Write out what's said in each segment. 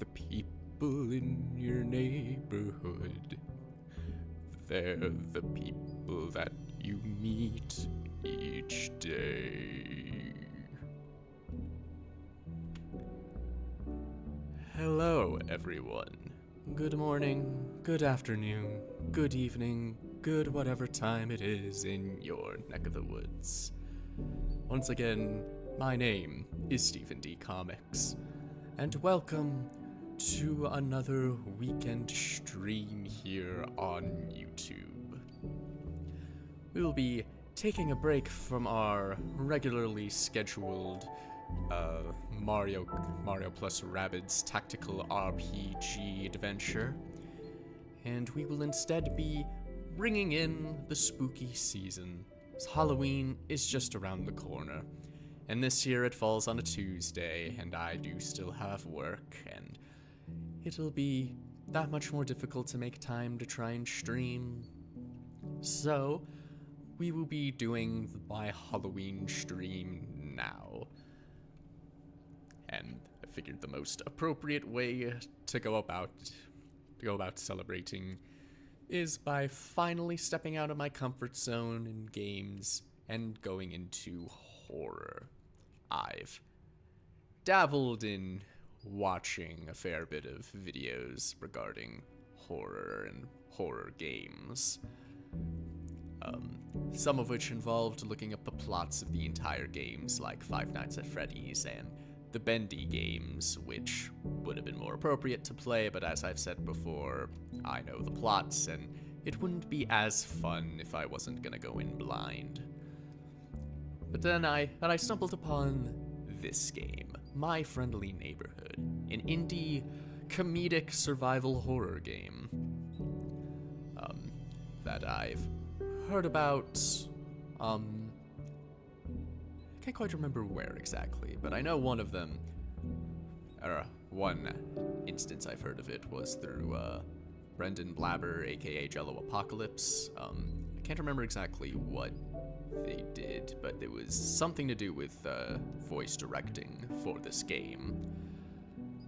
the people in your neighborhood. They're the people that you meet each day. Hello, everyone. Good morning, good afternoon, good evening, good whatever time it is in your neck of the woods. Once again, my name is stephendcomics, and welcome to another weekend stream here on YouTube. We'll be taking a break from our regularly scheduled Mario plus Rabbids tactical RPG adventure, and we will instead be bringing in the spooky season, as Halloween is just around the corner. And this year it falls on a Tuesday, and I do still have work, and it'll be that much more difficult to make time to try and stream. So, we will be doing my Halloween stream now. And I figured the most appropriate way to go about celebrating is by finally stepping out of my comfort zone in games and going into horror. I've dabbled in watching a fair bit of videos regarding horror and horror games, some of which involved looking up the plots of the entire games, like Five Nights at Freddy's and the Bendy games, which would have been more appropriate to play, but as I've said before, I know the plots, and it wouldn't be as fun if I wasn't gonna go in blind. But then I stumbled upon this game, My Friendly Neighborhood, an indie comedic survival horror game that I've heard about. I can't quite remember where exactly, but I know one of them, or one instance I've heard of it was through Brendan Blabber, aka Jello Apocalypse. I can't remember exactly what they did, but it was something to do with voice directing for this game.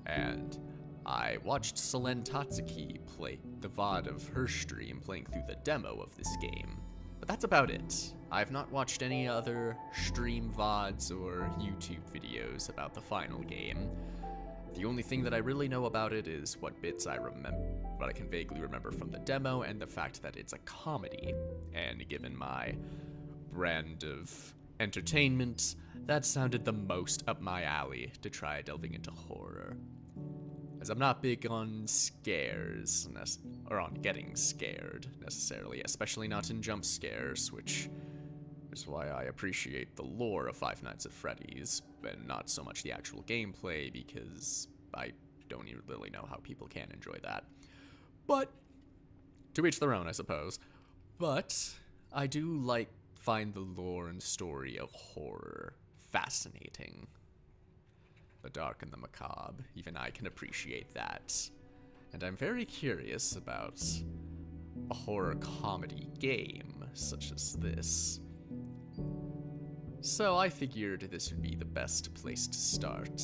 And I watched Selene Tatsuki play the VOD of her stream playing through the demo of this game. But that's about it. I've not watched any other stream VODs or YouTube videos about the final game. The only thing that I really know about it is what bits I remember, what I can vaguely remember from the demo, and the fact that it's a comedy. And given my brand of entertainment, that sounded the most up my alley to try delving into horror. As I'm not big on scares, or on getting scared, necessarily, especially not in jump scares, which is why I appreciate the lore of Five Nights at Freddy's, and not so much the actual gameplay, because I don't even really know how people can enjoy that. But, to each their own, I suppose. But, I do find the lore and story of horror fascinating. The dark and the macabre, even I can appreciate that. And I'm very curious about a horror comedy game such as this. So I figured this would be the best place to start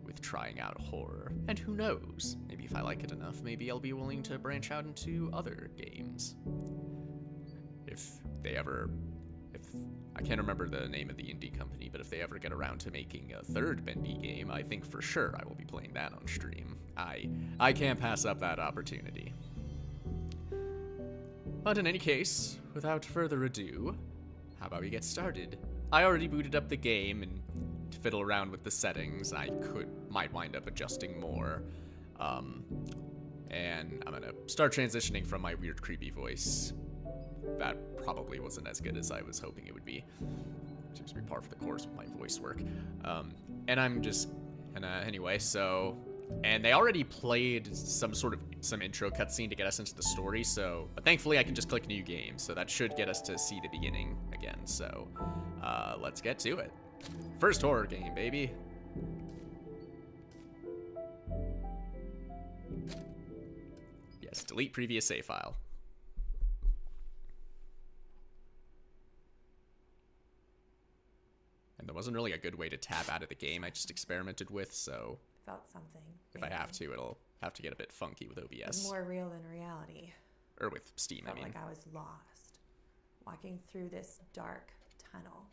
with trying out horror. And who knows, maybe if I like it enough, maybe I'll be willing to branch out into other games. I can't remember the name of the indie company, but if they ever get around to making a third Bendy game, I think for sure I will be playing that on stream. I can't pass up that opportunity. But in any case, without further ado, how about we get started? I already booted up the game and to fiddle around with the settings. I might wind up adjusting more. And I'm gonna start transitioning from my weird creepy voice. That probably wasn't as good as I was hoping it would be. Seems to be par for the course with my voice work. Anyway, so, and they already played some intro cutscene to get us into the story, but thankfully I can just click new game, so that should get us to see the beginning again, so, let's get to it. First horror game, baby. Yes, delete previous save file. And there wasn't really a good way to tab out of the game I just experimented with, so felt something. If I have to, it'll have to get a bit funky with OBS. It's more real than reality. Or with Steam, I mean. Felt like I was lost, walking through this dark tunnel,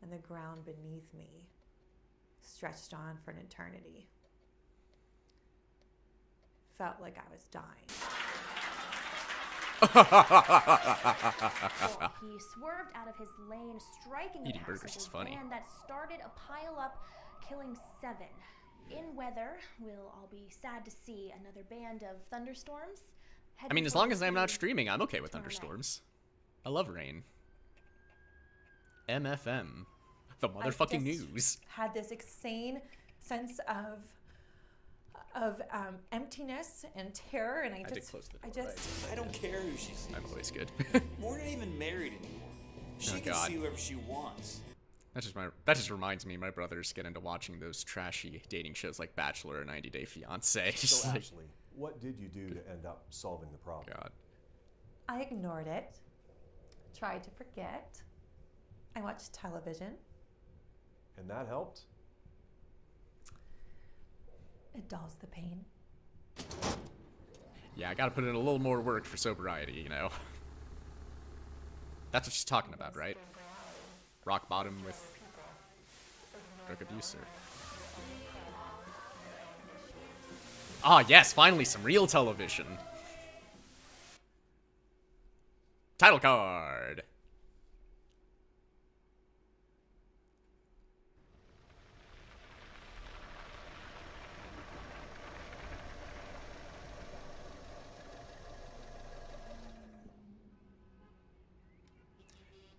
and the ground beneath me stretched on for an eternity. Felt like I was dying. He swerved out of his lane, striking Eating a burgers is funny. van that started a pile-up, killing 7. In weather, we'll all be sad to see another band of thunderstorms. I mean, as long as I'm not streaming, I'm okay with thunderstorms. I love rain. MFM. The motherfucking news. Had this insane sense of emptiness and terror, and I don't care who she sees. I'm always good. We're not even married anymore. She can see whoever she wants. That just reminds me, my brothers get into watching those trashy dating shows like Bachelor or 90 Day Fiance. So Ashley, what did you do to end up solving the problem? God. I ignored it, tried to forget. I watched television. And that helped? It dulls the pain. Yeah, I gotta put in a little more work for sobriety, you know. That's what she's talking about, right? Rock bottom with drug abuse, or... Ah, yes, finally some real television. Title card.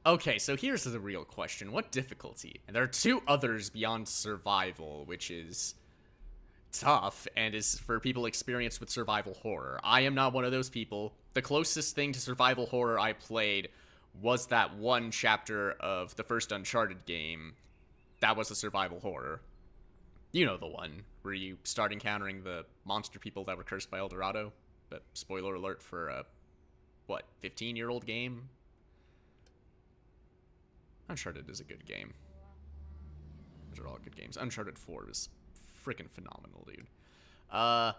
Okay, so here's the real question. What difficulty? And there are 2 others beyond survival, which is tough, and is for people experienced with survival horror. I am not one of those people. The closest thing to survival horror I played was that one chapter of the first Uncharted game. That was a survival horror. You know the one, where you start encountering the monster people that were cursed by El Dorado. But spoiler alert for a, 15-year-old game? Uncharted is a good game. Those are all good games. Uncharted 4 is freaking phenomenal, dude. I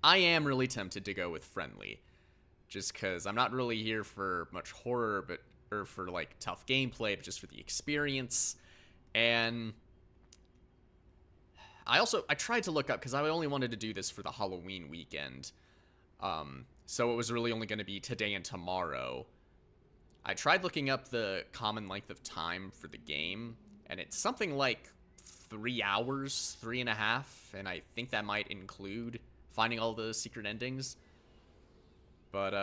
am really tempted to go with friendly. Just because I'm not really here for much horror, or for, like, tough gameplay, but just for the experience. And I tried to look up, because I only wanted to do this for the Halloween weekend. So it was really only going to be today and tomorrow. I tried looking up the common length of time for the game, and it's something like 3 hours, 3.5, and I think that might include finding all the secret endings. But,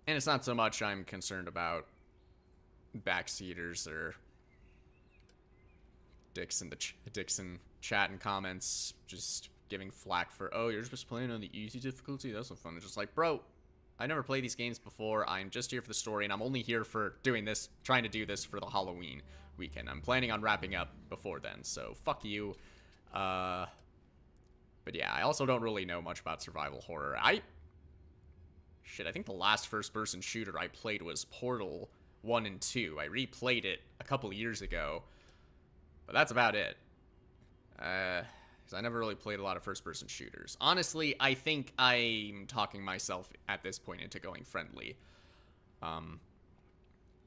And it's not so much I'm concerned about backseaters or dicks in chat and comments just giving flack for, oh, you're just playing on the easy difficulty? That's so fun. It's just like, bro, I never played these games before. I'm just here for the story, and I'm only here for trying to do this for the Halloween weekend. I'm planning on wrapping up before then, so fuck you. But yeah, I also don't really know much about survival horror. I think the last first-person shooter I played was Portal 1 and 2. I replayed it a couple years ago, but that's about it. Because I never really played a lot of first-person shooters. Honestly, I think I'm talking myself at this point into going friendly.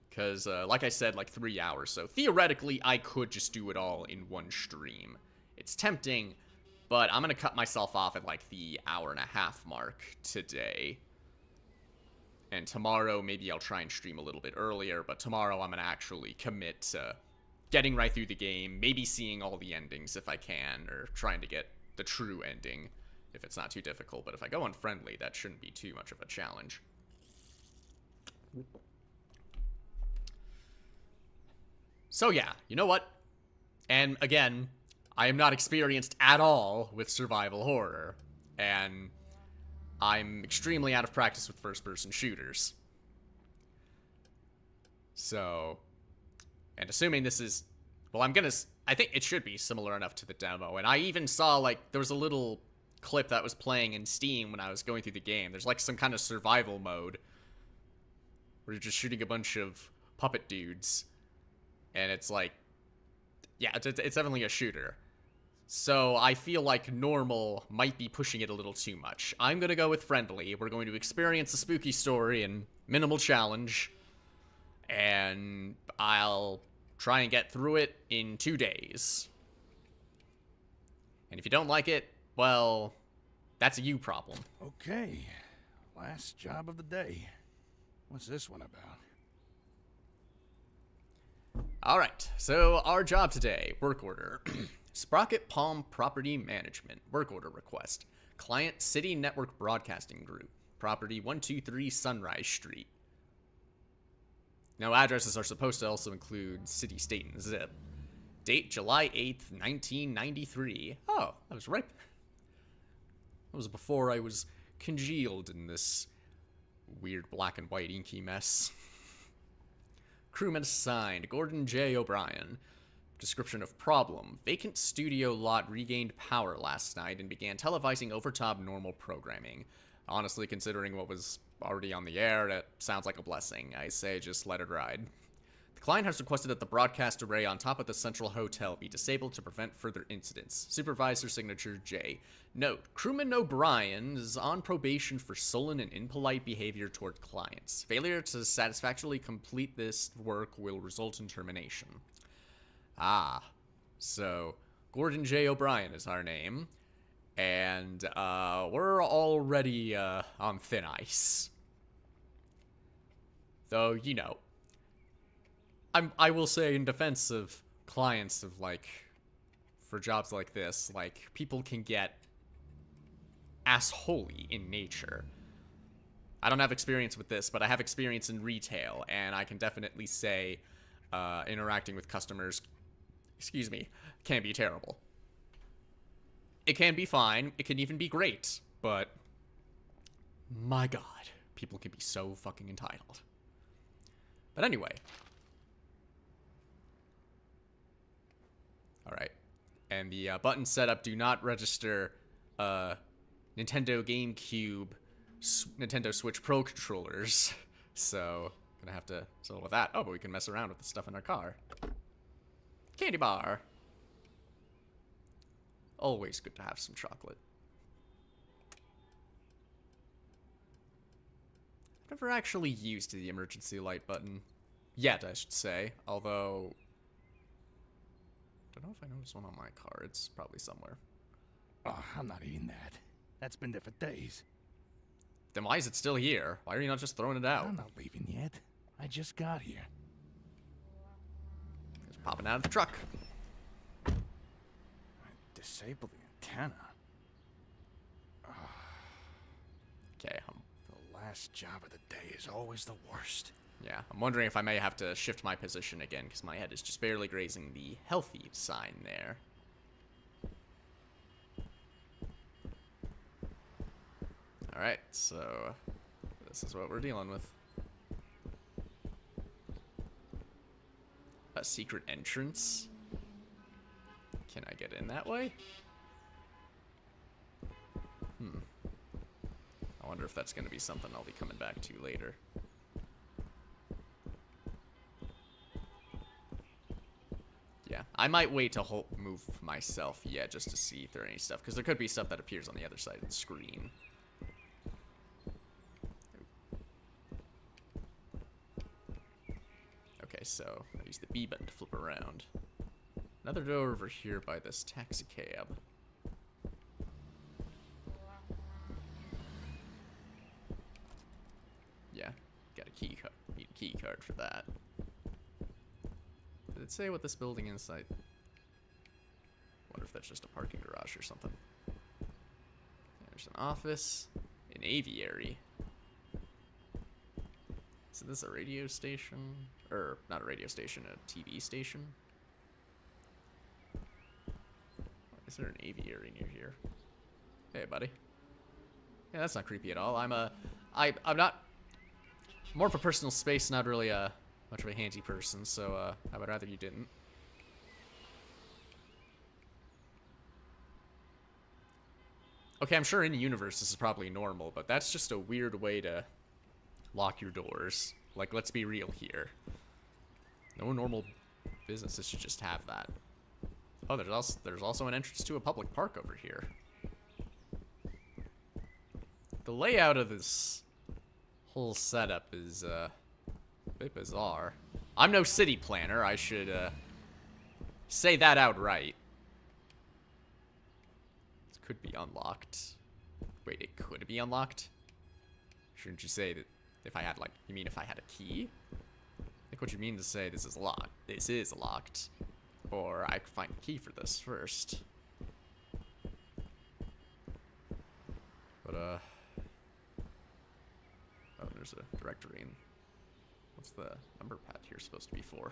Because, like I said, like 3 hours. So theoretically, I could just do it all in one stream. It's tempting, but I'm going to cut myself off at like the 1.5-hour mark today. And tomorrow, maybe I'll try and stream a little bit earlier, but tomorrow I'm going to actually commit to getting right through the game, maybe seeing all the endings if I can, or trying to get the true ending if it's not too difficult. But if I go on friendly, that shouldn't be too much of a challenge. So yeah, you know what? And again, I am not experienced at all with survival horror, and I'm extremely out of practice with first-person shooters. So, and assuming this is, well, I think it should be similar enough to the demo. And I even saw, like, there was a little clip that was playing in Steam when I was going through the game. There's, like, some kind of survival mode. where you're just shooting a bunch of puppet dudes. And it's like, yeah, it's definitely a shooter. So I feel like normal might be pushing it a little too much. I'm gonna go with friendly. We're going to experience a spooky story and minimal challenge. And I'll try and get through it in 2 days. And if you don't like it, well, that's a you problem. Okay, last job of the day. What's this one about? Alright, so our job today, work order. Sprocket Palm Property Management, work order request. Client City Network Broadcasting Group, property 123 Sunrise Street. Now, addresses are supposed to also include city, state, and zip. Date July 8th, 1993. Oh, that was right. That was before I was congealed in this weird black and white inky mess. Crewman assigned, Gordon J. O'Brien. Description of problem. Vacant studio lot regained power last night and began televising overtop normal programming. Honestly, considering what was already on the air, it sounds like a blessing. I say just let it ride. The client has requested that the broadcast array on top of the central hotel be disabled to prevent further incidents. Supervisor signature J. Note, Crewman O'Brien is on probation for sullen and impolite behavior toward clients. Failure to satisfactorily complete this work will result in termination. Ah, so Gordon J. O'Brien is our name, and we're already on thin ice. Though, you know, I will say in defense of clients of, like, for jobs like this, like, people can get assholey in nature. I don't have experience with this, but I have experience in retail, and I can definitely say interacting with customers, can be terrible. It can be fine, it can even be great, but my god, people can be so fucking entitled. But anyway. Alright. And the button setup do not register Nintendo GameCube, Nintendo Switch Pro controllers. So, gonna have to settle with that. Oh, but we can mess around with the stuff in our car. Candy bar. Always good to have some chocolate. I've never actually used the emergency light button. Yet, I should say. Although, I don't know if I noticed one on my car. It's probably somewhere. Oh, I'm not eating that. That's been there for days. Then why is it still here? Why are you not just throwing it out? I'm not leaving yet. I just got here. It's popping out of the truck. Disable the antenna. Okay, The last job of the day is always the worst. yeah, I'm wondering if I may have to shift my position again, because my head is just barely grazing the healthy sign there. Alright, so this is what we're dealing with. A secret entrance? Can I get in that way? I wonder if that's going to be something I'll be coming back to later. Yeah, I might wait to move myself, just to see if there are any stuff, because there could be stuff that appears on the other side of the screen. Okay, so I use the B button to flip around. Another door over here by this taxi cab. Yeah, got a key card. Need a key card for that. Did it say what this building inside? Wonder if that's just a parking garage or something. There's an office, an aviary. So this is a radio station, or not a radio station, a TV station. Is there an aviary near here? Hey, buddy. Yeah, that's not creepy at all. I'm not more of a personal space, not really much of a handy person, so I would rather you didn't. Okay, I'm sure in the universe this is probably normal, but that's just a weird way to lock your doors. Like, let's be real here. No normal businesses should just have that. Oh, there's also an entrance to a public park over here. The layout of this whole setup is a bit bizarre. I'm no city planner. I should say that outright. This could be unlocked. Wait, it could be unlocked? Shouldn't you say that if I had, like, you mean if I had a key? I think what you mean to say this is locked. This is locked. Or I could find a key for this first. But, oh, there's a directory. And what's the number pad here supposed to be for?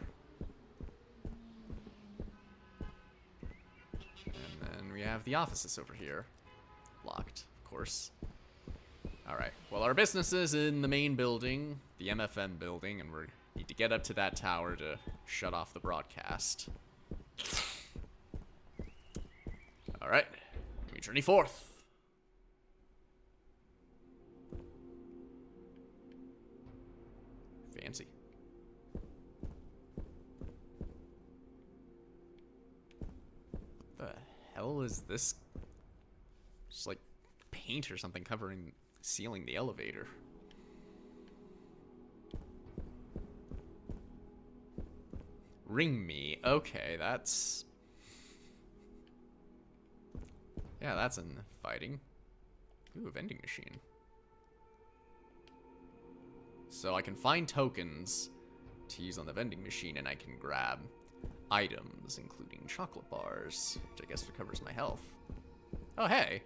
And then we have the offices over here. Locked, of course. Alright, well, our business is in the main building, the MFM building, and we need to get up to that tower to shut off the broadcast. Alright, we journey forth. Fancy. What the hell is this? Just like paint or something covering, sealing the elevator. Ring me. Okay, that's... yeah, that's inviting. Ooh, a vending machine. So I can find tokens to use on the vending machine, and I can grab items, including chocolate bars, which I guess recovers my health. Oh, hey.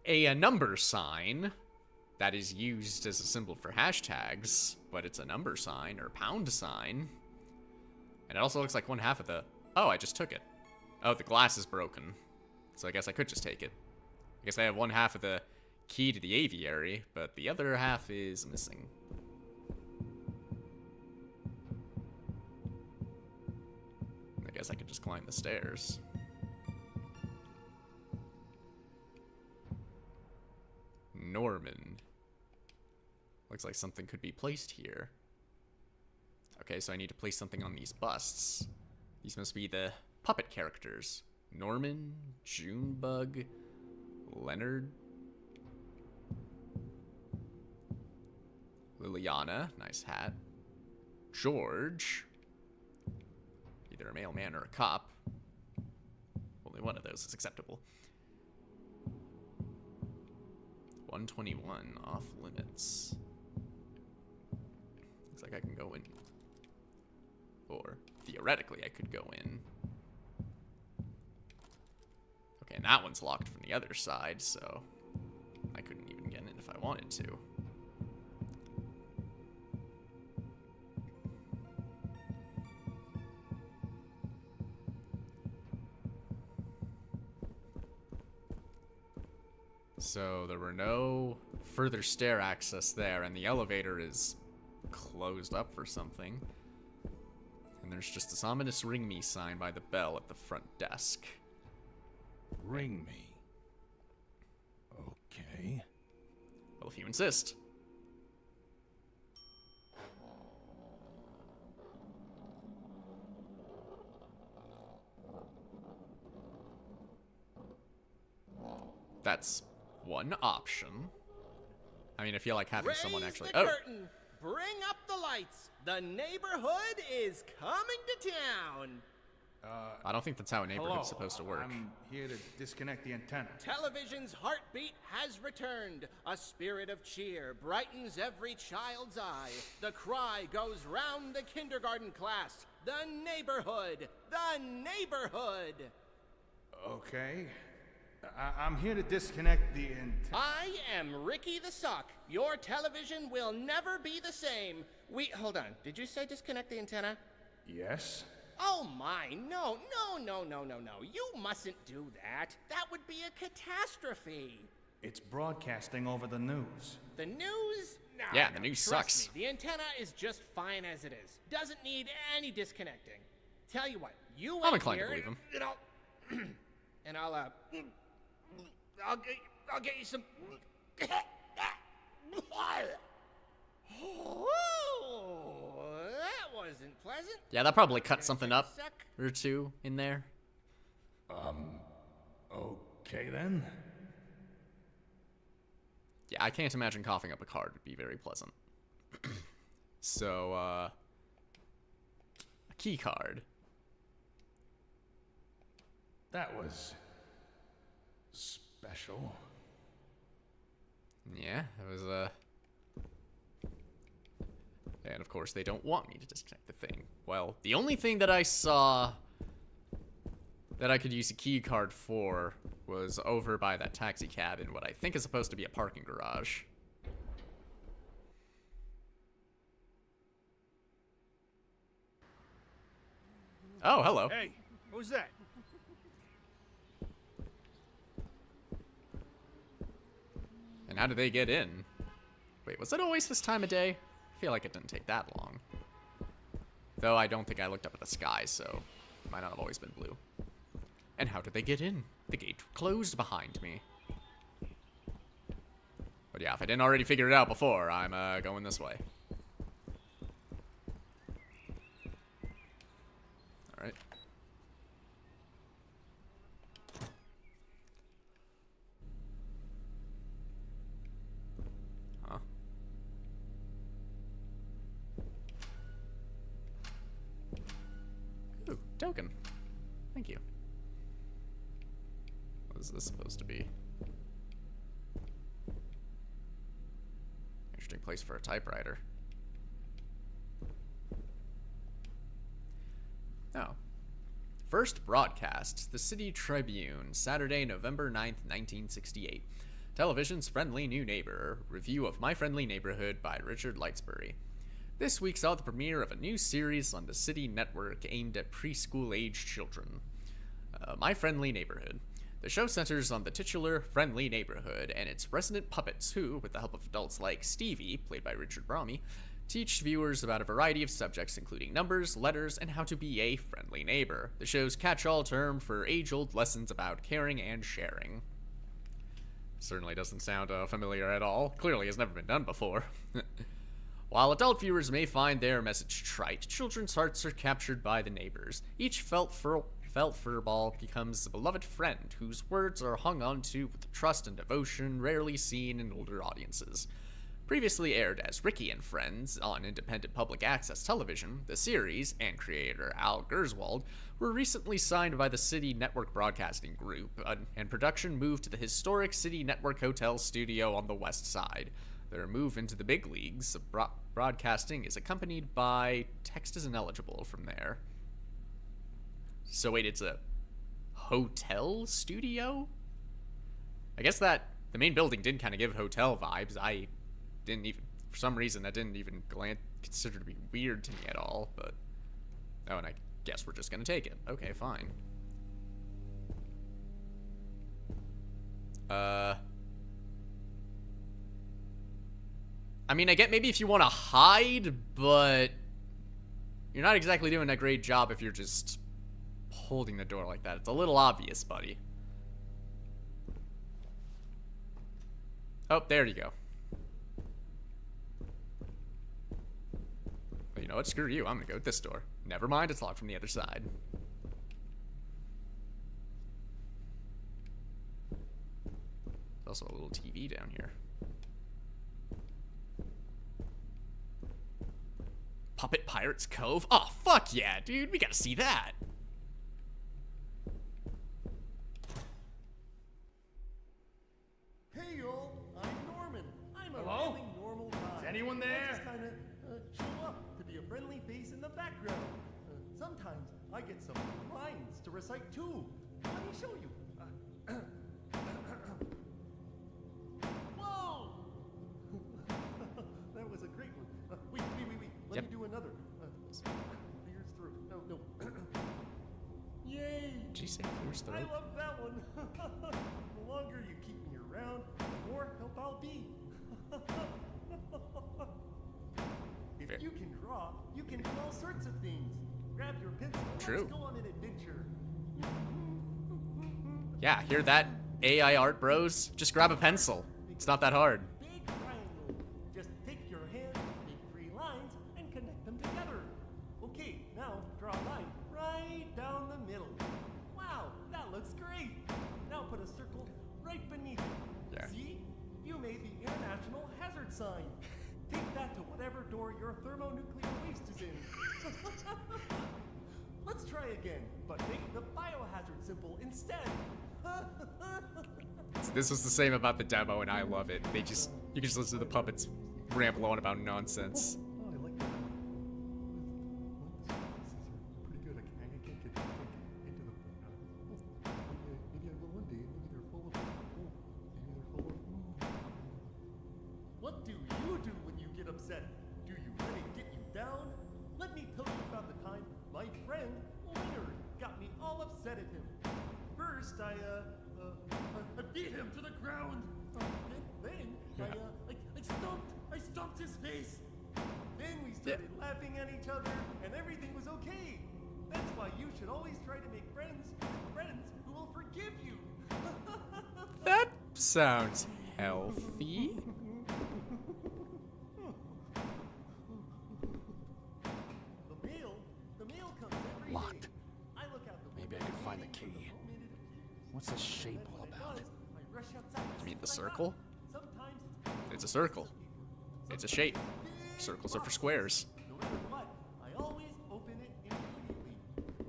A number sign that is used as a symbol for hashtags, but it's a number sign or pound sign. And it also looks like one half of the... oh, I just took it. Oh, the glass is broken. So I guess I could just take it. I guess I have one half of the key to the aviary, but the other half is missing. I guess I could just climb the stairs. Norman. Looks like something could be placed here. Okay, so I need to place something on these busts. These must be the puppet characters. Norman, Junebug, Leonard, Liliana, nice hat, George, either a mailman or a cop. Only one of those is acceptable. 121 off limits. Looks like I can go in. Or theoretically I could go in. Okay, and that one's locked from the other side, so I couldn't even get in if I wanted to. So there were no further stair access there, and the elevator is closed up for something. And there's just this ominous ring me sign by the bell at the front desk. Ring me. Okay. Well, if you insist. That's one option. I mean, I feel like having someone actually... Raise the curtain. Bring up the lights. The neighborhood is coming to town. I don't think that's how a neighborhood's supposed to work. I'm here to disconnect the antenna. Television's heartbeat has returned. A spirit of cheer brightens every child's eye. The cry goes round the kindergarten class. The neighborhood. The neighborhood. Okay. I'm here to disconnect the antenna. I am Ricky the Sock. Your television will never be the same. Hold on. Did you say disconnect the antenna? Yes? Oh my, no. You mustn't do that. That would be a catastrophe. It's broadcasting over the news. The news? No, yeah, the news trust sucks. Me, the antenna is just fine as it is. Doesn't need any disconnecting. Tell you what, you I'm wait inclined here to believe him. And I'll get you some... present? Yeah, that probably cut something up or two in there. Okay then. Yeah, I can't imagine coughing up a card would be very pleasant. So, a key card. That was special. Yeah, it was, and of course they don't want me to disconnect the thing. Well, the only thing that I saw that I could use a key card for was over by that taxi cab in what I think is supposed to be a parking garage. Oh, hello. Hey, who's that? And how did they get in? Wait, was it always this time of day? I feel like it didn't take that long. Though I don't think I looked up at the sky, so it might not have always been blue. And how did they get in? The gate closed behind me. But yeah, if I didn't already figure it out before, I'm going this way. Alright. Huh. Ooh, token. Thank you. What is this supposed to be? Interesting place for a typewriter. Oh. First broadcast, the City Tribune, Saturday, November 9th, 1968. Television's Friendly New Neighbor, review of My Friendly Neighborhood by Richard Lightsbury. This week saw the premiere of a new series on the City Network aimed at preschool-age children. My Friendly Neighborhood. The show centers on the titular Friendly Neighborhood and its resident puppets who, with the help of adults like Stevie, played by Richard Brommy, teach viewers about a variety of subjects including numbers, letters, and how to be a friendly neighbor, the show's catch-all term for age-old lessons about caring and sharing. Certainly doesn't sound familiar at all. Clearly has never been done before. While adult viewers may find their message trite, children's hearts are captured by the neighbors. Each felt furball becomes a beloved friend whose words are hung onto with trust and devotion rarely seen in older audiences. Previously aired as Ricky and Friends on independent public access television, the series, and creator Al Gerswald, were recently signed by the City Network Broadcasting Group, and production moved to the historic City Network Hotel studio on the west side. Their move into the big leagues of broadcasting is accompanied by text is ineligible from there. So wait, it's a hotel studio? I guess that the main building did kind of give hotel vibes. I didn't even, for some reason, that didn't even consider to be weird to me at all, but, oh, and I guess we're just gonna take it. Okay, fine. I mean, I get maybe if you want to hide, but you're not exactly doing a great job if you're just holding the door like that. It's a little obvious, buddy. Oh, there you go. But you know what? Screw you. I'm gonna go with this door. Never mind, it's locked from the other side. There's also a little TV down here. Puppet Pirates Cove? Oh, fuck yeah, dude. We gotta see that. Hey, y'all. I'm Norman. I'm a Hello? really normal guy. Is anyone I there? just kind of show up to be a friendly face in the background. Sometimes I get some lines to recite too. Let me show you. Whoa! That was a great one. Wait. Let me do another. Clears throat. No. Yay! Did you say clears throat? I love that one. The longer you keep me around, the more help I'll be. If you can draw, you can do all sorts of things. Grab your pencil and True. let's go on an adventure. Yeah, hear that, AI art bros? Just grab a pencil. It's not that hard. Big triangle. Just take your hand, make 3 lines, and connect them together. Okay, now right beneath it. There. See? You made the international hazard sign. Take that to whatever door your thermonuclear waste is in. Let's try again, but make the biohazard symbol instead. This was the same about the demo, and I love it. You can just listen to the puppets ramble on about nonsense. Oh, I like that. These are pretty good. I can't get into them. Maybe I will one day. Maybe they're full of. What do you do when you get upset? Do you let it get you down? Let me tell you about the time my friend Leonard got me all upset at him. First, I beat him to the ground. Then I stomped his face. Then we started laughing at each other, and everything was okay. That's why you should always try to make friends with friends who will forgive you. That sounds healthy. The mail comes every Locked. day. I look out the Maybe I window could find the waiting for key. homemade edifice. What's this shape all When it about? does, I rush outside to You mean see the what I circle? got. Sometimes It's a circle. It's a shape. Circles are for squares. No matter what, I always open it immediately.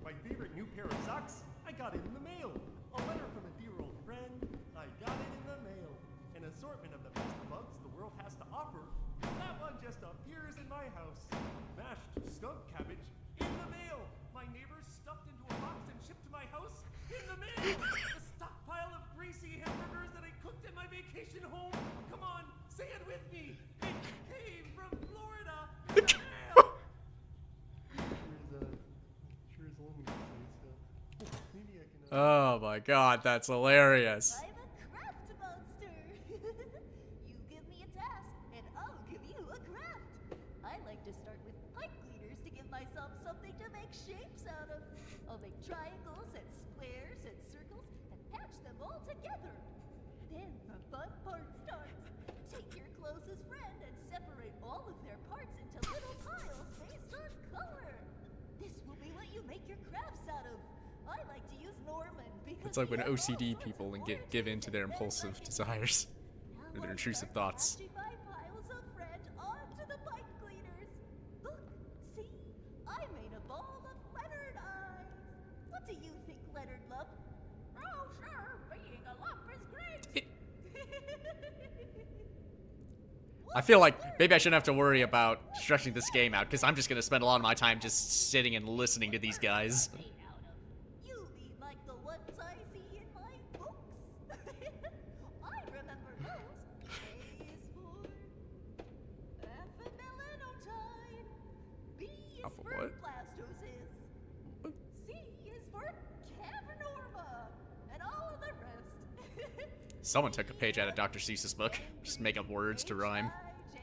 My favorite new pair of socks, I got it in the mail. A letter from a dear old friend, I got it in the mail. An assortment of the best bugs the world has to offer. That one just appears in my house. Mashed skunk cabbage in the mail. My neighbors stuffed into a box and shipped to my house in the mail. A stockpile of greasy hamburgers that I cooked in my vacation home. Come on, say it with me. It came from Florida in the mail. Sure is lonely these days. Maybe I can. Oh my god, that's hilarious. I'm a craft monster. You give me a task, and I'll give you a craft. I like to start with pipe cleaners to give myself something to make shapes out of. I'll make triangles and squares and circles and patch them all together. Then the fun part starts. Take your closest friend and separate all of their parts into little piles based on color. This will be what you make your crafts out of. I like to use Norman because It's like when he has all OCD sorts people of and oranges give in to their and red impulsive buttons. desires Now or their I intrusive start thoughts. casting my piles of red onto the pipe cleaners. Look, see? I made a ball of Leonard eyes. What do you think, Leonard Lump? Oh, sure, being a lump is great. I feel like maybe I shouldn't have to worry about stretching this game out, because I'm just going to spend a lot of my time just sitting and listening to these guys. Made out of. You mean like the ones I see in my books? I remember those. A is for ephemelinotide. B is Oh, for for what? blastocysts. C is for cavernorma. And all of the rest. Someone took a page out of Dr. Seuss's book. Just make up words to rhyme. H-I-J,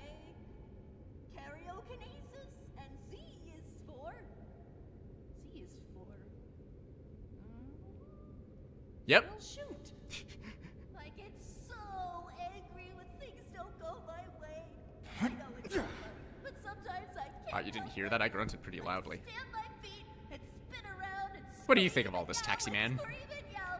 karyokinesis, and Z is for. Yep. Well, shoot. I get so angry when things don't go my way. I know it's not funny, but sometimes I can't. You didn't help hear it. that? I grunted pretty I loudly. stand my feet and spin around and What do you think scream of all and this, yell Taxi and Man? scream and yell.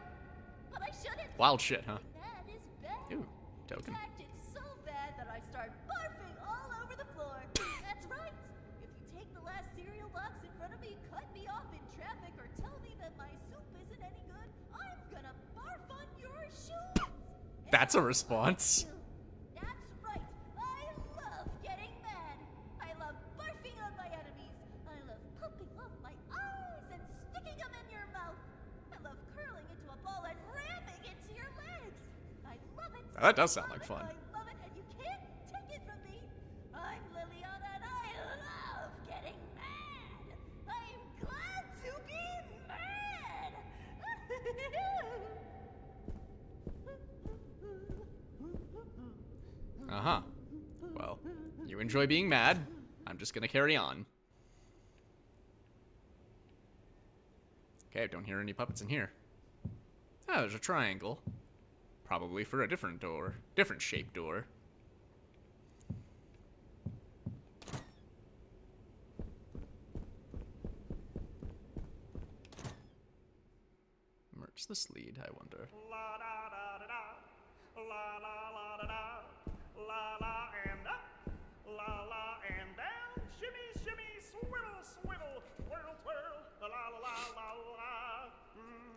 But I shouldn't. Wild shit, huh? That is bad. Ooh, In token. fact, it's so bad that I start barfing all over the floor. That's right. If you take the last cereal box in front of me, cut me off in traffic, or tell me that my soup isn't any good, I'm gonna barf on your shoes. That's a response. That's right. I love getting mad. I love barfing on my enemies. I love popping off my eyes and sticking them in your mouth. I love curling into a ball and ramming into your legs. I love it. That does sound like I fun. love it, and you can't take it from me. I'm Liliana, and I love getting mad. I'm glad to be mad. Uh-huh. Well, you enjoy being mad. I'm just gonna carry on. Okay, don't hear any puppets in here. Ah, there's a triangle. Probably for a different door. Different shaped door. Where's this lead, I wonder? La da da da da.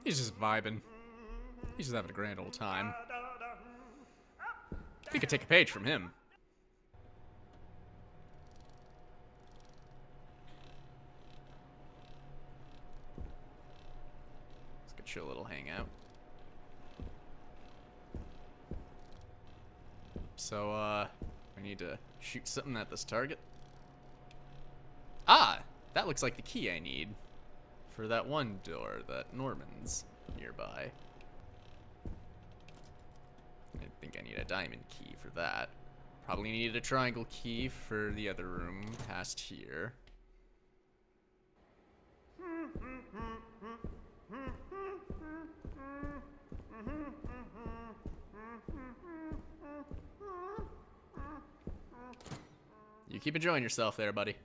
He's just vibing. He's just having a grand old time. We could take a page from him. Let's get chill little hangout. So, I need to shoot something at this target. Ah! That looks like the key I need for that one door that Norman's nearby. I think I need a diamond key for that. Probably need a triangle key for the other room past here. You keep enjoying yourself there, buddy.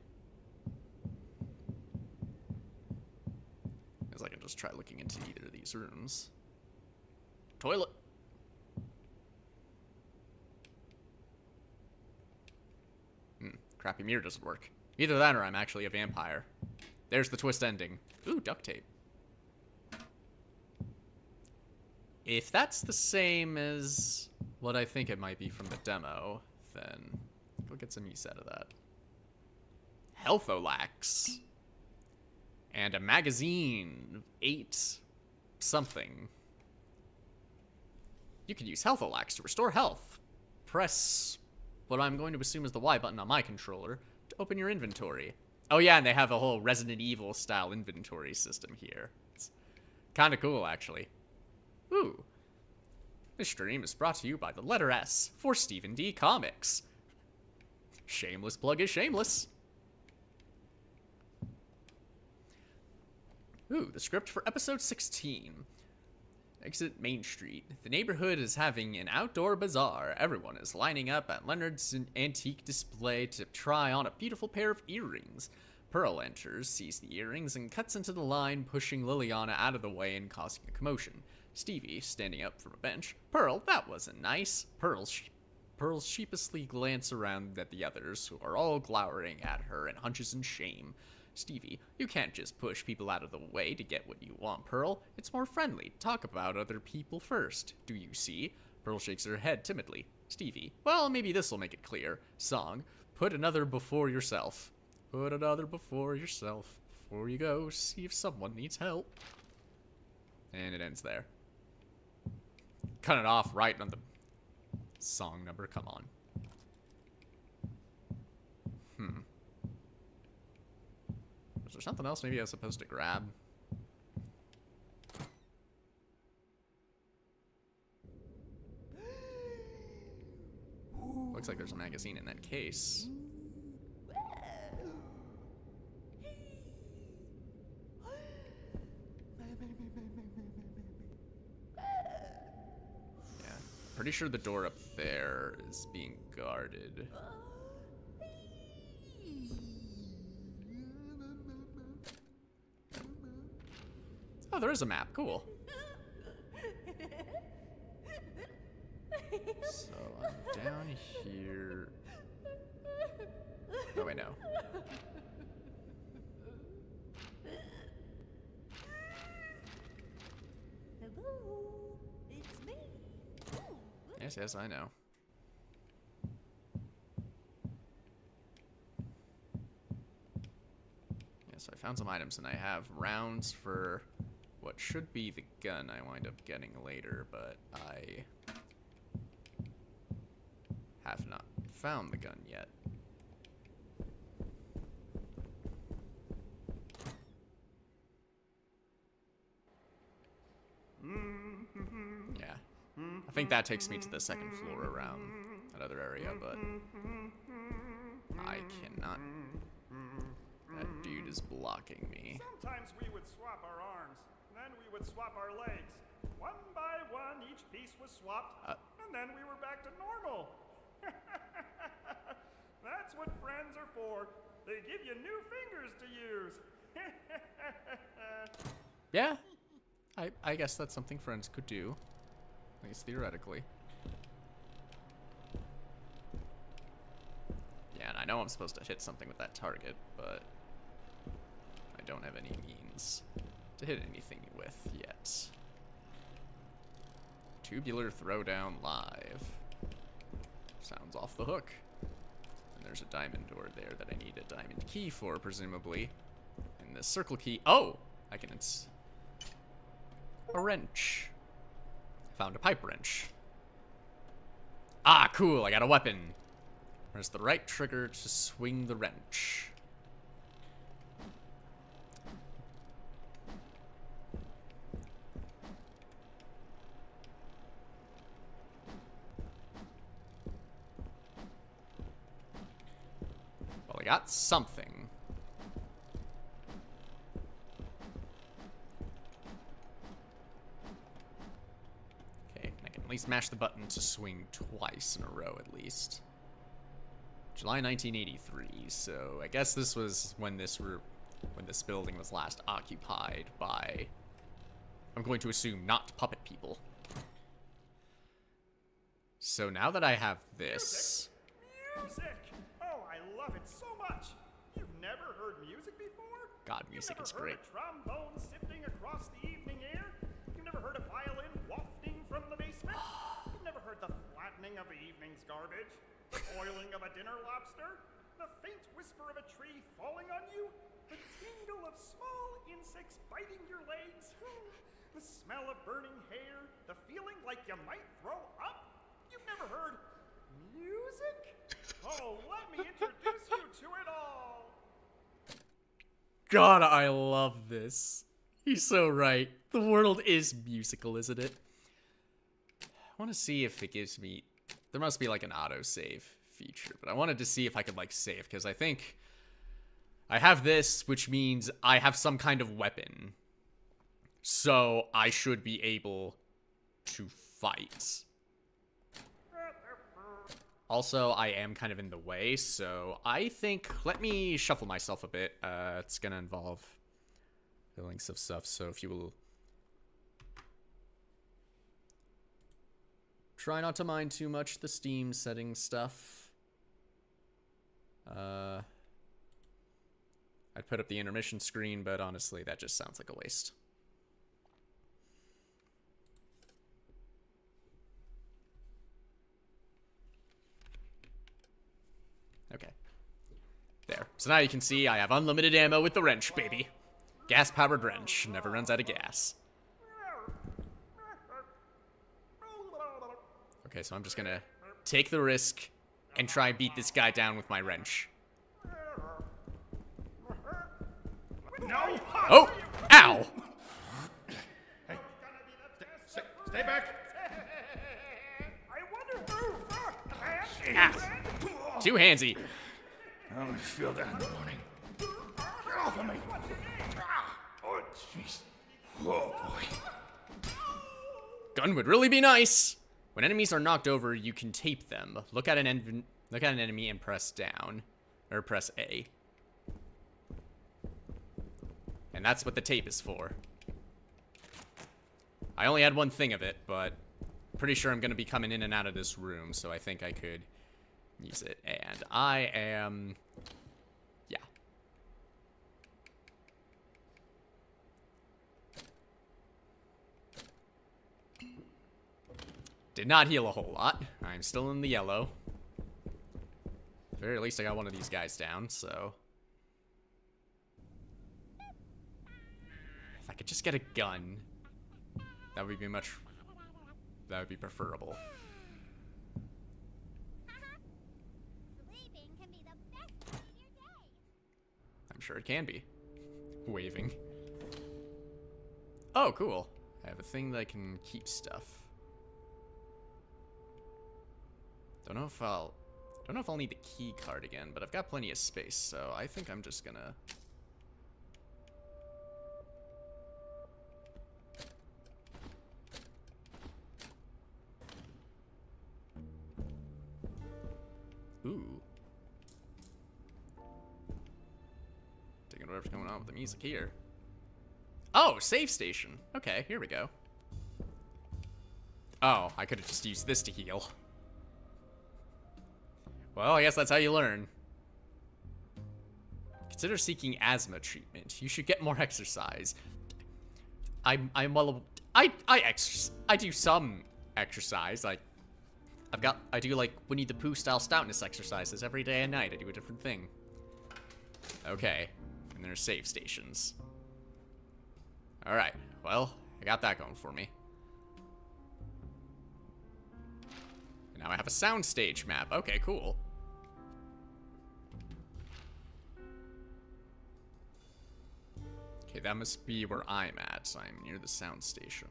As I can just try looking into either of these rooms. Toilet. Crappy mirror doesn't work. Either that or I'm actually a vampire. There's the twist ending. Ooh, duct tape. If that's the same as what I think it might be from the demo, then we'll get some use out of that. Healtholax. And a magazine. 8 something. You can use Healtholax to restore health. Press what I'm going to assume is the Y button on my controller to open your inventory. Oh yeah, and they have a whole Resident Evil style inventory system here. It's kind of cool, actually. Ooh. This stream is brought to you by the letter S for stephendcomics. Shameless plug is shameless. Ooh, the script for episode 16. Exit Main Street. The neighborhood is having an outdoor bazaar. Everyone is lining up at Leonard's antique display to try on a beautiful pair of earrings. Pearl enters, sees the earrings, and cuts into the line, pushing Liliana out of the way and causing a commotion. Stevie, standing up from a bench. Pearl, that wasn't nice. Pearl sheepishly glances around at the others, who are all glowering at her and hunches in shame. Stevie, you can't just push people out of the way to get what you want, Pearl. It's more friendly. Talk about other people first. Do you see? Pearl shakes her head timidly. Stevie, well, maybe this'll make it clear. Song, put another before yourself. Put another before yourself. Before you go, see if someone needs help. And it ends there. Cut it off right on the song number. Come on. Is there something else maybe I was supposed to grab? Looks like there's a magazine in that case. Yeah, pretty sure the door up there is being guarded. Oh, there is a map. Cool. So I'm down here. Oh, wait, no. Hello, it's me. Yes, yes, I know. Yes, I found some items, and I have rounds for what should be the gun I wind up getting later, but I have not found the gun yet. Yeah. I think that takes me to the second floor around that other area, but I cannot. That dude is blocking me. Sometimes we would swap our arms, then we would swap our legs. One by one, each piece was swapped, and then we were back to normal. That's what friends are for. They give you new fingers to use. Yeah, I guess that's something friends could do, at least theoretically. Yeah, and I know I'm supposed to hit something with that target, but I don't have any means to to hit anything with yet. Tubular Throwdown Live. Sounds off the hook. And there's a diamond door there that I need a diamond key for, presumably. And this circle key. Oh! I can a wrench. Found a pipe wrench. Ah, cool, I got a weapon. Press the right trigger to swing the wrench. Well, I got something. At least mash the button to swing twice in a row, at least. July 1983, so I guess this was when this building was last occupied by, I'm going to assume, not puppet people. So now that I have this... Music! Oh, I love it so much! You've never heard music before? God, music is great. You've never heard a trombone sifting across the evening air? You've never heard a violin wafting from the basement? You've never heard the flattening of the evening's garbage? The boiling of a dinner lobster? The faint whisper of a tree falling on you? The tingle of small insects biting your legs? The smell of burning hair? The feeling like you might throw up? You've never heard music? Oh, let me introduce you to it all! God, I love this. He's so right. The world is musical, isn't it? I want to see if it gives me... There must be like an autosave feature, but I wanted to see if I could like save, because I think I have this, which means I have some kind of weapon. So I should be able to fight. Also, I am kind of in the way, so I think... Let me shuffle myself a bit. It's gonna involve filling some stuff, so if you will... Try not to mind too much the Steam settings stuff. I'd put up the intermission screen, but honestly, that just sounds like a waste. Okay. There. So now you can see I have unlimited ammo with the wrench, baby. Gas-powered wrench. Never runs out of gas. Okay, so I'm just gonna take the risk and try and beat this guy down with my wrench. No! Oh! Ow! Hey, stay back! I wonder who... Ah. Too handsy. I'm gonna feel that in the morning. Get off of me! Oh, jeez. Oh, boy. Gun would really be nice. When enemies are knocked over, you can tape them. Look at an enemy and press down. Or press A. And that's what the tape is for. I only had one thing of it, but pretty sure I'm going to be coming in and out of this room, so I think I could use it. And I am... yeah. Did not heal a whole lot. I'm still in the yellow. At the very least, I got one of these guys down, so... If I could just get a gun, that would be that would be preferable. Sleeping can be the best part of your day. I'm sure it can be. Waving. Oh, cool. I have a thing that can keep stuff. Don't know if I'll need the key card again, but I've got plenty of space, so I think I'm just gonna... Ooh. Taking whatever's going on with the music here. Oh, save station. Okay, here we go. Oh, I could have just used this to heal. Well, I guess that's how you learn. Consider seeking asthma treatment. You should get more exercise. I'm well. I do some exercise. I do like Winnie the Pooh style stoutness exercises every day and night. I do a different thing. Okay, and there's save stations. All right, well, I got that going for me. And now I have a soundstage map. Okay, cool. Okay, that must be where I'm at. I'm near the sound station.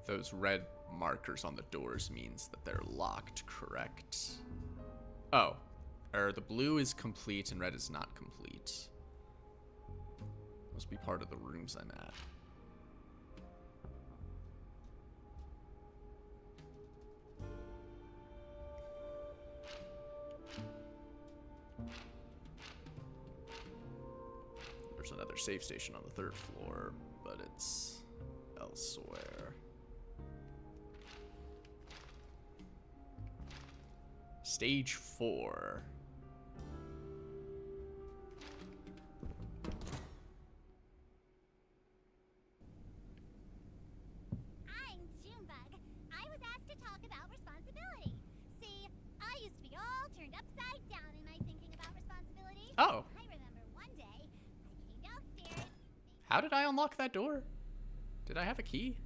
Those red markers on the doors means that they're locked, correct? Oh, the blue is complete and red is not complete. Must be part of the rooms I'm at. There's another save station on the 3rd floor, but it's elsewhere. Stage 4. I'm Junebug. I was asked to talk about responsibility. See, I used to be all turned upside down in my thinking about responsibility. Oh. I remember one day, I came downstairs. How did I unlock that door? Did I have a key?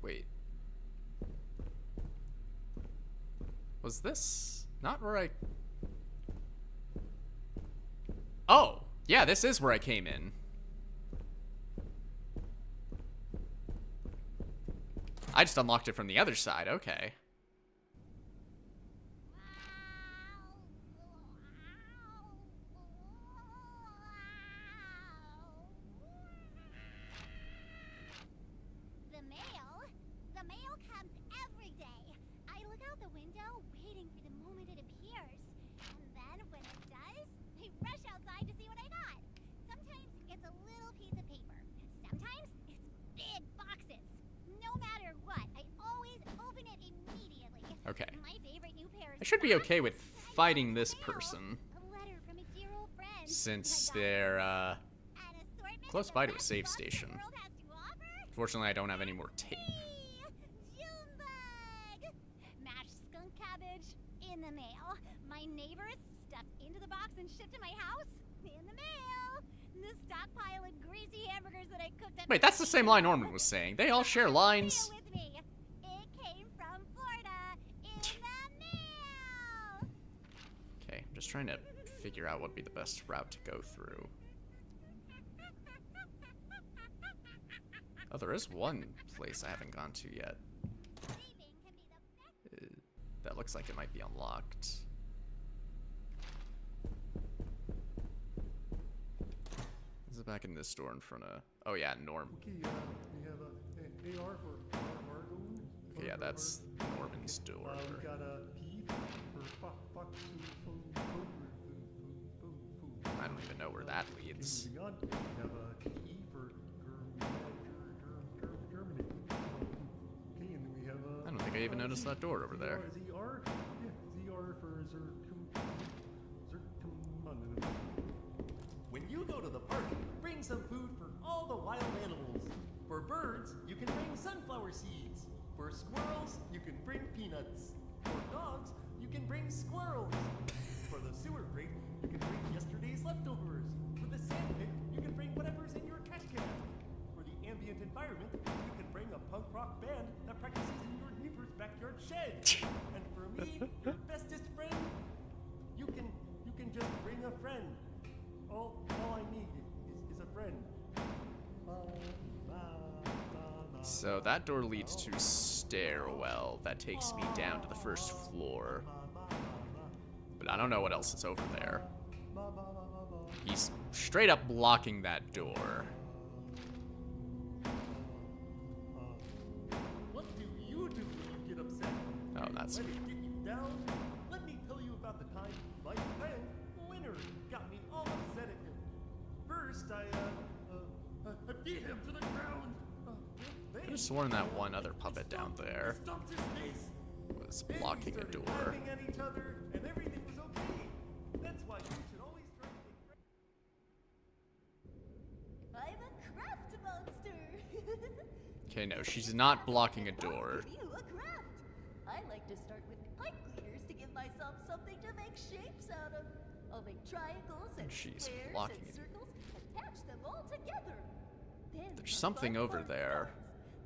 Wait. Was this not where I... Oh! Yeah, this is where I came in. I just unlocked it from the other side, okay. The mail comes every day. I look out the window, waiting for the moment it appears. And then when it does, I rush outside to see what I got. Sometimes it's a little piece of paper. Sometimes it's big boxes. No matter what, I always open it immediately. Okay. My favorite new pair of I should be socks, okay with fighting this person, a letter from a dear old friend. since I got they're an assortment close of by the to a best save books the station. world has to offer. Fortunately, I don't have any more tape. Junebug! Mashed skunk cabbage in the mail. My neighbors stuffed into the box and shipped to my house in the mail. The stockpile of greasy hamburgers that I cooked at Wait, that's the same line Norman was saying. They all share lines. With me. It came from Florida in the mail. Okay, I'm just trying to figure out what would be the best route to go through. Oh, there is one place I haven't gone to yet. That looks like it might be unlocked. This is back in this store in front of... Oh yeah, Norm. Okay, we have a AR for Argon. Okay, yeah, that's Norman's door. We got a P for fox. I don't even know where that leads. Moving on, we have a E for Germany. Okay, and then we have a... I don't think I even noticed that door over there. ZR? Yeah, ZR for When you go to the park, bring some food for all the wild animals. For birds, you can bring sunflower seeds. For squirrels, you can bring peanuts. For dogs, you can bring squirrels. For the sewer grate, you can bring yesterday's leftovers. For the sand pit, you can bring whatever's in your trash can. For the ambient environment, you can bring a punk rock band that practices in your neighbor's backyard shed. And for me, your bestest friend, you can just bring a friend. All I need is a friend. So that door leads to a stairwell that takes me down to the 1st floor. But I don't know what else is over there. He's straight up blocking that door. What do you do when you get upset? Oh, that's... Let it get you down. Let me tell you about the time my friend, Winner, got me all upset at him. First, I beat him to the ground. I could have sworn that one other puppet down there Stomped his face. was Then we blocking a started door. laughing at each other, and everything was okay. That's why you should always try to make friends. I'm a craft monster. Okay, no, she's not blocking a door. I'll give you a craft. I like to start with pipe cleaners to give myself something to make shapes out of. I'll make triangles and She's squares blocking and it. circles and patch them all together. Then There's the something fun over part there.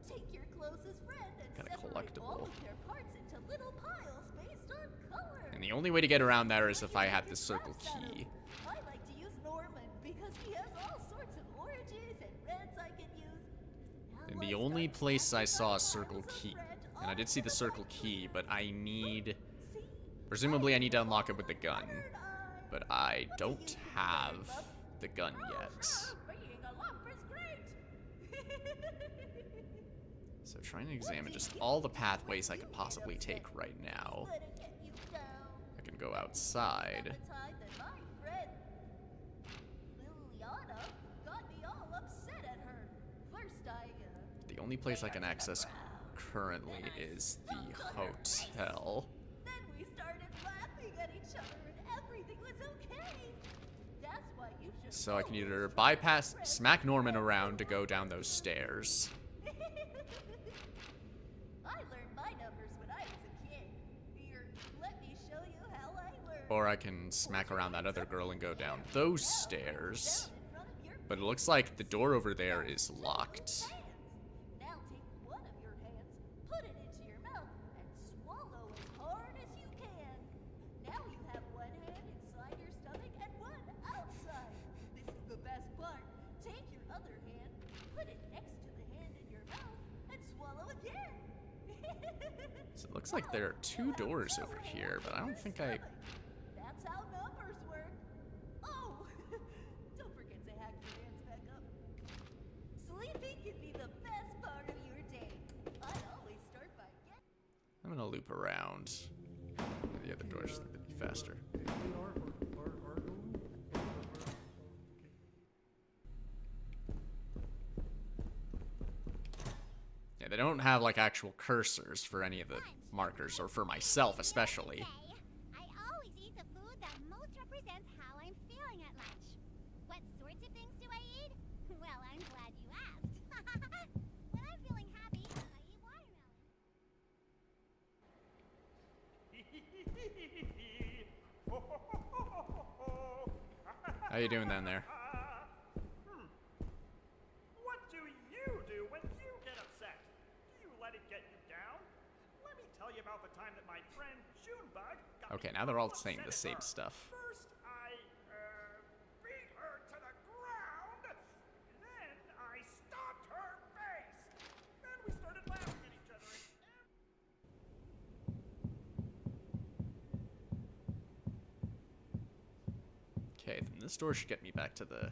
starts. Take your closest friend and Kinda separate collectible. all of their parts into little piles based on color. And the only way to get around there is if I had the circle key. I like to use Norman because he has all sorts of oranges and reds I can use. And the only place I saw a circle key, and I did see the circle key, but I need, presumably I need to unlock it with the gun. But I don't have the gun yet. Being a lump is great. So trying to examine just all the pathways I could possibly take right now. Let it get you down. I can go outside. At the time that my friend Liliana got me all upset at her. First The only place I can access currently is the hotel. Then we started laughing at each other and everything was okay. That's why you should So I can either bypass, smack Norman around to go down those stairs, I learned my numbers when I was a kid. Here, let me show you how I learned. or I can smack around that other girl and go down those stairs. But it looks like the door over there is locked. Now take one of your hands, put it into your mouth, and swallow as hard as you can. Now you have one hand inside your stomach and one outside. This is the best part. Take your other hand, put it next to the hand in your mouth, and swallow again. So it looks like there are two doors over here, but I don't think I... That's how numbers work. Oh, don't forget to hack your hands back up. Sleeping can be the best part of your day. I always start by getting. I'm gonna loop around. The other doors a bit faster. Yeah, they don't have like actual cursors for any of the markers, or for myself especially. I always eat the food that most represents how I'm feeling at lunch. What sorts of things do I eat? Well, I'm glad you asked. When I'm feeling happy, I eat watermelon. How you doing down there? What do you do when you get upset? Do you let it get you down? Let me tell you about the time that my friend Junebug got Okay, me now they're all upset saying the at same her. stuff. First, I beat her to the ground. Then I stomped her face. Then we started laughing at each other. Okay, then this door should get me back to the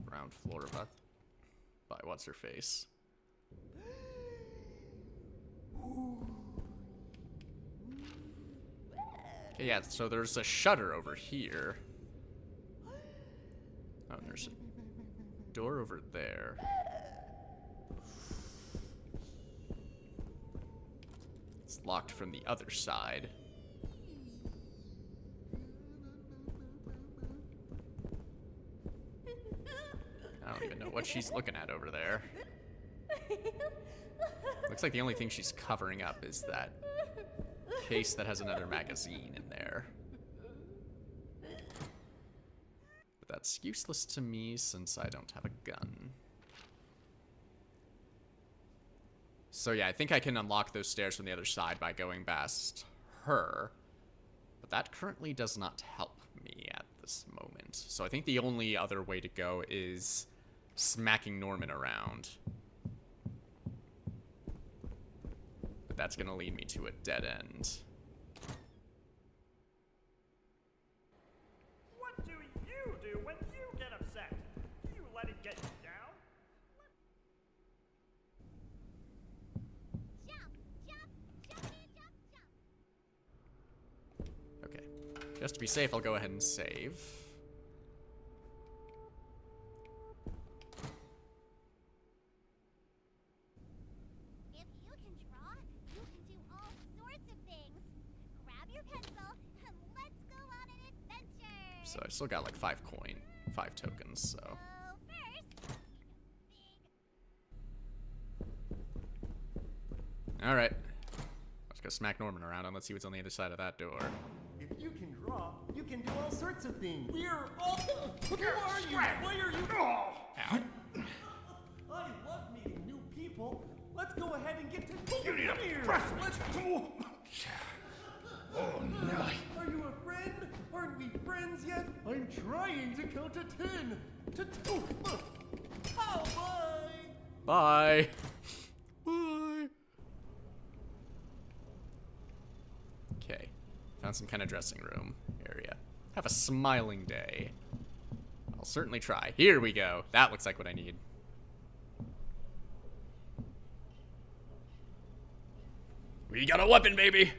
ground floor by what's her face. Okay, yeah, so there's a shutter over here. Oh, and there's a door over there. It's locked from the other side. I don't even know what she's looking at over there. Looks like the only thing she's covering up is that case that has another magazine in there. But that's useless to me since I don't have a gun. So yeah, I think I can unlock those stairs from the other side by going past her. But that currently does not help me at this moment. So I think the only other way to go is smacking Norman around. But that's gonna lead me to a dead end. What do you do when you get upset? Do you let it get you down? Okay. Just to be safe, I'll go ahead and save. If you can draw, you can do all sorts of things. your pencil, and let's go on an adventure. So I still got like 5 tokens, so. So first, Alright. Let's go smack Norman around and let's see what's on the other side of that door. If you can draw, you can do all sorts of things. We're all. Who are you? Why are you? Ow. I love meeting new people. Let's go ahead and get to. You need a here. breath. Let's go. Oh, Nelly. Are you a friend? Aren't we friends yet? I'm trying to count to 10. To 2. Oh, bye. Bye. Bye. Okay. Found some kind of dressing room area. Have a smiling day. I'll certainly try. Here we go. That looks like what I need. We got a weapon, baby!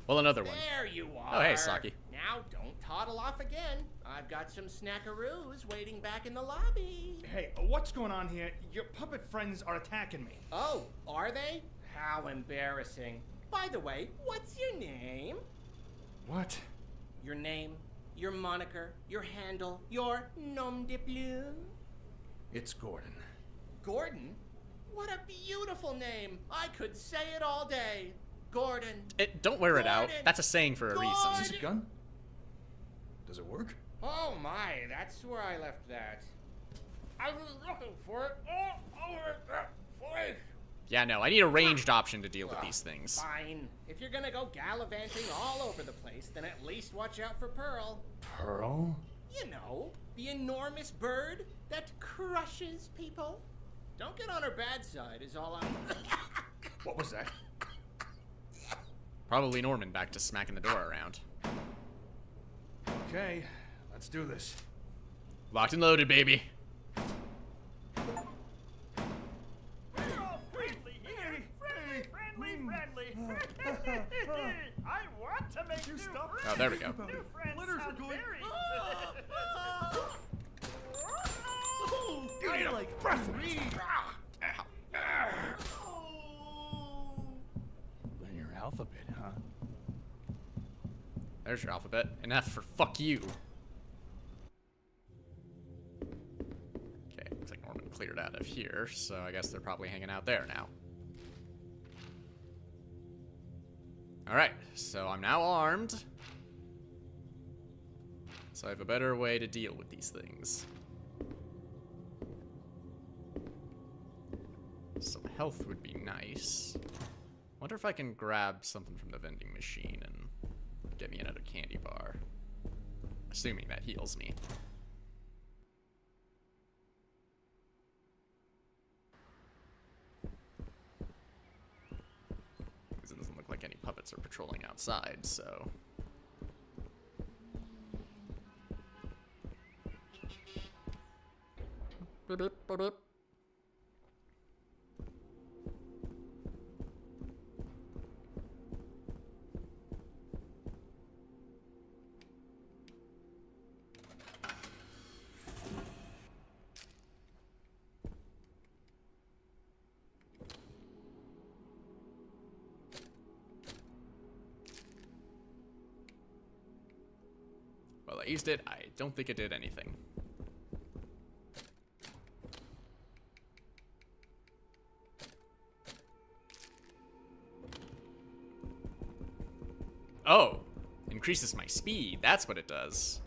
Well, another one. There you are. Oh, hey, Saki. Now don't toddle off again. I've got some snackaroos waiting back in the lobby. Hey, what's going on here? Your puppet friends are attacking me. Oh, are they? How embarrassing. By the way, what's your name? What? Your name, your moniker, your handle, your nom de plume? It's Gordon. Gordon? What a beautiful name. I could say it all day. Gordon. Don't wear it out. Gordon. That's a saying for a Gordon. reason. Is this a gun? Does it work? Oh my, that's where I left that. I was looking for it all over the place. Yeah, no, I need a ranged option to deal with these things. Fine. If you're gonna go gallivanting all over the place, then at least watch out for Pearl. Pearl? You know, the enormous bird that crushes people. Don't get on her bad side is all I'm... What was that? Probably Norman back to smacking the door around. Okay, let's do this. Locked and loaded, baby. We're all friendly here. Friendly. I want to make new friends. Oh, there we go. New friends Letters are sound going- very... You need I a like breath. to read. Learn your alphabet, huh? There's your alphabet. An F for fuck you. Okay, looks like Norman cleared out of here, so I guess they're probably hanging out there now. Alright, so I'm now armed. So I have a better way to deal with these things. Some health would be nice. Wonder if I can grab something from the vending machine and get me another candy bar. Assuming that heals me. Because it doesn't look like any puppets are patrolling outside, so... Boop, boop, boop, boop. Well, I used it. I don't think it did anything. Oh, increases my speed. That's what it does.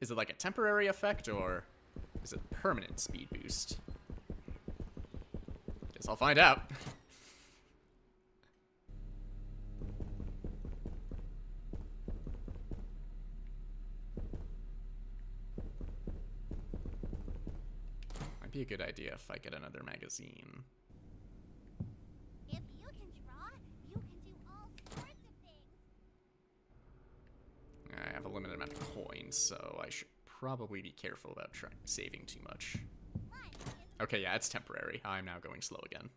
Is it like a temporary effect, or is it a permanent speed boost? Guess I'll find out. Might be a good idea if I get another magazine. if you can draw, you can do all sorts of things. I have a limited amount of coins, so I should probably be careful about saving too much. Okay, yeah, it's temporary. I'm now going slow again.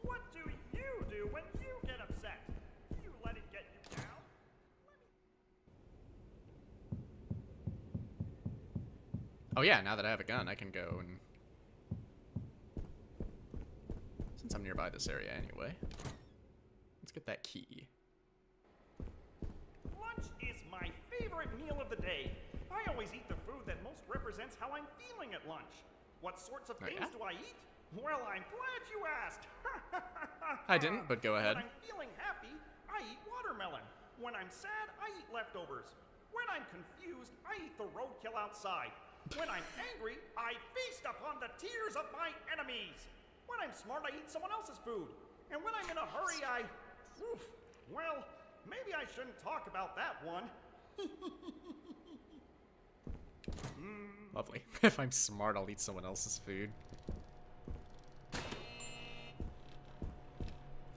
What do you do when you get upset? You let it get you down? Oh yeah, now that I have a gun, I can go and Since I'm nearby this area anyway. Let's get that key. Lunch is my favorite meal of the day. I always eat the food that most represents how I'm feeling at lunch. What sorts of things do I eat? Well, I'm glad you asked. I didn't, but go ahead. When I'm feeling happy, I eat watermelon. When I'm sad, I eat leftovers. When I'm confused, I eat the roadkill outside. When I'm angry, I feast upon the tears of my enemies. When I'm smart, I eat someone else's food. And when I'm in a hurry, well, maybe I shouldn't talk about that one. Lovely. If I'm smart, I'll eat someone else's food.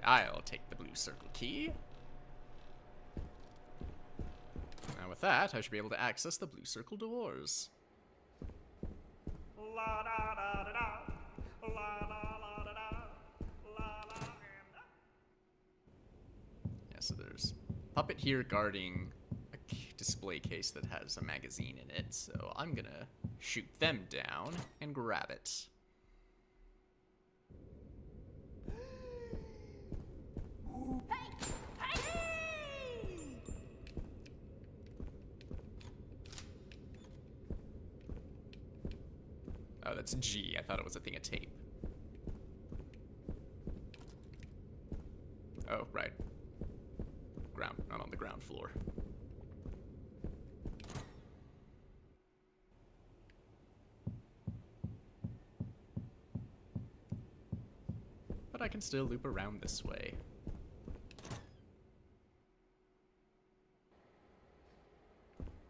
I'll take the blue circle key. Now with that, I should be able to access the blue circle doors. La da da da da. La la la da da. La la and da. Yeah, so there's puppet here guarding a display case that has a magazine in it, so I'm gonna shoot them down and grab it. Oh, that's G. I thought it was a thing of tape. Oh, right. Ground, not on the ground floor. But I can still loop around this way.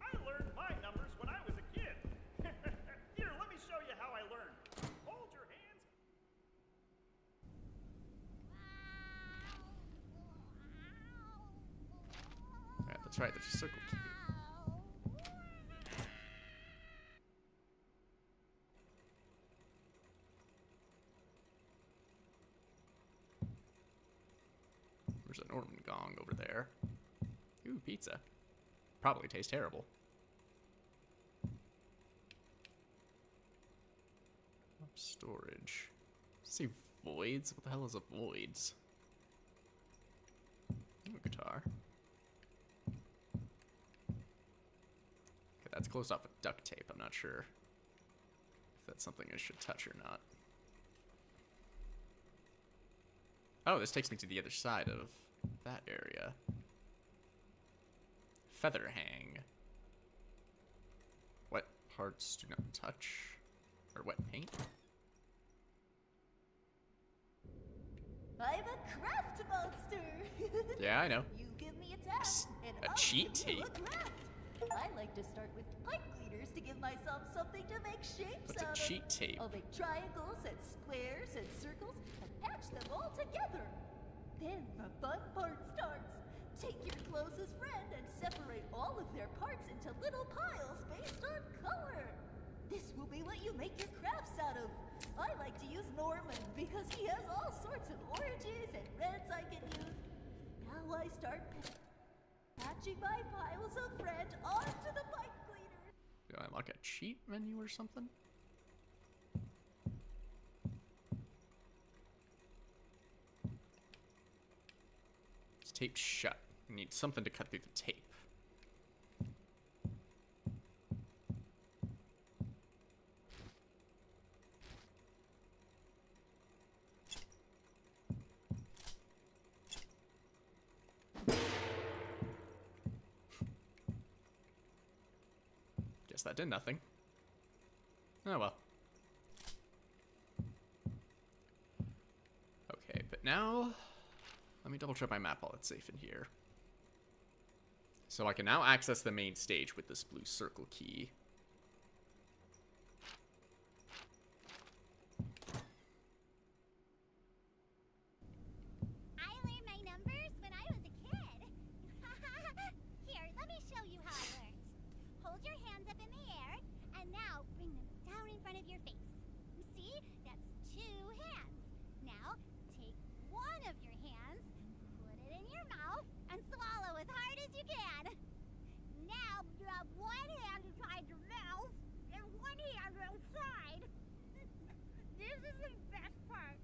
I learned my numbers when I was a kid. Here, let me show you how I learned. Hold your hands. Alright, that's right, there's a circle key. There's an Orton gong over there. Ooh, pizza. Probably tastes terrible. Storage. Say voids? What the hell is a voids? Ooh, a guitar. Okay, that's closed off with duct tape. I'm not sure if that's something I should touch or not. Oh, this takes me to the other side of that area. Feather hang. Wet parts do not touch. Or wet paint. I'm a craft monster. Yeah, I know. You give me a task, and A I'll cheat give you tape. a craft. I like to start with pipe cleaners to give myself something to make shapes What's a out cheat of. tape? I'll make triangles and squares and circles and patch them all together. Then the fun part starts. Take your closest friend and separate all of their parts into little piles based on color. This will be what you make your crafts out of. I like to use Norman because he has all sorts of oranges and reds I can use. Now I start patching my piles of red onto the pipe cleaners. Do I unlock a cheat menu or something? It's taped shut. I need something to cut through the tape. Guess that did nothing. Oh well. Okay, but now let me double check my map while it's safe in here. So I can now access the main stage with this blue circle key. I learned my numbers when I was a kid. Here, let me show you how I learned. Hold your hands up in the air, and now bring them down in front of your face. See? That's 2 hands. Now, take one of your hands, put it in your mouth, and swallow as hard as you can. Now, drop one hand inside your mouth, and one hand outside. This is the best part.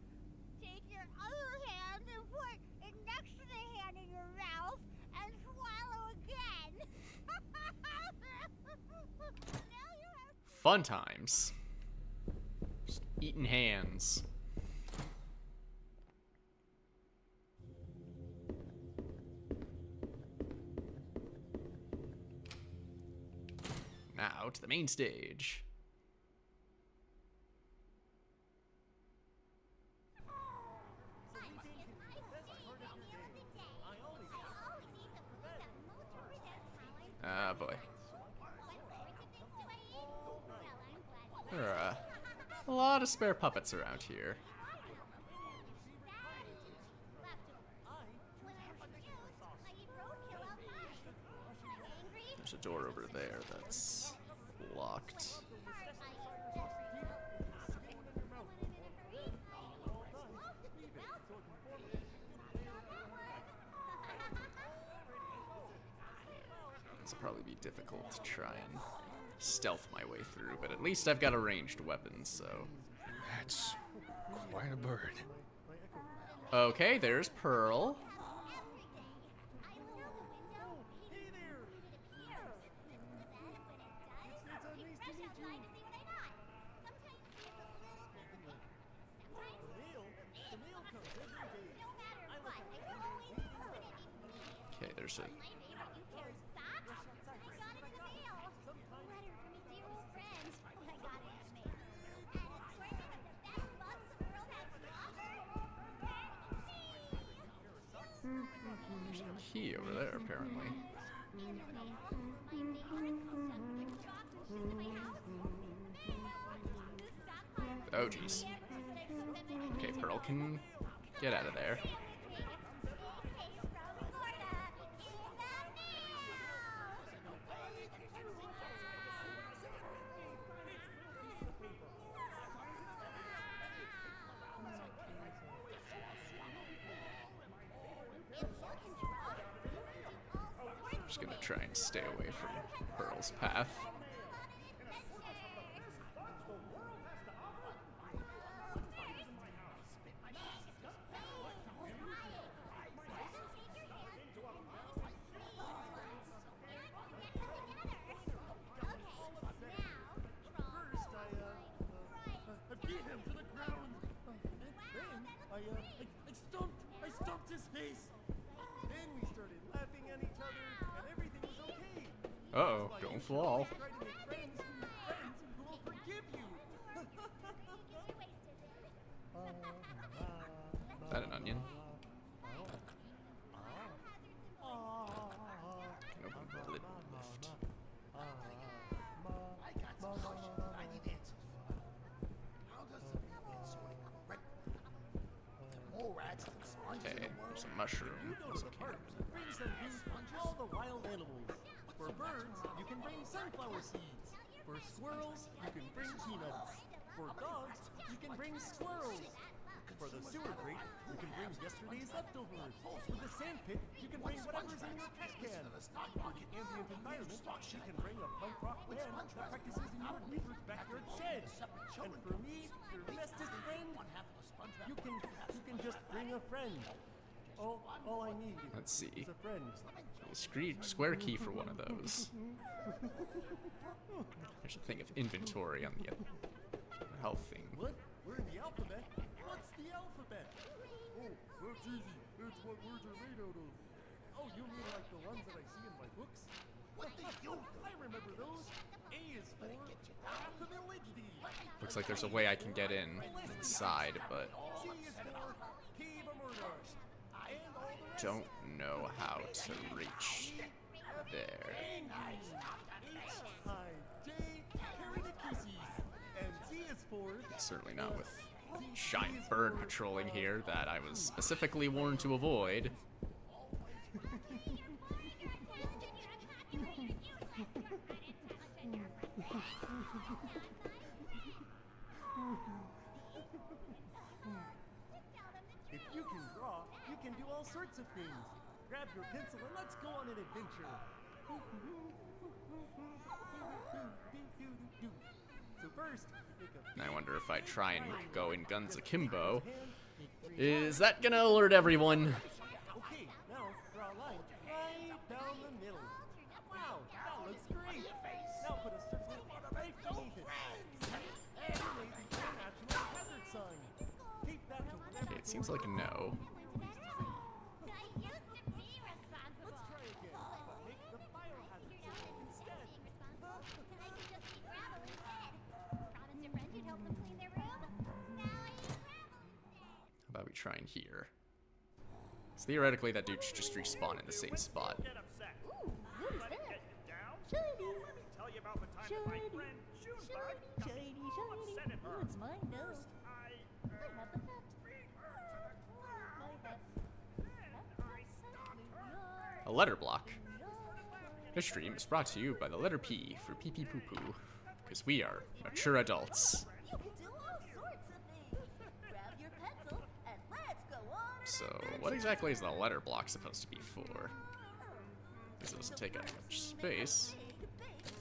Take your your other hand and put it next to the hand in your mouth and swallow again. Now you have Fun times. Just eating hands. Now to the main stage. Ah, boy. There are a lot of spare puppets around here. There's a door over there that's locked. This will probably be difficult to try and stealth my way through, but at least I've got a ranged weapon, so... That's quite a bird. Okay, there's Pearl. Okay, there's a... There's a key over there, apparently. Oh, jeez. Okay, Pearl can get out of there. I'm just gonna try and stay away from Pearl's path. I stomped his face. Then we started laughing at each other, and everything was okay. Uh-oh, don't fall. Try to make friends who will forgive you. Is that an onion? Can open the lid and lift. I got some questions I need answers for. How does the meat get so incorrect? The more rats and sponges Okay, in the world. there's a mushroom. You go to the park, bring some food to all the wild animals. For birds, you can bring sunflower seeds. For squirrels, you can bring peanuts. For dogs, you can bring squirrels. For the sewer grate, you can bring yesterday's leftovers. For the sand pit, you can bring whatever's in your trash can. For the ambient environment, you can bring a punk rock band that practices in your neighbor's backyard shed. And for me, your bestest friend, you can just bring a friend. All I need Let's see. is a friend. Square key for one of those. There's a thing of inventory on the health thing. What? We're in the alphabet? What's the alphabet? Oh, that's easy. It's what words are made out of. Oh, you mean like the ones that I see in my books? What did you do? I remember those. A is for affability. Looks like there's a way I can get inside, but C is for cave murder. And all the rest. don't know how to reach there. H-I-J, carry the kisses. And Z is for... Certainly not with giant bird patrolling here that I was specifically warned to avoid. If you can draw, you can do all sorts of things. Grab your pencil and let's go on an adventure. So first, And I wonder if I try and go in guns akimbo, Is that gonna alert everyone? Okay, now draw a line right down the middle. Wow, that looks great. Now put a circle right beneath it. And make the international hazard sign. Tape that to whatever It seems like a no. I used to be responsible. Let's try again, but make the biohazard sign instead. I can just eat gravel instead. Promised your friend you'd help them clean their room. Now I eat gravel instead. How about we try in here? So theoretically, that dude should just respawn in the same spot. Get upset. Ooh, what is Let me that? get you down. Shiny. Let me tell you about the time that my Shiny. friend Junebug Shiny, got me shiny, all shiny. upset at her. Oh, it's mine now. First, I have the hat. beat her to the ground. My hat. Then I stopped her. A letter block. This stream is brought to you by the letter P for pee pee poo poo, because we are mature adults. You can do all sorts of things. Grab your pencil and let's go on an So adventure. what exactly is the letter block supposed to be for? Because it doesn't take up much space. Big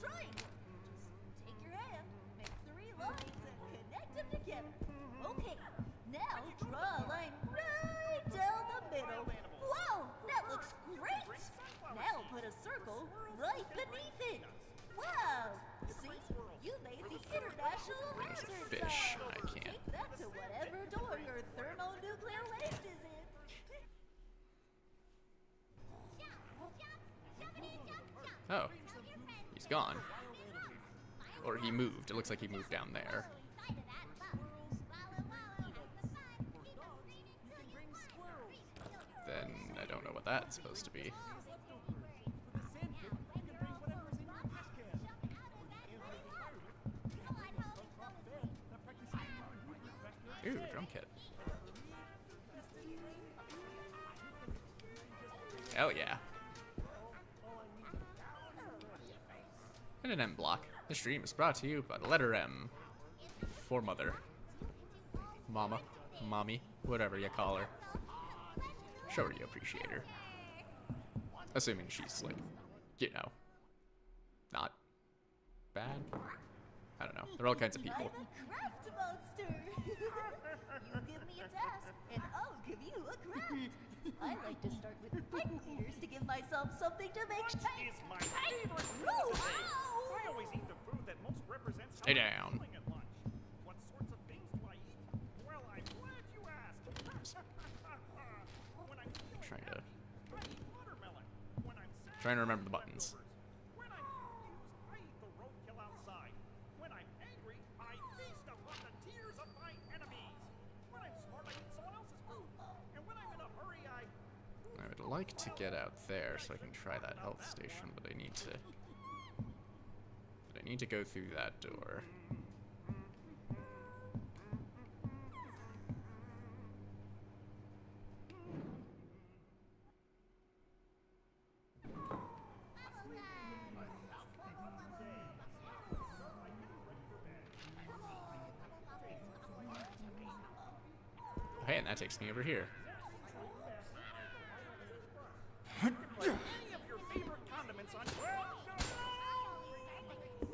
triangle. Just take your hand, make 3 lines, and connect them together. Okay, now draw a line right down the middle. Whoa, that looks great! Now put a circle right beneath it. Wow! See, you made the international Where's the hazard fish? sign. I can't. Take that to whatever door your thermonuclear waste is in. Oh, he's gone. Or he moved. It looks like he moved down there. Then I don't know what that's supposed to be. Ooh, drum kit. Hell yeah. And an M block. This stream is brought to you by the letter M. For mother. Mama. Mommy. Whatever you call her. Show her you appreciate her. Assuming she's, like, you know, not bad. I don't know. There are all kinds of people. I'm a craft monster. You give me a task, and I'll give you a craft. I like to start with pipe cleaners to give myself something to make shape. Is my favorite food Ooh, to eat. ow! I always eat the food that most represents Stay how down. I'm feeling at lunch. What sorts of things do I eat? Well, I'm glad you asked. When I'm feeling Trying to- happy, I eat watermelon. When I'm sad, Trying to remember the I eat buttons. leftovers. When I'm confused, I eat the roadkill outside. When I'm angry, I feast upon the tears of my enemies. When I'm smart, I eat someone else's food. And when I'm in a hurry, I I would like to get out there so I can try that health station, but I need to go through that door. Hey, and that takes me over here. put any of your favorite condiments on. Well,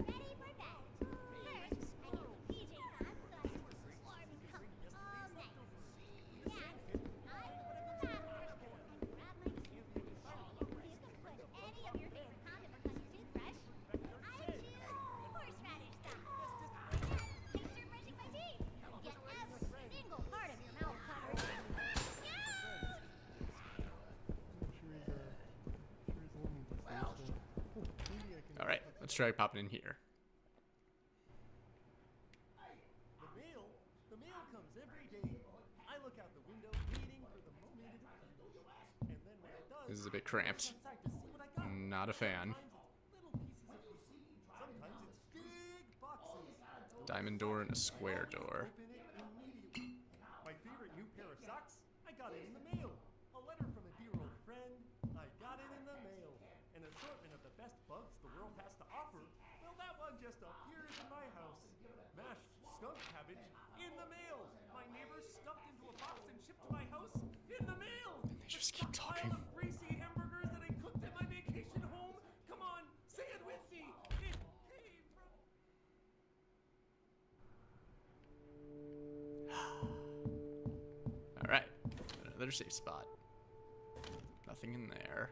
Ready for bed. First, I get the PJs on so I can warm and comfy all night. Next, I go to the bathroom and grab my toothbrush. You can put any of your favorite condiments on your toothbrush. I choose horseradish sauce. Then, I start brushing my teeth. Get every single part of your mouth covered. Alright, let's try popping in here. The mail comes every day. I look out the window waiting for the moment it comes. And then when it does, This is a bit cramped. I inside to see what I got. Not a fan. Sometimes it's big boxes. Diamond door and a square door. Open it immediately. My favorite new pair of socks, I got it in the mail. A letter from a dear old friend, I got it in the mail. An assortment of the best bugs the world has to offer. Well, that one just appears in my house. Mashed skunk cabbage in the mail. My neighbors stuffed into a box and shipped to my house in the mail. And they just keep talking. Pile of greasy hamburgers that I cooked at my vacation home. Come on, say it with me. It came from... Alright. another safe spot. Nothing in there.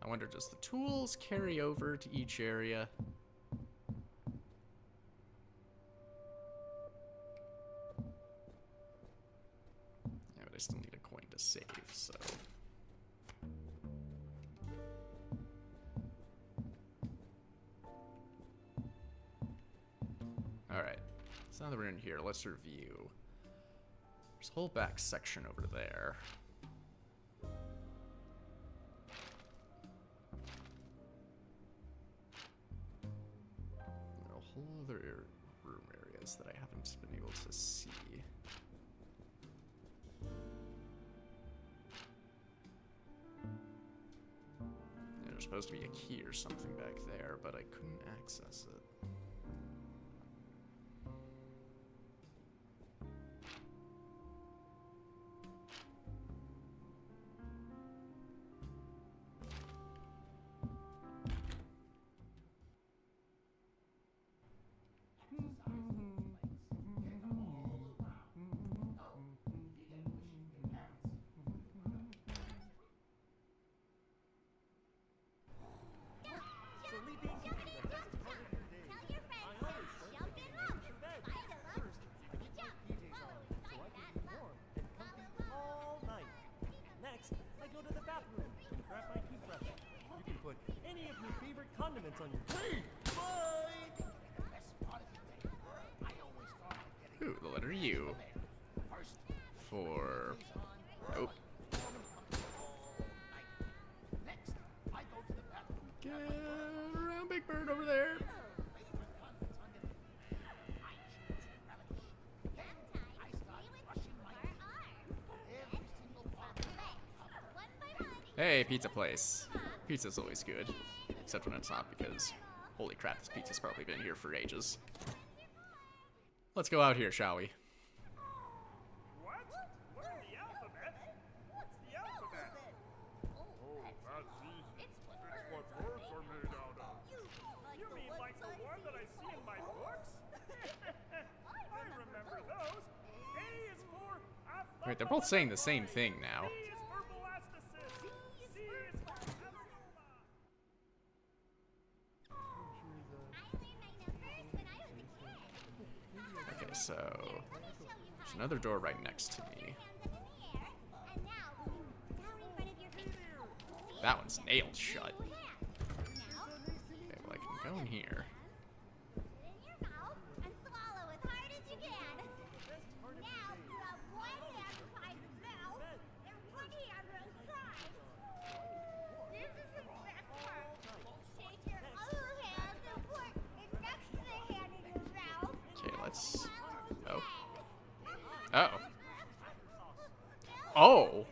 I wonder, does the tools carry over to each area? Yeah, but I still need a coin to save, so... Alright, so now that we're in here, let's review. There's a whole back section over there. There are a whole other room areas that I haven't been able to see. There's supposed to be a key or something back there, but I couldn't access it. condiments on your plate. Bye! Ooh, the letter U. For... Oh. Get around, Big Bird, over there. Hey, pizza place. Pizza's always good. Except when it's not, because holy crap, this pizza's probably been here for ages. Let's go out here, shall we? What? Learn the alphabet? What's the alphabet? Oh, that's easy. It's what words are made out of. You mean like the one that I see in my books? I remember those. A is for... Wait, they're both saying the same thing now. B is for blastocyst. C is for asthma. Okay, so there's another door right next to me. That one's nailed shut. Okay, well, I can go in here. Okay, let's... Oh. Uh-oh. Oh!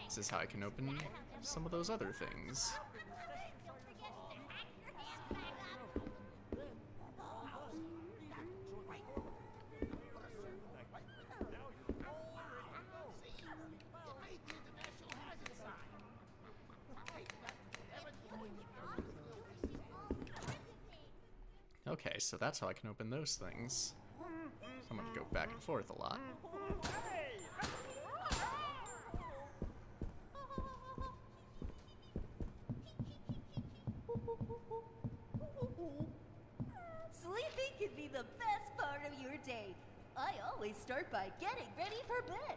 This is how I can open some of those other things. Okay, so that's how I can open those things. So I'm gonna go back and forth a lot. Sleeping can be the best part of your day. I always start by getting ready for bed.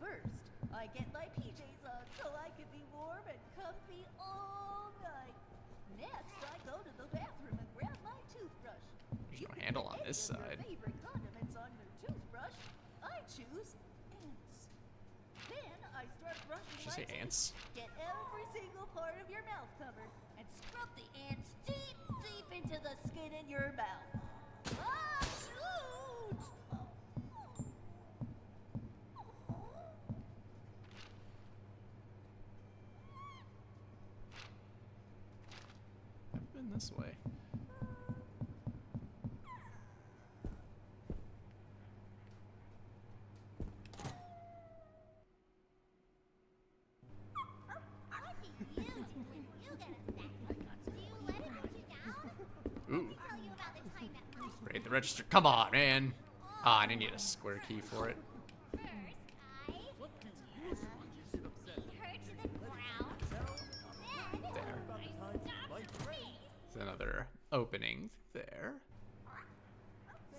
First, I get my PJs on so I can be warm and comfy all night. Next, I go to the bathroom and grab my toothbrush. There's no handle on this side. Your favorite condiments on your toothbrush. I choose ants. Then I start brushing Did you my say teeth. ants? Get every single part of your mouth covered and scrub the ants deep, deep into the skin in your mouth. Ah, shoot! I've been this way. Ooh. Raid the register. Come on, man. Ah, I need a square key for it. There. There's another opening there.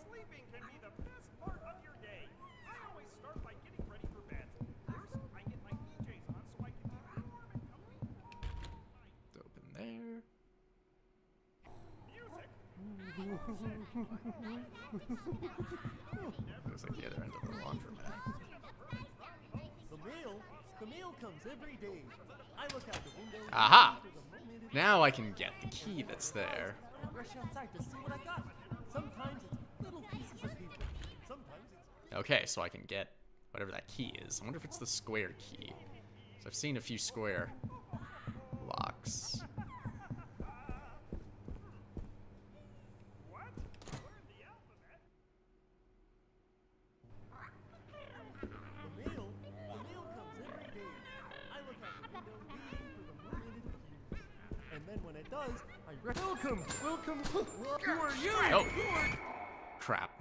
Sleeping can be the best part of your day. I always start by getting ready for bed. First, I get my PJs on so I can be warm and comfy. Open there. Looks like the other end of the laundromat. The mail comes every day. I look out the window. Aha! Now I can get the key that's there. I rush outside to see what I got. Sometimes it's little pieces of paper. Sometimes it's... Okay, so I can get whatever that key is. I wonder if it's the square key. So I've seen a few square locks. The mail comes every day. I look out the window waiting for the moment it appears. And then when it does, I welcome. Who are you? Oh, crap.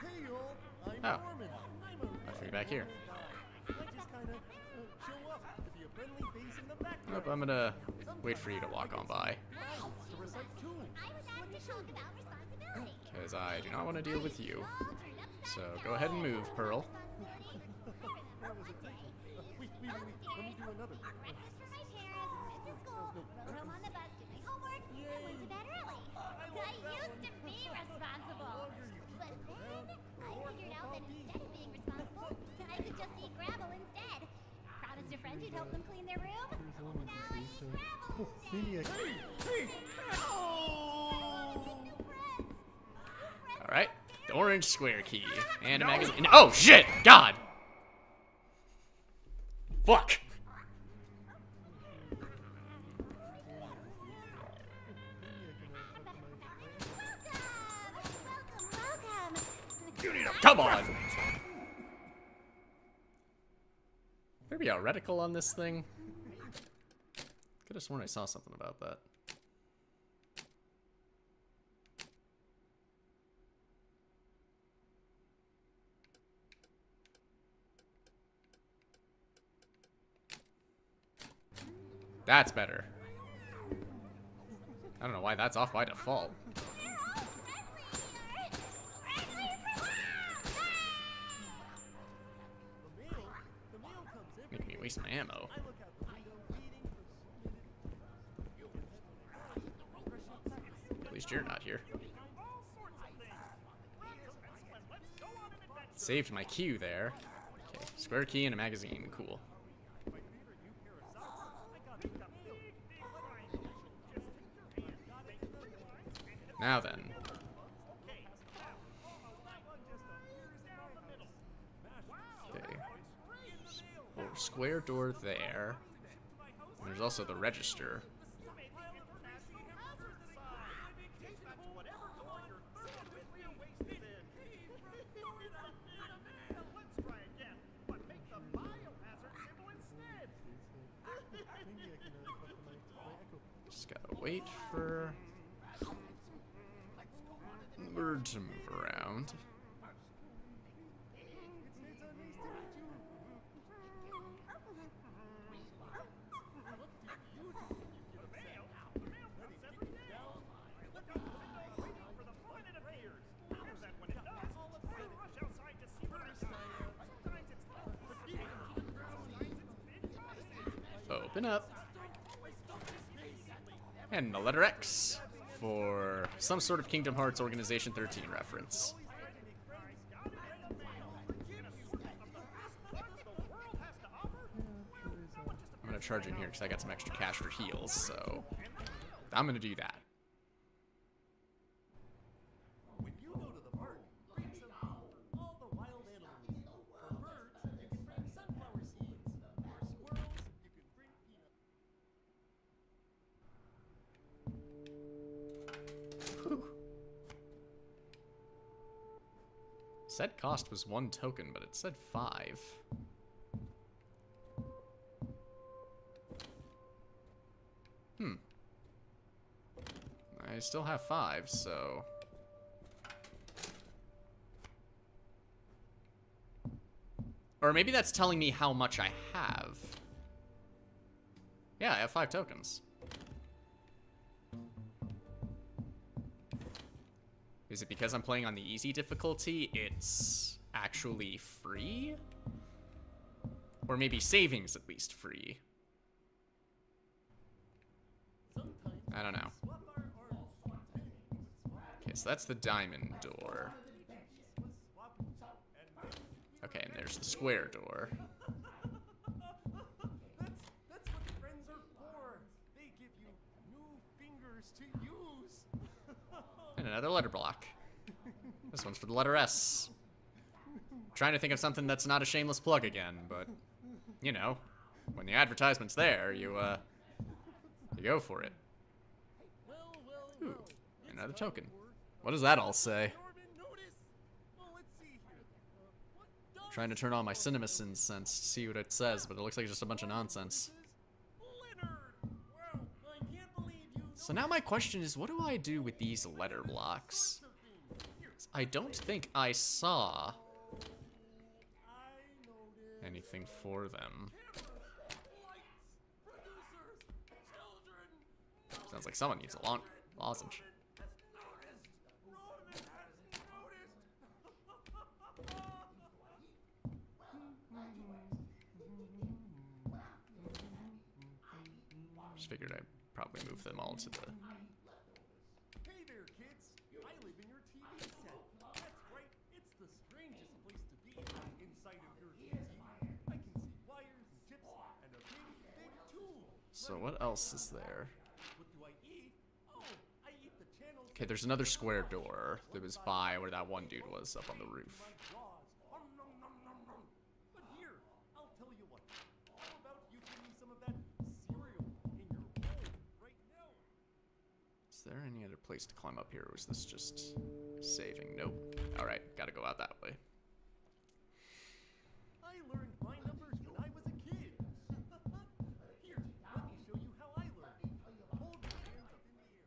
Hey y'all, I'm Oh. Norman. I'm a I threw you back here. guy. I just kind of show up to be a friendly face in the background. Nope, I'm gonna wait for you to walk on by. To recite too. I was asked to talk about responsibility. Because I do not want to deal with you. So go ahead and move, Pearl. That was a great one. Wait. Let me do another. Breakfast for my parents, went to school, rode home on the bus, did my homework, and went to bed early. I used to be responsible. But then I figured out that instead of being responsible, I could just eat gravel instead. Promised a friend who'd help them clean their room. Now I eat gravel instead. Hey! Alright, the orange square key. And a magazine. Oh, shit! God! Fuck! Come on! There be a reticle on this thing? Could have sworn I saw something about that. That's better. I don't know why that's off by default. Make me waste my ammo. At least you're not here. Saved my cue there. Okay, square key and a magazine. Cool. Now then. Okay. Square door there. And there's also the register. Just gotta wait for the bird to move around. Open up. And the letter X for some sort of Kingdom Hearts Organization 13 reference. I'm gonna charge in here because I got some extra cash for heals, so I'm gonna do that. When you go to the park, bring some food for all the wild animals. For birds, you can bring sunflower seeds. For squirrels, you can bring peanuts. Whew. Said cost was 1 token, but it said 5. I still have 5, so Or maybe that's telling me how much I have. Yeah, I have 5 tokens. Is it because I'm playing on the easy difficulty, it's actually free? Or maybe savings at least free? I don't know. Okay, so that's the diamond door. Okay, and there's the square door. That's what friends are for. They give you new fingers to use. And another letter block. This one's for the letter S. I'm trying to think of something that's not a shameless plug again, but you know, when the advertisement's there, you go for it. Ooh, another token. What does that all say? Trying to turn on my CinemaSins sense to see what it says, but it looks like just a bunch of nonsense. So now my question is, what do I do with these letter blocks? I don't think I saw anything for them. Sounds like someone needs a lozenge. Just figured I'd probably move them all to the... Hey there, kids! I live in your TV set. That's right, it's the strangest place to be. Inside of your TV, I can see wires and chips and a big, big tool. So what else is there? What do I eat? Oh, I eat the channels. Okay, there's another square door that was by where that one dude was up on the roof. But here, I'll tell you what. How about you give me some of that cereal in your bowl right now? Is there any other place to climb up here, or was this just saving? Nope. Alright, gotta go out that way. I learned my numbers when I was a kid. Here, let me show you how I learned. Hold your hands up in the air.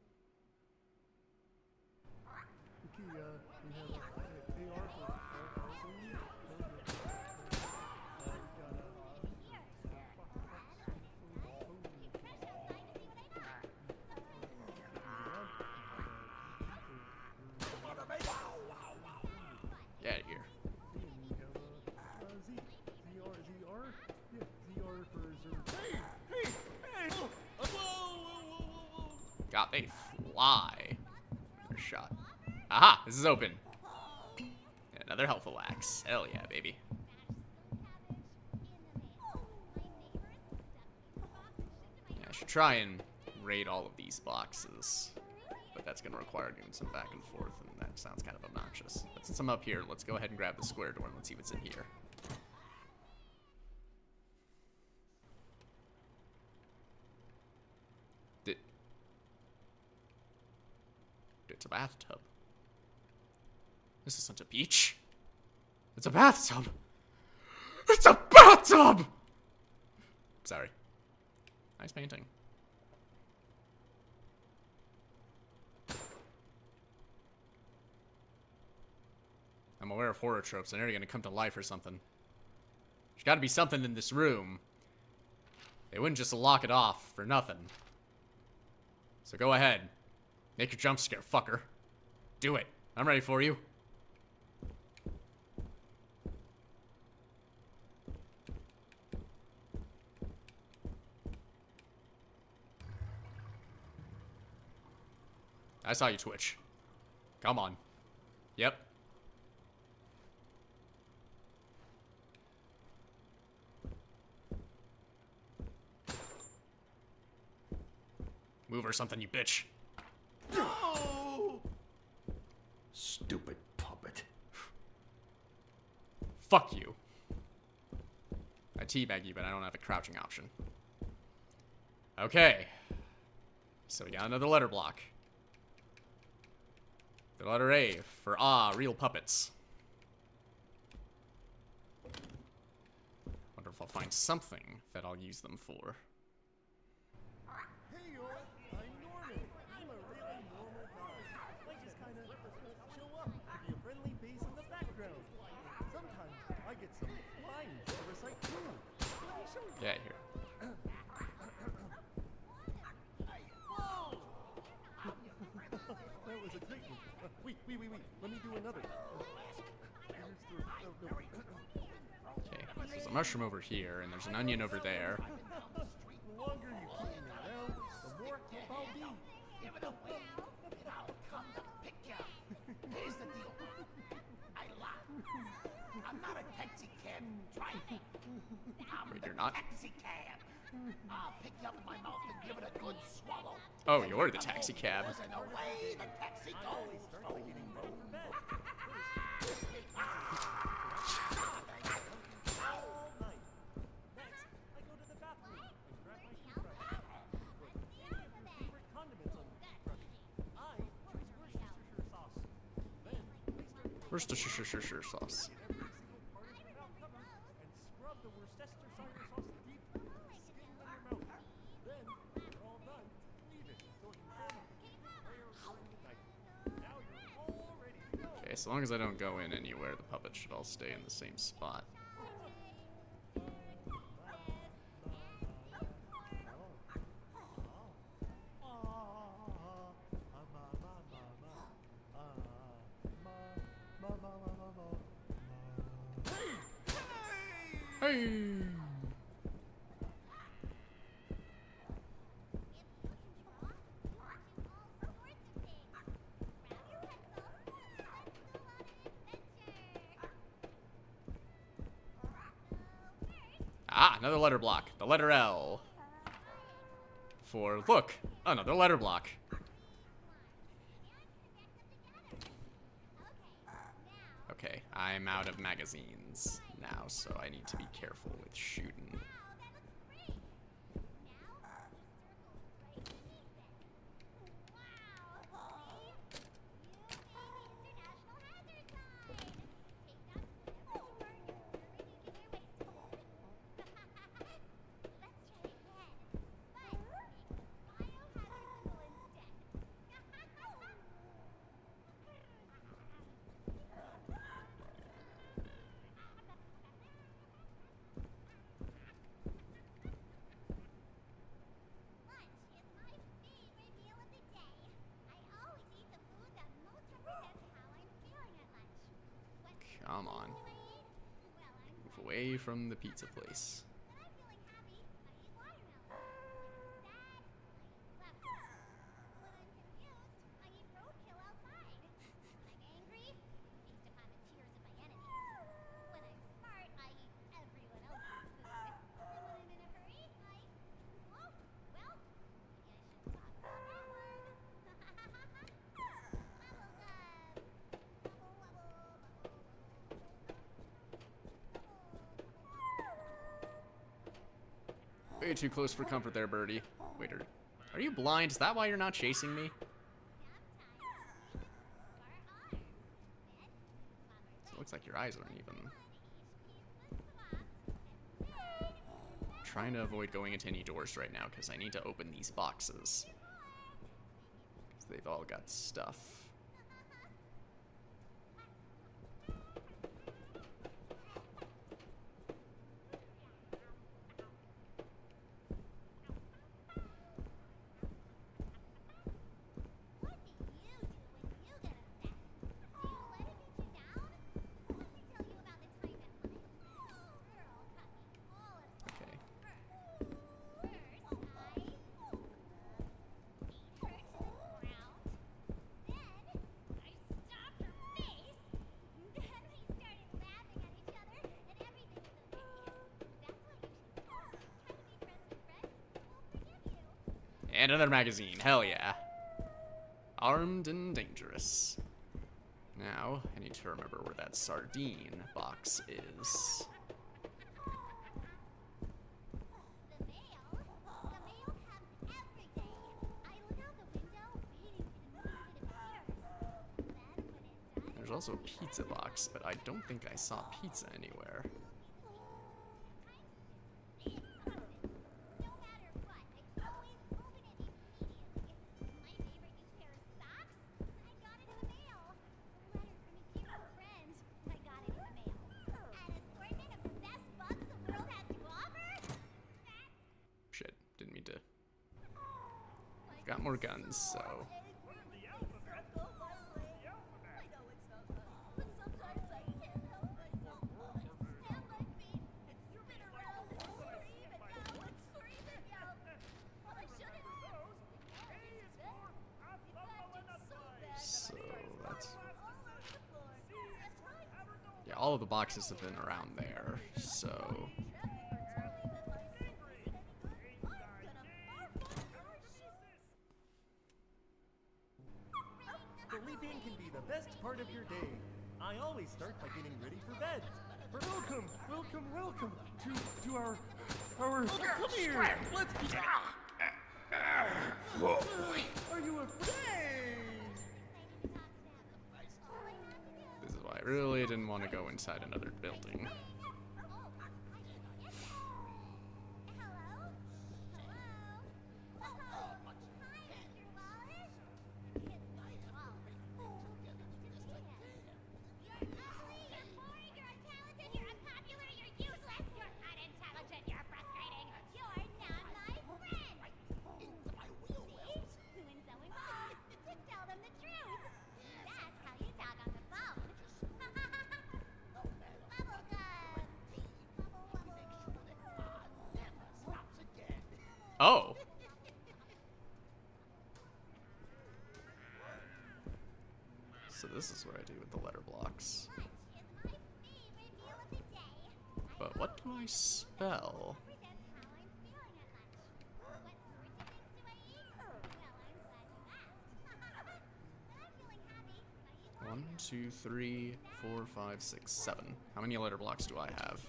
Okay, we have AR for Get out of here. God, they fly. First shot. Aha! This is open. Another helpful axe. Hell yeah, baby. Yeah, I should try and raid all of these boxes. But that's going to require doing some back and forth, and that sounds kind of obnoxious. But since I'm up here, let's go ahead and grab the square door and let's see what's in here. It's a bathtub. This isn't a beach. It's a bathtub. It's a bathtub! Sorry. Nice painting. I'm aware of horror tropes. I know they're gonna come to life or something. There's gotta be something in this room. They wouldn't just lock it off for nothing. So go ahead. Make your jump scare, fucker. Do it. I'm ready for you. I saw you twitch. Come on. Yep. Move or something, you bitch. No! Stupid puppet. Fuck you. I teabag you, but I don't have a crouching option. Okay. So we got another letter block. The letter A for real puppets. Wonder if I'll find something that I'll use them for. Hey, yo, I'm Norman. I'm a really normal guy. I just kind of show up to be a friendly face in the background. Sometimes I get some lines Wait. Let me do another. Okay, there's a mushroom over here, and there's an onion over there. The longer you keep me around, the more help I'll be. Give it away, and I'll come to pick you up. Here's the deal. I lied. I'm not a taxi cab driver. I'm Wait, the you're not? taxi cab. I'll pick you up in my mouth and give it a good swallow. Oh, you're the taxi cab. And away the taxi goes. All night. Next, I go to the bathroom and grab my toothbrush. Put any of your favorite condiments on the toothbrush. I choose Worcestershire sauce. Then I start Worcestershire sauce. every single part of your mouth cover and scrub the Worcestershire sauce deep into the skin of your mouth. Then, when you're all done, leave it so it can form a paper layer during the night. Now you're all ready to go. Okay, so long as I don't go in anywhere, the puppets should all stay in the same spot. Hey! Ah, another letter block. The letter L. For, look, another letter block. Okay, I'm out of magazines now, so I need to be careful with shooting. Come on. Move away from the pizza place. Way too close for comfort there, birdie. Wait, are you blind? Is that why you're not chasing me? It looks like your eyes aren't even. Trying to avoid going into any doors right now because I need to open these boxes. Because they've all got stuff. And another magazine, hell yeah. Armed and dangerous. Now, I need to remember where that sardine box is. There's also a pizza box, but I don't think I saw pizza anywhere. Shit, didn't mean to. I've got more guns, so. Yeah, all of the boxes have been around there, so... Sleeping can be the best part of your day. I always start by getting ready for bed. Welcome to our come here. Let's Are you afraid? This is why I really didn't want to go inside another building. Oh! So this is what I do with the letter blocks. But what do I spell? 1, 2, 3, 4, 5, 6, 7. How many letter blocks do I have?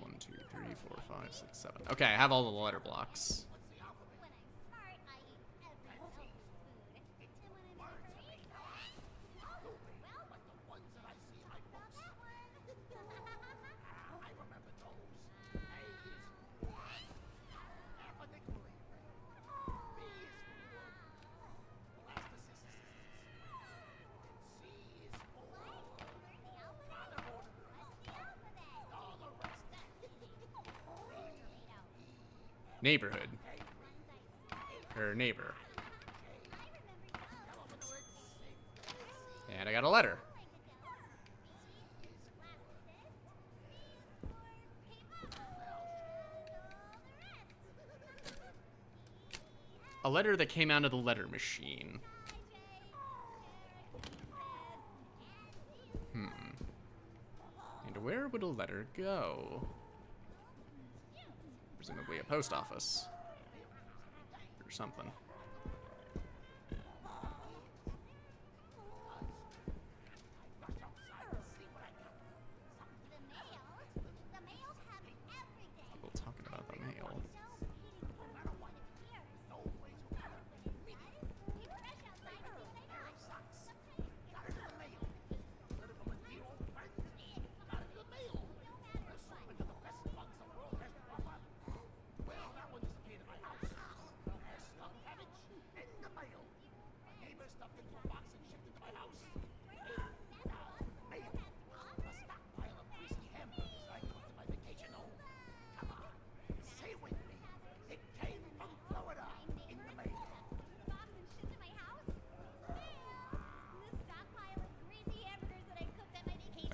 1, 2, 3, 4, 5, 6, 7. Okay, I have all the letter blocks. Neighborhood. Or neighbor. And I got a letter. A letter that came out of the letter machine. And where would a letter go? Presumably a post office. Or something. People talking about the mail.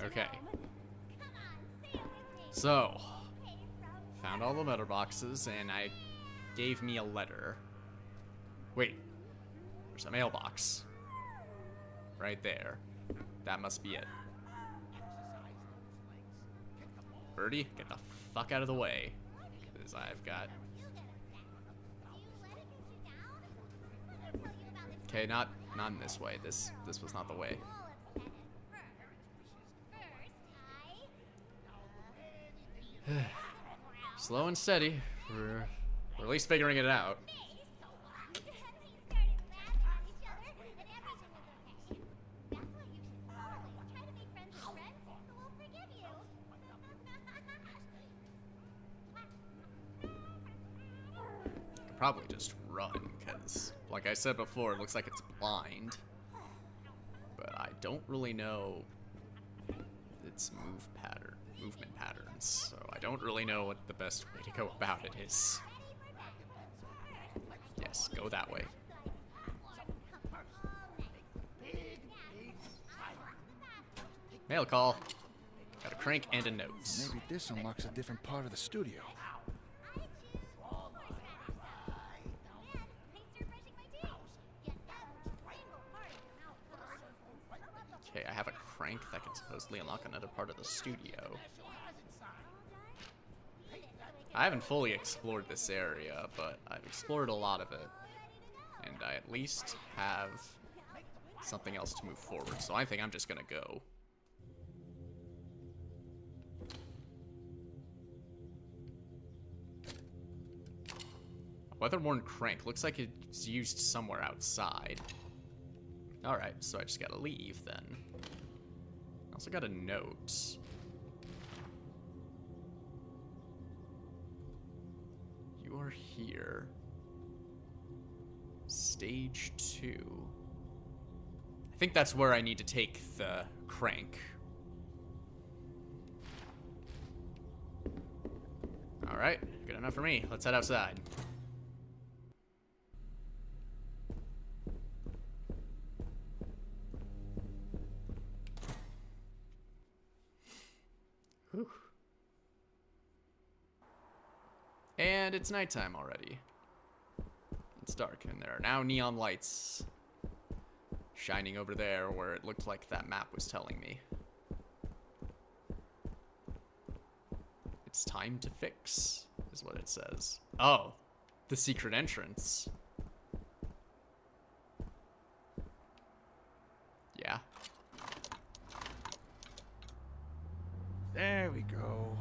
Okay. So, found all the letter boxes, and I gave me a letter. Wait, there's a mailbox. Right there. That must be it. Birdie, get the fuck out of the way. Because I've got... Okay, not in this way. This was not the way. Slow and steady. We're at least figuring it out. Could probably just run, because, like I said before, it looks like it's blind. But I don't really know its movement patterns, so I don't really know what the best way to go about it is. Yes, go that way. Mail call. Got a crank and a note. Maybe this unlocks a different part of the studio. Okay, I have a crank. crank that can supposedly unlock another part of the studio. I haven't fully explored this area, but I've explored a lot of it. And I at least have something else to move forward, so I think I'm just gonna go. Weather-worn crank. Looks like it's used somewhere outside. Alright, so I just gotta leave then. I also got a note. You are here. Stage 2. I think that's where I need to take the crank. Alright, good enough for me. Let's head outside. Whew. And it's nighttime already. It's dark, and there are now neon lights shining over there where it looked like that map was telling me. It's time to fix, is what it says. Oh, the secret entrance. Yeah. There we go.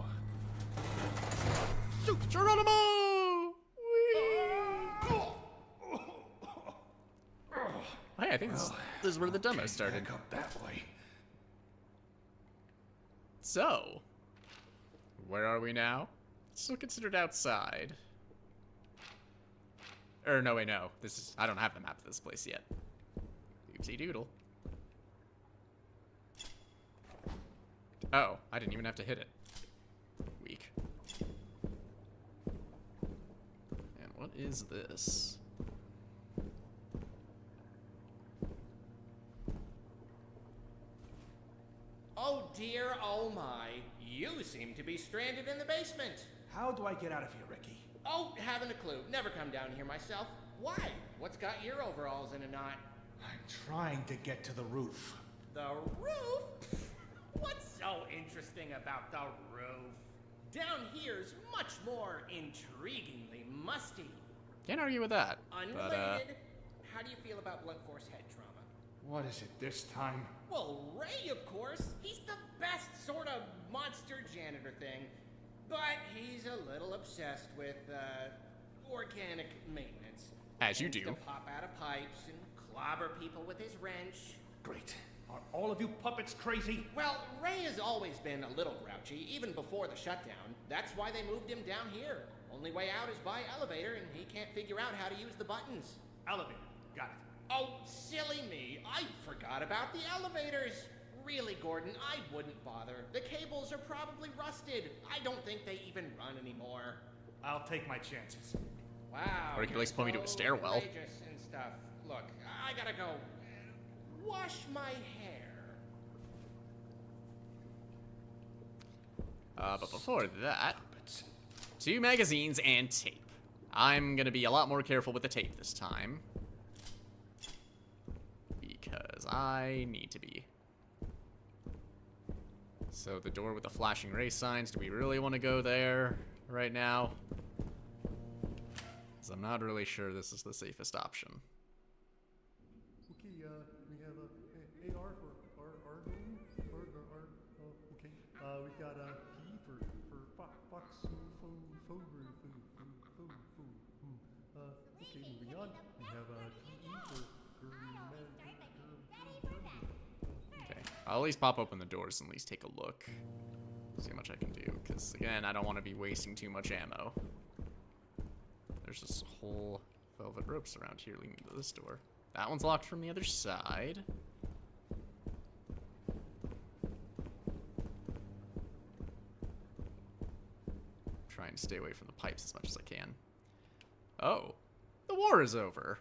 Shoot, Geronimo! Hey, I think this is where the demo started. Back up that way. So, where are we now? Still considered outside. Or no, wait, no. This is, I don't have the map of this place yet. Oopsie doodle. Oh, I didn't even have to hit it. Weak. And what is this? Oh dear, oh my. You seem to be stranded in the basement. How do I get out of here, Ricky? Oh, haven't a clue. Never come down here myself. Why? What's got your overalls in a knot? I'm trying to get to the roof. The roof? What's so interesting about the roof? Down here's much more intriguingly musty. Can't argue with that. Unrelated, how do you feel about blunt force head trauma? What is it this time? Well, Ray, of course. He's the best sort of monster janitor thing. But he's a little obsessed with, organic maintenance. As you do. To pop out of pipes and clobber people with his wrench. Great. Are all of you puppets crazy? Well, Ray has always been a little grouchy, even before the shutdown. That's why they moved him down here. Only way out is by elevator, and he can't figure out how to use the buttons. Elevator. Got it. Oh, silly me. I forgot about the elevators. Really, Gordon, I wouldn't bother. The cables are probably rusted. I don't think they even run anymore. I'll take my chances. Wow. Or you could at least point me to a stairwell. Outrageous and stuff. Look, I gotta go wash my hair. But before that, 2 magazines and tape. I'm gonna be a lot more careful with the tape this time. Because I need to be. So the door with the flashing ray signs, do we really want to go there right now? Because I'm not really sure this is the safest option. Okay, we have a AR for our room. Okay. We got a P for fox okay, moving on. We have a TE for Okay, I'll at least pop open the doors and at least take a look. See how much I can do, because again, I don't want to be wasting too much ammo. There's this whole velvet ropes around here leading to this door. That one's locked from the other side. Trying to stay away from the pipes as much as I can. Oh, the war is over.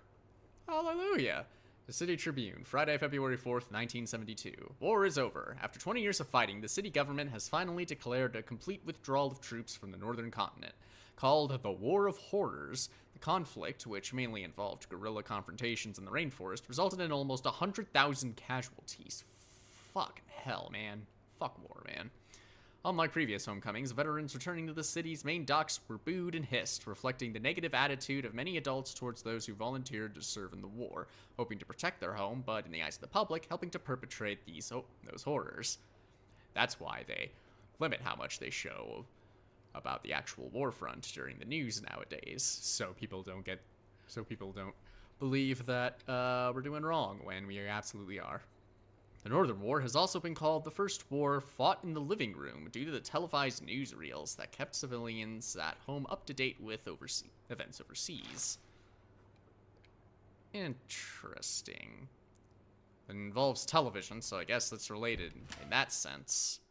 Hallelujah. The City Tribune, Friday, February 4th, 1972. War is over. After 20 years of fighting, the city government has finally declared a complete withdrawal of troops from the northern continent. Called the War of Horrors, the conflict, which mainly involved guerrilla confrontations in the rainforest, resulted in almost 100,000 casualties. Fucking hell, man. Fuck war, man. Unlike previous homecomings, veterans returning to the city's main docks were booed and hissed, reflecting the negative attitude of many adults towards those who volunteered to serve in the war, hoping to protect their home, but in the eyes of the public, helping to perpetrate those horrors. That's why they limit how much they show about the actual war front during the news nowadays, so people don't believe that we're doing wrong when we absolutely are. The Northern War has also been called the first war fought in the living room due to the televised newsreels that kept civilians at home up to date with events overseas. Interesting. It involves television, so I guess that's related in that sense.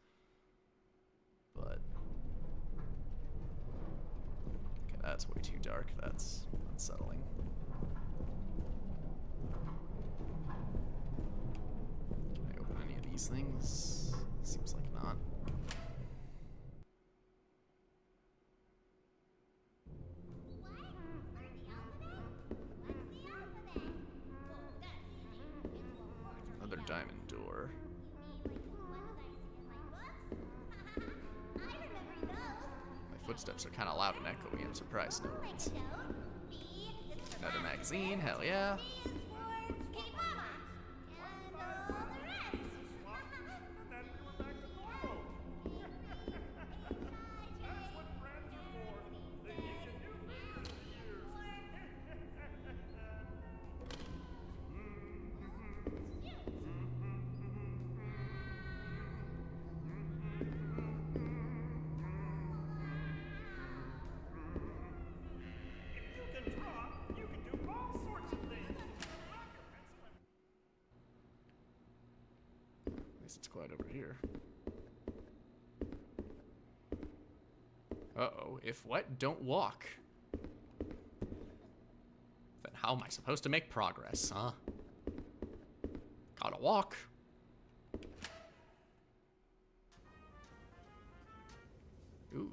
But okay, that's way too dark. That's unsettling. These things? Seems like not. Another diamond door. My footsteps are kind of loud and echoey. I'm surprised no one's. Another magazine, hell yeah. It's quiet over here. Uh-oh. If wet, don't walk. Then how am I supposed to make progress, huh? Gotta walk. Ooh.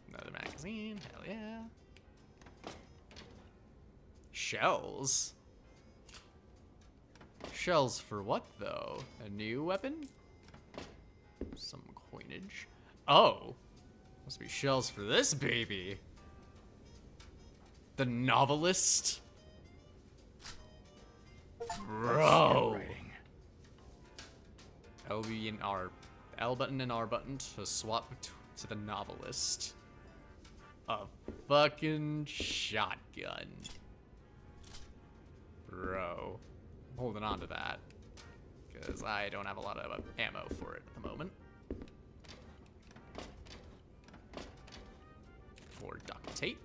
Another magazine. Hell yeah. Shells? Shells for what, though? A new weapon? Some coinage. Oh! Must be shells for this baby. The novelist? Bro! L button and R button to swap to the novelist. A fucking shotgun. Bro, I'm holding on to that, because I don't have a lot of ammo for it at the moment. For duct tape.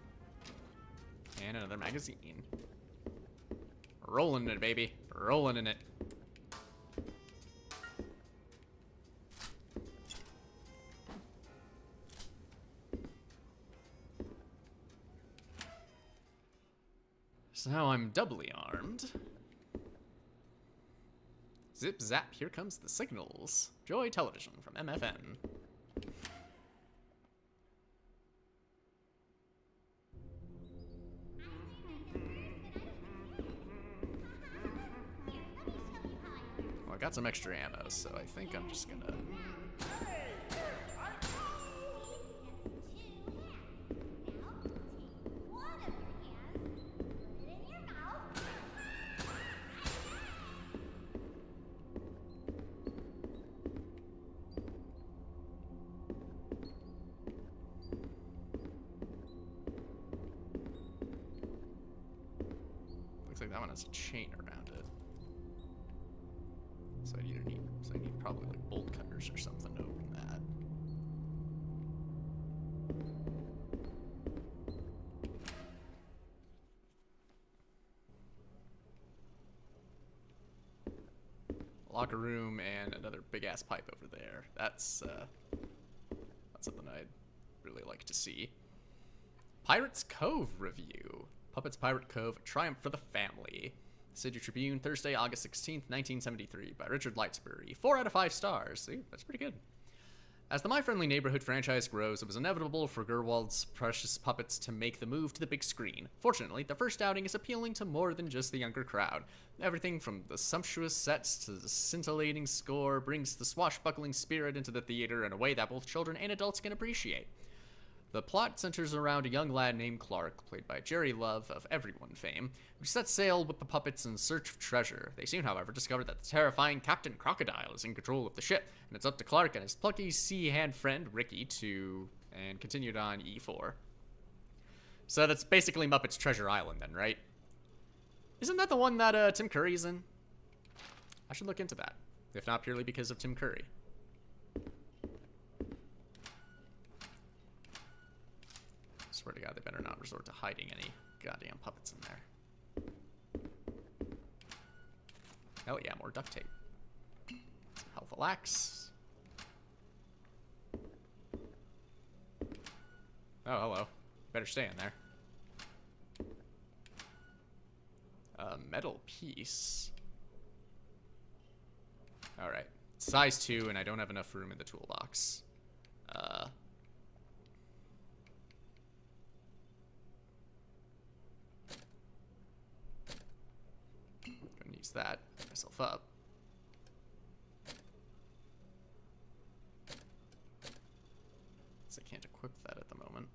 And another magazine. Rolling in it, baby. Rolling in it. So now I'm doubly armed. Zip zap, here comes the signals. Joy Television from MFN. Well, I got some extra ammo, so I think I'm just gonna... Looks like that one has a chain around it. So I need probably like bolt cutters or something to open that. Locker room and another big ass pipe over there. That's something I'd really like to see. Pirates Cove review. Puppets Pirate Cove, a triumph for the family. City Tribune, Thursday, August 16th, 1973, by Richard Lightsbury. 4 out of 5 stars. See, that's pretty good. As the My Friendly Neighborhood franchise grows, it was inevitable for Gerwald's precious puppets to make the move to the big screen. Fortunately, the first outing is appealing to more than just the younger crowd. Everything from the sumptuous sets to the scintillating score brings the swashbuckling spirit into the theater in a way that both children and adults can appreciate. The plot centers around a young lad named Clark, played by Jerry Love of Everyone fame, who sets sail with the puppets in search of treasure. They soon, however, discover that the terrifying Captain Crocodile is in control of the ship, and it's up to Clark and his plucky sea hand friend, Ricky, and continued on E4. So that's basically Muppets Treasure Island then, right? Isn't that the one that Tim Curry's in? I should look into that, if not purely because of Tim Curry. Swear to God, they better not resort to hiding any goddamn puppets in there. Hell yeah, more duct tape. Some Helpful Axe. Oh, hello. Better stay in there. A metal piece. Alright. Size 2, and I don't have enough room in the toolbox. Use that, pick myself up. So I can't equip that at the moment.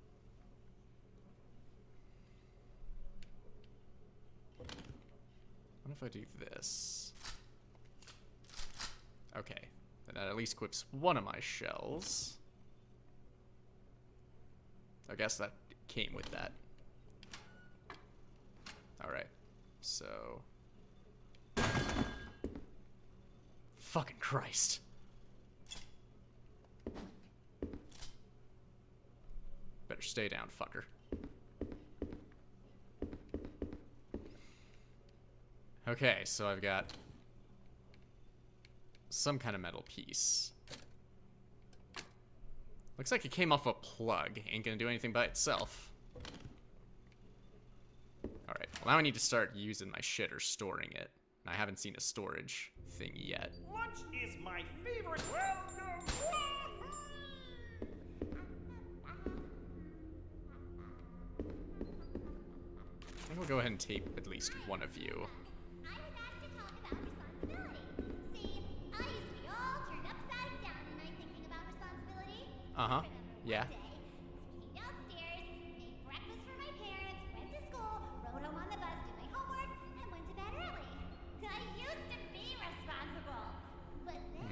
What if I do this? Okay, then that at least equips one of my shells. I guess that came with that. Alright, so... Fucking Christ. Better stay down, fucker. Okay, so I've got some kind of metal piece. Looks like it came off a plug. Ain't gonna do anything by itself. Alright, well now I need to start using my shit or storing it. I haven't seen a storage thing yet. Lunch is my favorite. Welcome. I think we'll go ahead and tape at least one of you. I was asked to talk about responsibility. See, I used to be all turned upside down at night thinking about responsibility. Uh-huh. Yeah. One day, I came downstairs, made breakfast for my parents, went to school, rode home on the bus, did my homework, and went to bed early. I used to be responsible. But then,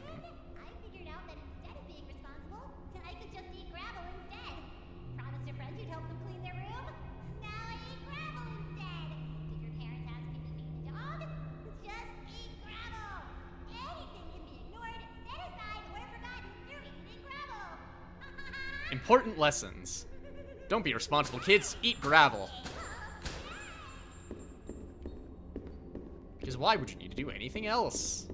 I figured out that instead of being responsible, I could just eat gravel instead. Promised a friend you'd help them clean their room. Now I eat gravel instead. Did your parents ask you to feed the dog? Just eat gravel. Anything can be ignored, set aside, or forgotten. You're eating gravel. Important lessons. Don't be responsible, kids. Eat gravel. Because why would you need to do anything else?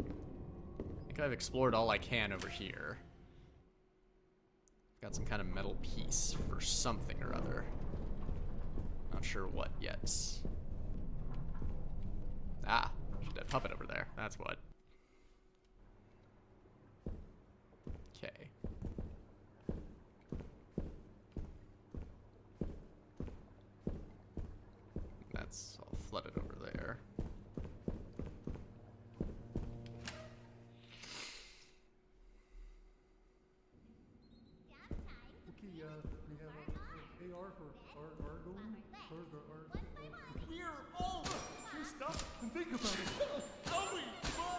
I think I've explored all I can over here. Got some kind of metal piece for something or other. Not sure what yet. Ah, there's a dead puppet over there. That's what. Okay. That's all flooded over there. Okay, we have AR for Argo. Here. Oh, Here, stop and think about it. Owie, boy.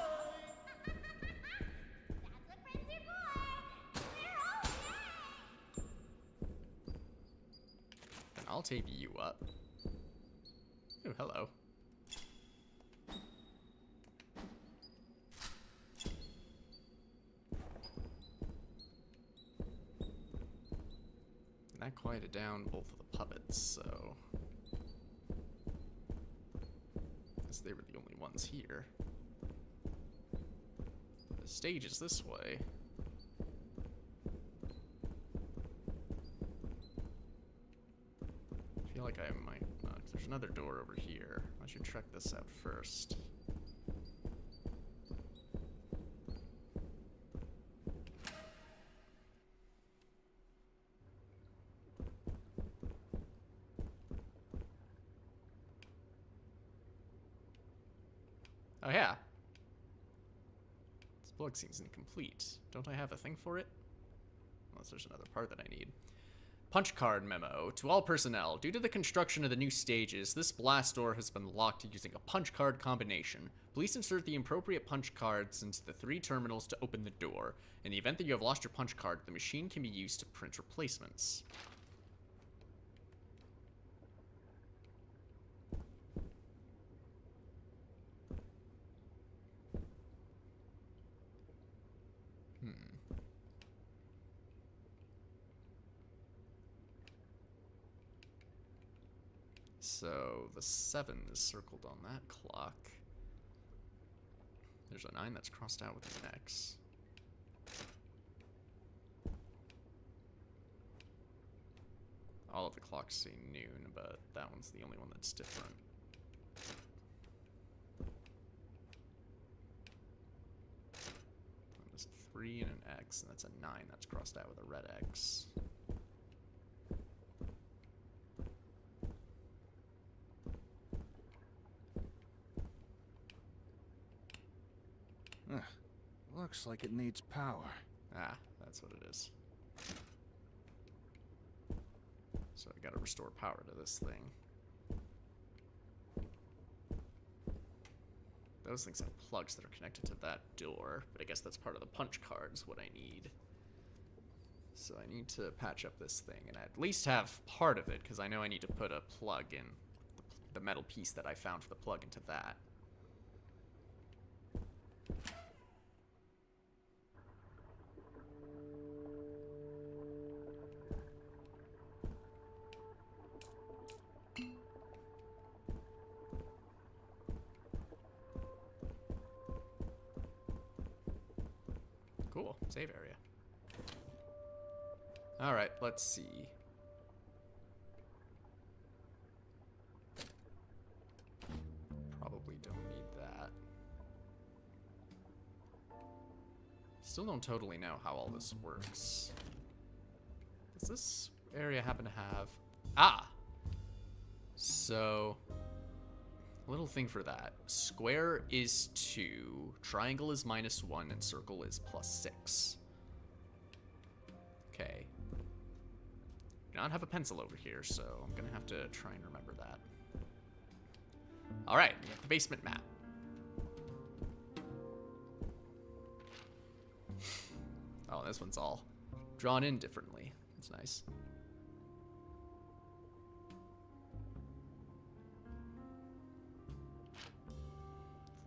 That's what friends are for. We're okay. And I'll tape you up. Oh, hello. And that quieted down both of the puppets, so... I guess they were the only ones here. The stage is this way. I feel like I might not. There's another door over here. I should check this out first. Oh, yeah. This plug seems incomplete. Don't I have a thing for it? Unless there's another part that I need. Punch card memo. To all personnel, due to the construction of the new stages, this blast door has been locked using a punch card combination. Please insert the appropriate punch cards into the 3 terminals to open the door. In the event that you have lost your punch card, the machine can be used to print replacements. So the 7 is circled on that clock. There's a 9 that's crossed out with an X. All of the clocks say noon, but that one's the only one that's different. There's a 3 and an X, and that's a 9 that's crossed out with a red X. Looks like it needs power. Ah, that's what it is. So I gotta restore power to this thing. Those things have plugs that are connected to that door, but I guess that's part of the punch cards, what I need. So I need to patch up this thing and at least have part of it, because I know I need to put a plug in, the metal piece that I found for the plug into that. Cool, save area. Alright, let's see. Probably don't need that. Still don't totally know how all this works. Does this area happen to have... Ah! So... little thing for that. Square is 2, triangle is -1, and circle is +6. Okay. Do not have a pencil over here, so I'm gonna have to try and remember that. Alright, we got the basement map. Oh, this one's all drawn in differently. That's nice.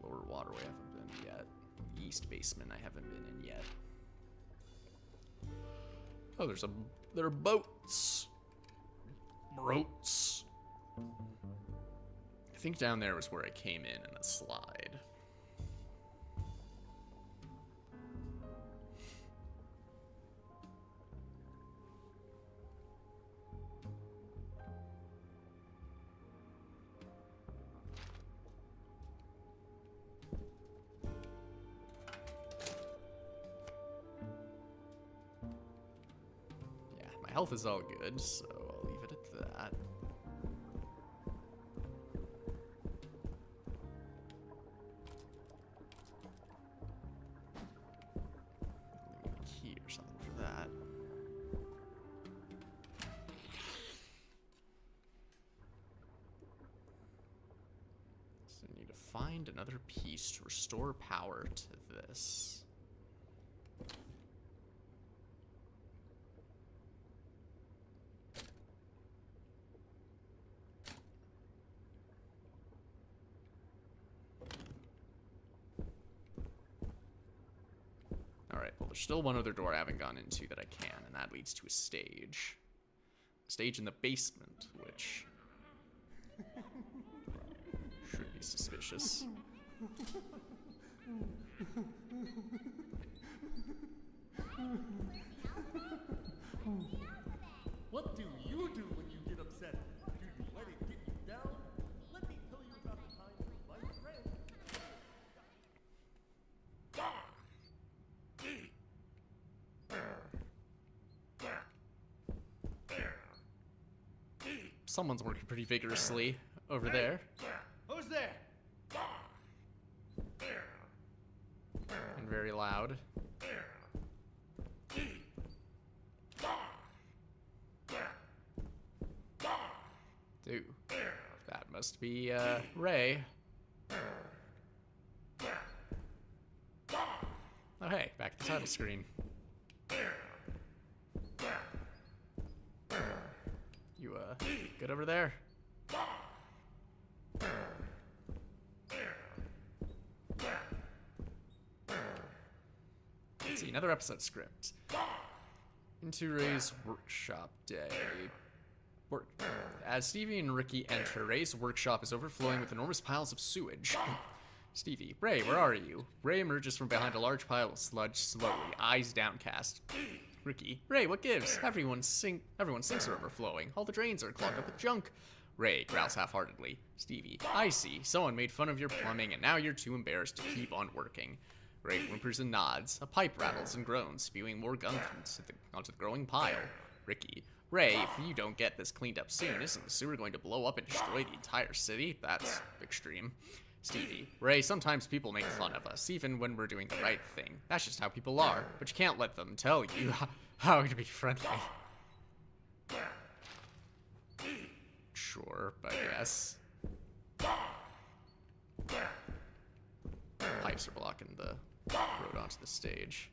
Lower waterway I haven't been yet. East basement I haven't been in yet. Oh, there are boats. Boats. I think down there was where I came in a slide. Health is all good, so I'll leave it at that. Need a key or something for that. So I need to find another piece to restore power to this. There's still one other door I haven't gone into that I can, and that leads to a stage. A stage in the basement, which should be suspicious. What do you do when you get upset? Do you let it get you down? Let me tell you about the time when my friend... Someone's working pretty vigorously over there. Who's there? loud. Dude, that must be, Ray. Oh, hey, back at the title screen. You, good over there? Let's see, another episode script. Into Ray's workshop day. As Stevie and Ricky enter, Ray's workshop is overflowing with enormous piles of sewage. Stevie, Ray, where are you? Ray emerges from behind a large pile of sludge slowly, eyes downcast. Ricky, Ray, what gives? Everyone's sinks are overflowing. All the drains are clogged up with junk. Ray growls half-heartedly. Stevie, I see. Someone made fun of your plumbing, and now you're too embarrassed to keep on working. Ray whimpers and nods. A pipe rattles and groans, spewing more gunk onto the growing pile. Ricky, Ray, if you don't get this cleaned up soon, isn't the sewer going to blow up and destroy the entire city? That's extreme. Stevie, Ray, sometimes people make fun of us, even when we're doing the right thing. That's just how people are, but you can't let them tell you how to be friendly. Sure, I guess. Pipes are blocking the road onto the stage.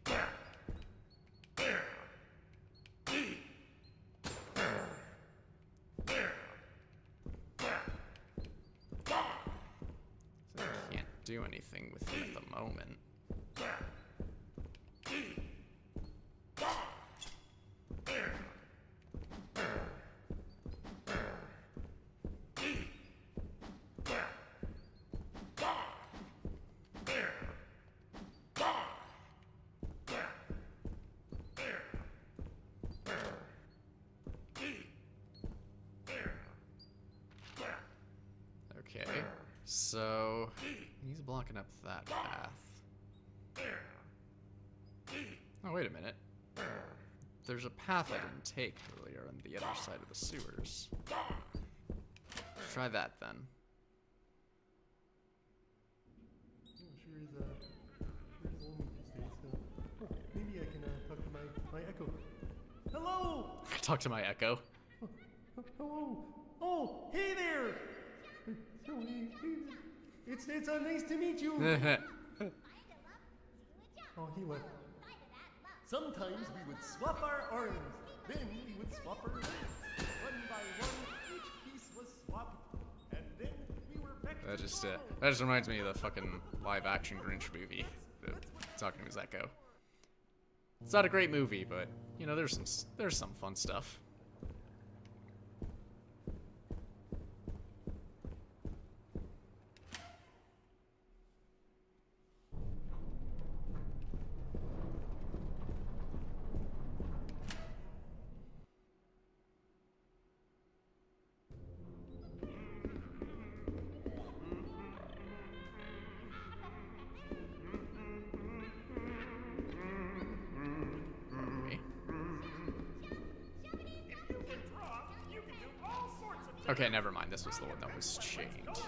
Do anything with him at the moment. Okay, so he's blocking up that path. Oh, wait a minute. There's a path I didn't take earlier on the other side of the sewers. Let's try that then. Sure is lonely these days. Maybe I can talk to my echo. Hello! Talk to my echo. Hello! Oh, hey there! It's nice to meet you. Oh, he left. Sometimes we would swap our arms. Then we would swap our legs. One by one, each piece was swapped. And then we were back That just reminds me of the fucking live action Grinch movie. Talking to his echo. It's not a great movie, but you know, there's some fun stuff. Okay, never mind. This was the one that was chained. So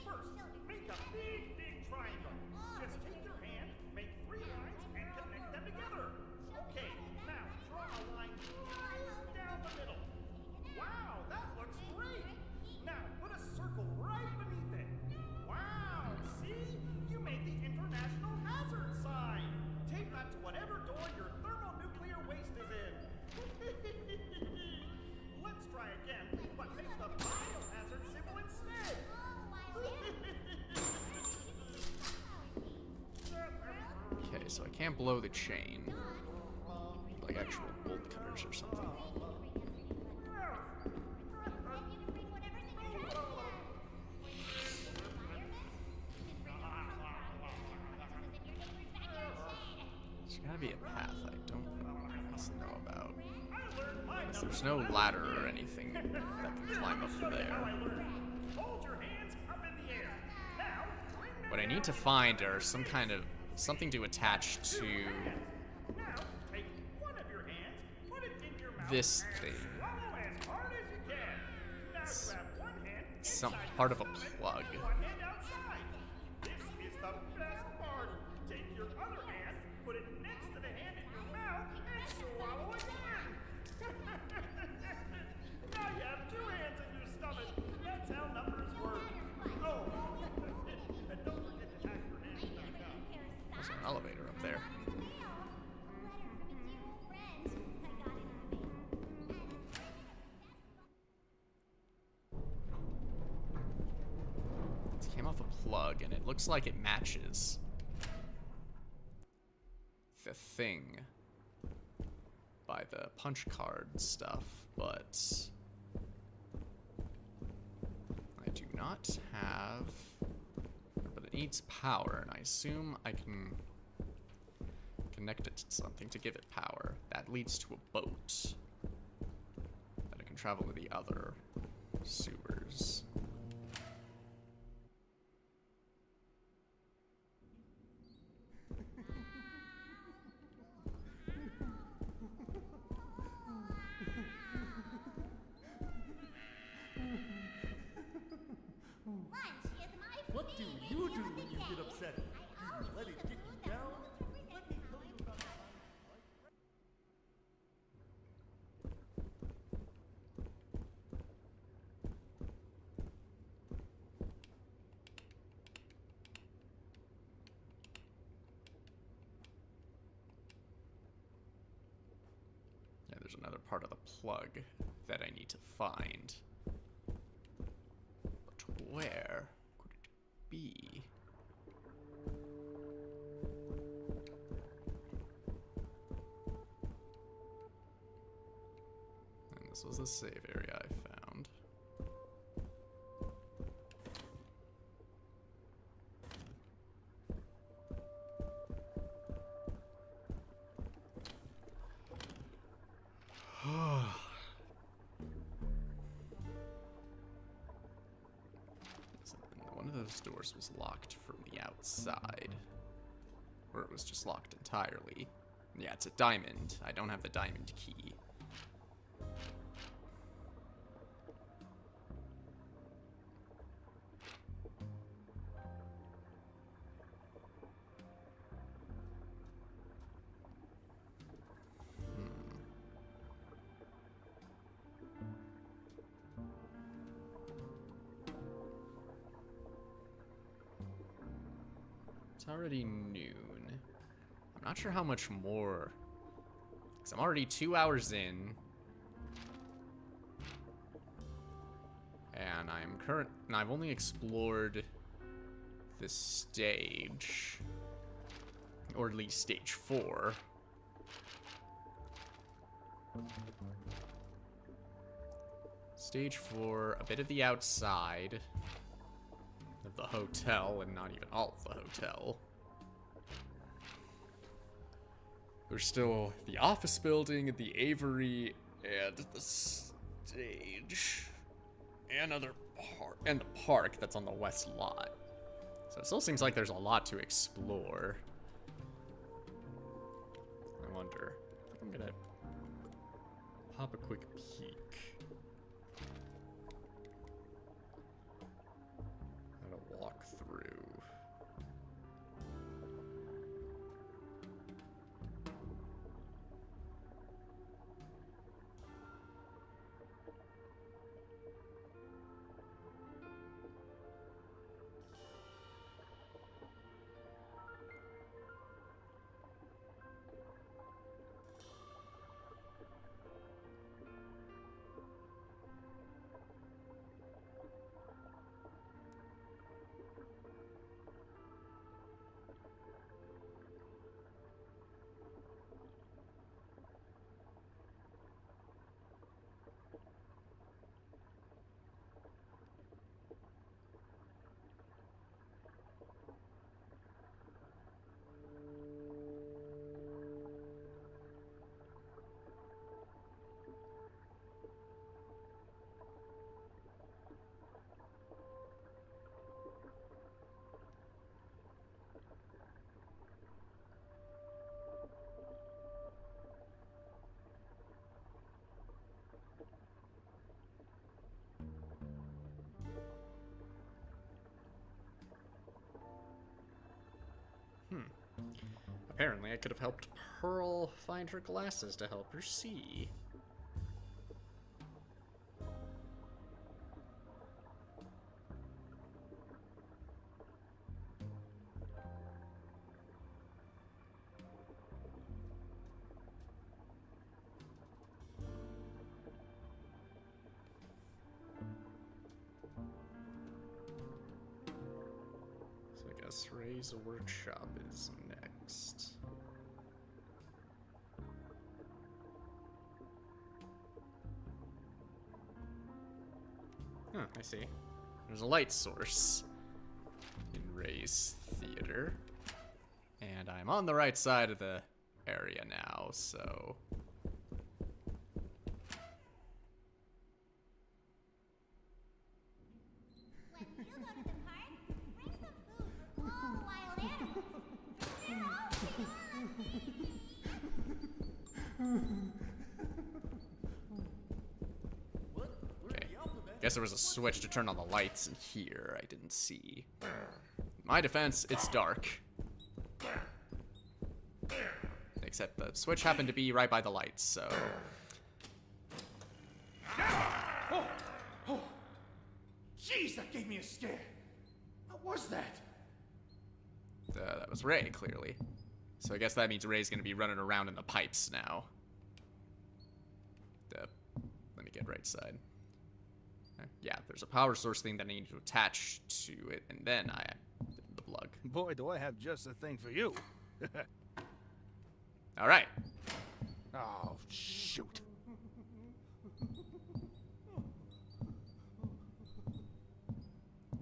first, make a big triangle. Just take your hand, make 3 lines, and connect them together. Okay, now draw a line right down the middle. Wow, that looks great. Now put a circle right beneath it. Wow, see? You made the international hazard sign. Tape that to whatever door your thermonuclear waste is in. Let's try again, but make the biohazard symbol instead. Okay, so I can't blow the chain. Like actual bolt cutters or something. There's gotta be a path I don't know about. Because there's no ladder or anything that can climb up to there. Hold your hands up in the air. Now, What I need to find are something to attach to take one of your hands, put it in your mouth, this thing. swallow as hard as you can. Now grab one hand and some part of a plug. Hand outside. This is the best part. Take your other hand, put it next to the hand in your mouth, and swallow again. Now you have two hands in your stomach. That's how numbers work. Oh, and don't forget to hack your hands back up. There's an elevator up there. It came off a plug, and it looks like it matches the thing by the punch card stuff, but I do not have. But it needs power, and I assume I can connect it to something to give it power. That leads to a boat that I can travel to the other sewers. What do you do when you get upset? Do you let it get you down? Let me tell you about Yeah, there's another part of the plug that I need to find. But where could it be? And this was the save area I found. One of those doors was locked from the outside. Or it was just locked entirely. Yeah, it's a diamond. I don't have the diamond key. It's already noon. I'm not sure how much more, because I'm already 2 hours in. And I've only explored this stage, or at least stage 4. Stage 4, a bit of the outside of the hotel, and not even all of the hotel. There's still the office building, the Avery, and the stage, and the park that's on the west lot. So it still seems like there's a lot to explore. I wonder. I think I'm gonna pop a quick peek. Walk through. Apparently, I could have helped Pearl find her glasses to help her see. So I guess Ray's workshop is next. Huh, I see. There's a light source in Ray's theater. And I'm on the right side of the area now, so... When you go to the park, bring some food for all the wild animals. Okay. Guess there was a switch to turn on the lights in here I didn't see. My defense, it's dark. Except the switch happened to be right by the lights, so... Oh! Oh! Jeez, that gave me a scare. What was that? That was Ray, clearly. So I guess that means Ray's gonna be running around in the pipes now. Let me get right side. Yeah, there's a power source thing that I need to attach to it, and then I the plug. Boy, do I have just the thing for you. All right. Oh, shoot.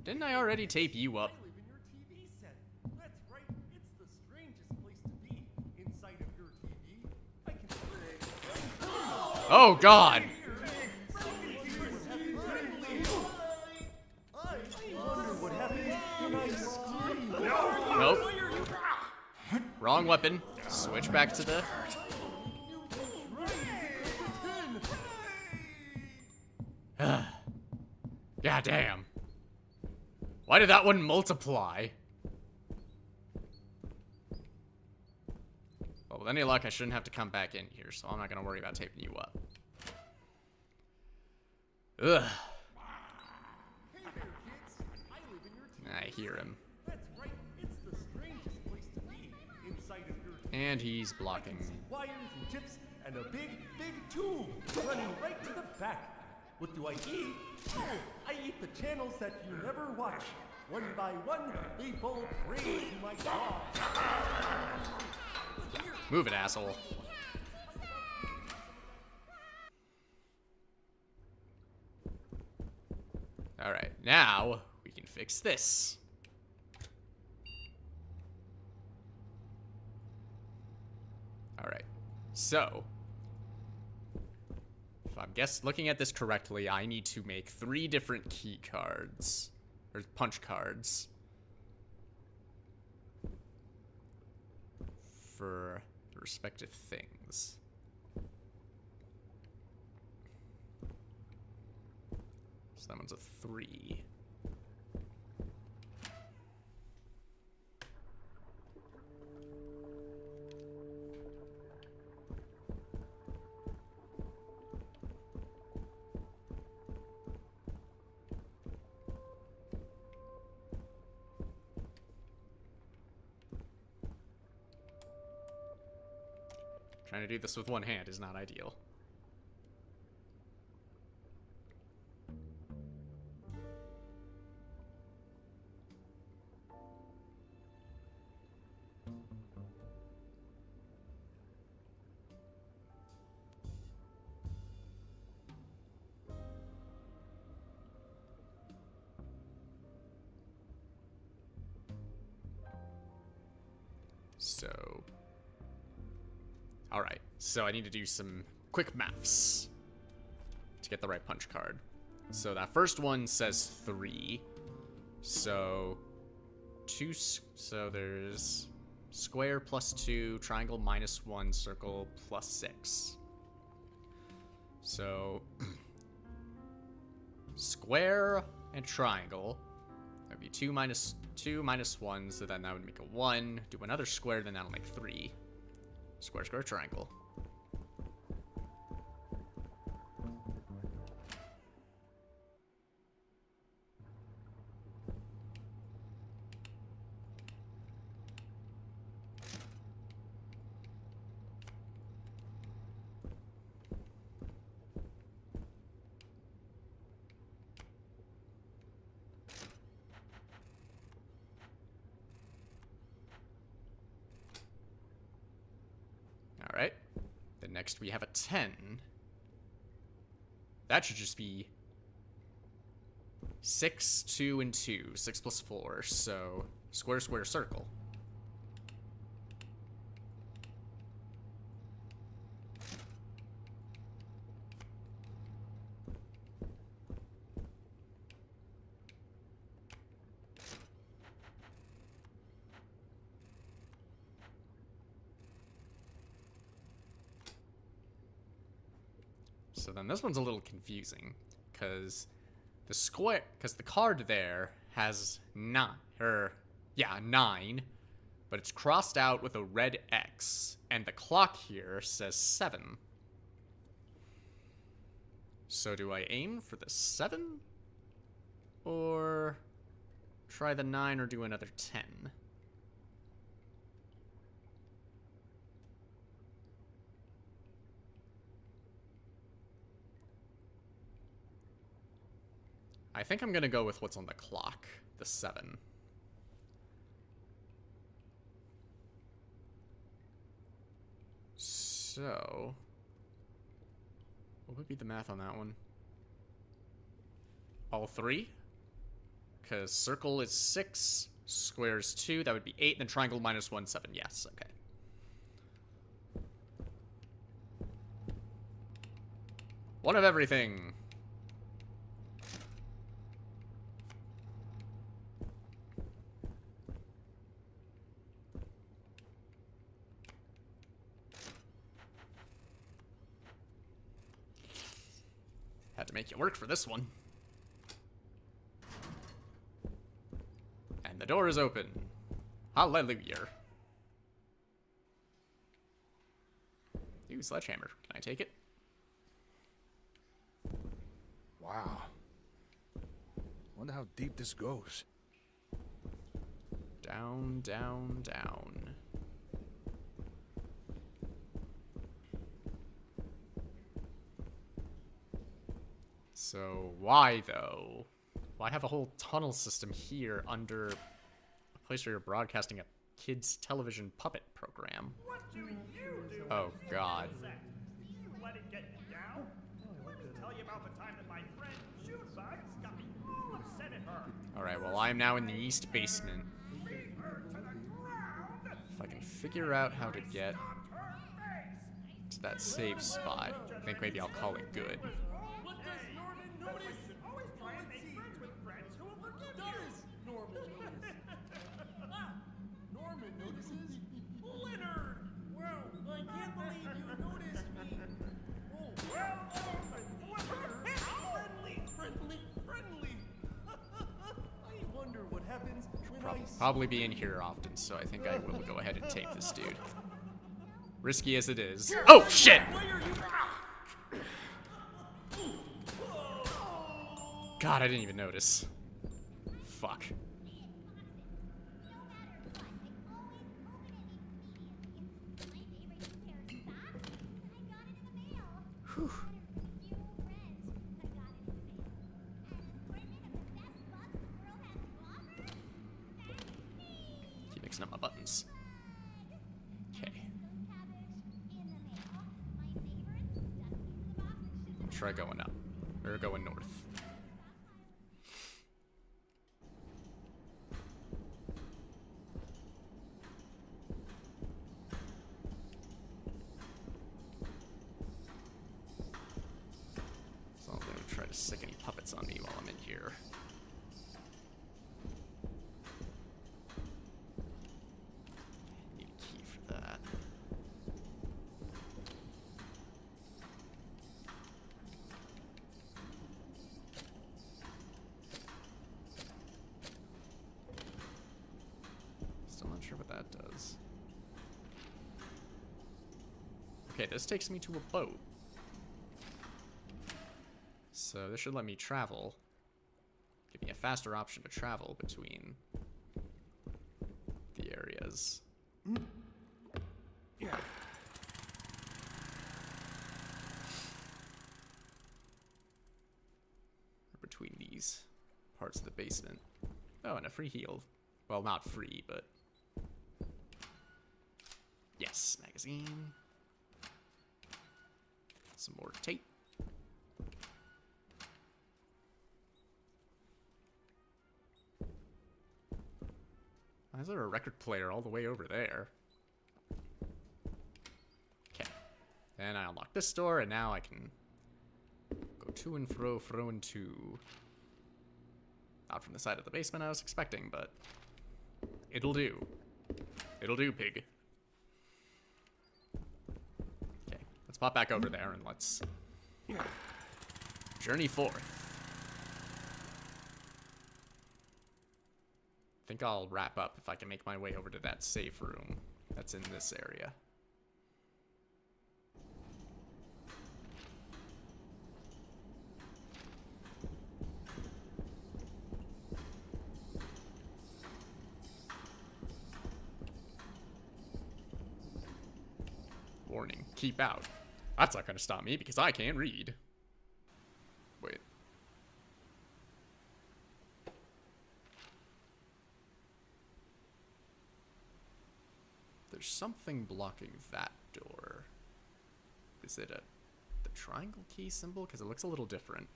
Didn't I already tape you up? I live in your TV set. That's right. It's the strangest place to be. Inside of your TV, I can Oh God! Nope. Wrong weapon. Switch back to the... God damn. Why did that one multiply? Well, with any luck, I shouldn't have to come back in here, so I'm not gonna worry about taping you up. Ugh. I hear him. That's right. It's the strangest place to be. Inside of your And he's blocking. wires and chips and a big, big tube running right to the back. What do I eat? Oh, I eat the channels that you never watch. One by one, they fall prey to my jaw. Move it, asshole. Alright, now we can fix this. Alright, so if I'm looking at this correctly, I need to make 3 different key cards, or punch cards, for the respective things. So that one's a 3. Trying to do this with one hand is not ideal. So, alright, so I need to do some quick maths to get the right punch card. So that first one says 3. So there's square plus 2, triangle minus 1, circle plus 6. So square and triangle That'd be 2 minus 2 minus 1, so then that would make a 1. Do another square, then that'll make 3. Square, square, triangle. Alright. Then next we have a 10. That should just be 6, 2, and 2. 6 plus 4. So, square, square, circle. So then this one's a little confusing, because the card there has 9, but it's crossed out with a red X, and the clock here says 7. So do I aim for the 7? Or try the 9 or do another 10? I think I'm gonna go with what's on the clock, the 7. So, what would be the math on that one? All 3? Because circle is 6, square is 2, that would be 8, then triangle minus 1, 7, yes, okay. One of everything. Had to make it work for this one. And the door is open. Hallelujah. Ooh, sledgehammer. Can I take it? Wow. Wonder how deep this goes. Down, down, down. So, why, though? Why have a whole tunnel system here under a place where you're broadcasting a kids' television puppet program? What do you do? Oh, God. You let it get you down? Let me tell you about the time that my friend Junebug got me all upset at her. Alright, well, I am now in the east basement. Beat her to the ground. If I can figure out how to get to that save spot, I think maybe I'll call it good. What does Norman notice? Always try and make friends with friends who will forgive you. Does Norman notice? Ah, Norman notices? Leonard! Wow, I can't believe you noticed me. Oh, Well, friendly. I wonder what happens when I Probably be in here often, so I think I will go ahead and take this dude. Risky as it is. Oh, shit! God, I didn't even notice. Fuck. Whew. Keep mixing up my buttons. Okay. I'll try going up. Or going north. So I'm gonna try to stick any puppets on me while I'm in here. Need a key for that. Okay, this takes me to a boat. So this should let me travel. Give me a faster option to travel between the areas. Yeah. Between these parts of the basement. Oh, and a free heal. Well, not free, but... Yes, magazine. Some more tape. Why is there a record player all the way over there? Okay. Then I unlock this door, and now I can go to and fro and to. Not from the side of the basement I was expecting, but it'll do. It'll do, pig. Okay, let's pop back over there and let's journey forth. I think I'll wrap up if I can make my way over to that safe room that's in this area. Warning, keep out. That's not gonna stop me because I can't read. Wait. There's something blocking that door. Is it the triangle key symbol? Because it looks a little different.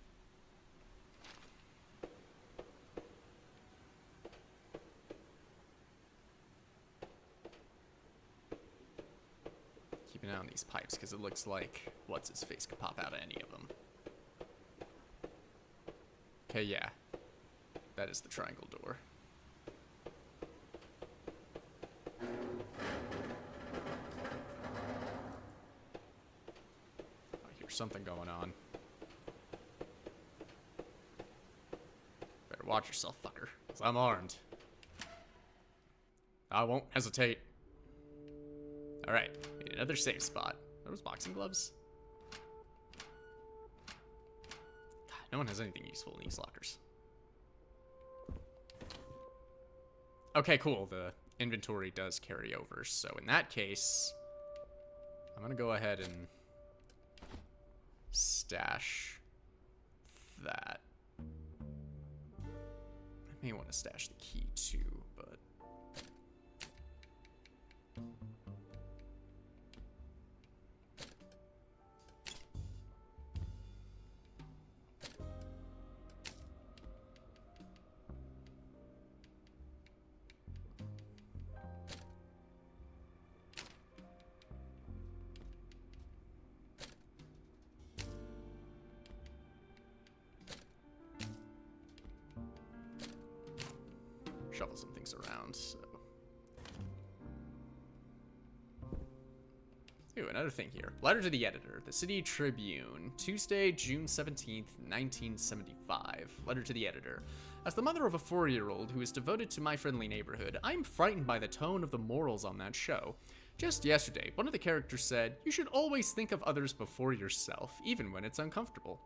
Keep an eye on these pipes, because it looks like what's-his-face could pop out of any of them. Okay, yeah. That is the triangle door. Something going on. Better watch yourself, fucker, because I'm armed. I won't hesitate. Alright, need another safe spot. Are those boxing gloves? God, no one has anything useful in these lockers. Okay, cool. The inventory does carry over, so in that case, I'm gonna go ahead and stash that. I may want to stash the key too, but shuffle some things around, so. Ooh, another thing here. Letter to the editor, the City Tribune, Tuesday, June 17th, 1975. Letter to the editor. As the mother of a 4-year-old who is devoted to My Friendly Neighborhood, I'm frightened by the tone of the morals on that show. Just yesterday, one of the characters said, "You should always think of others before yourself, even when it's uncomfortable."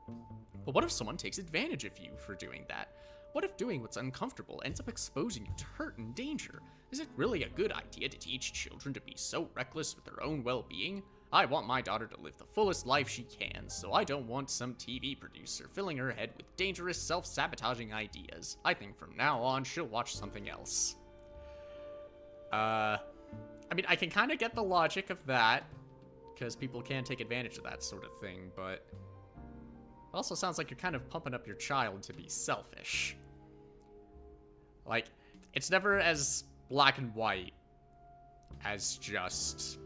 But what if someone takes advantage of you for doing that? What if doing what's uncomfortable ends up exposing you to hurt and danger? Is it really a good idea to teach children to be so reckless with their own well-being? I want my daughter to live the fullest life she can, so I don't want some TV producer filling her head with dangerous, self-sabotaging ideas. I think from now on, she'll watch something else. I mean, I can kind of get the logic of that, because people can take advantage of that sort of thing, but it also sounds like you're kind of pumping up your child to be selfish. Like, it's never as black and white as just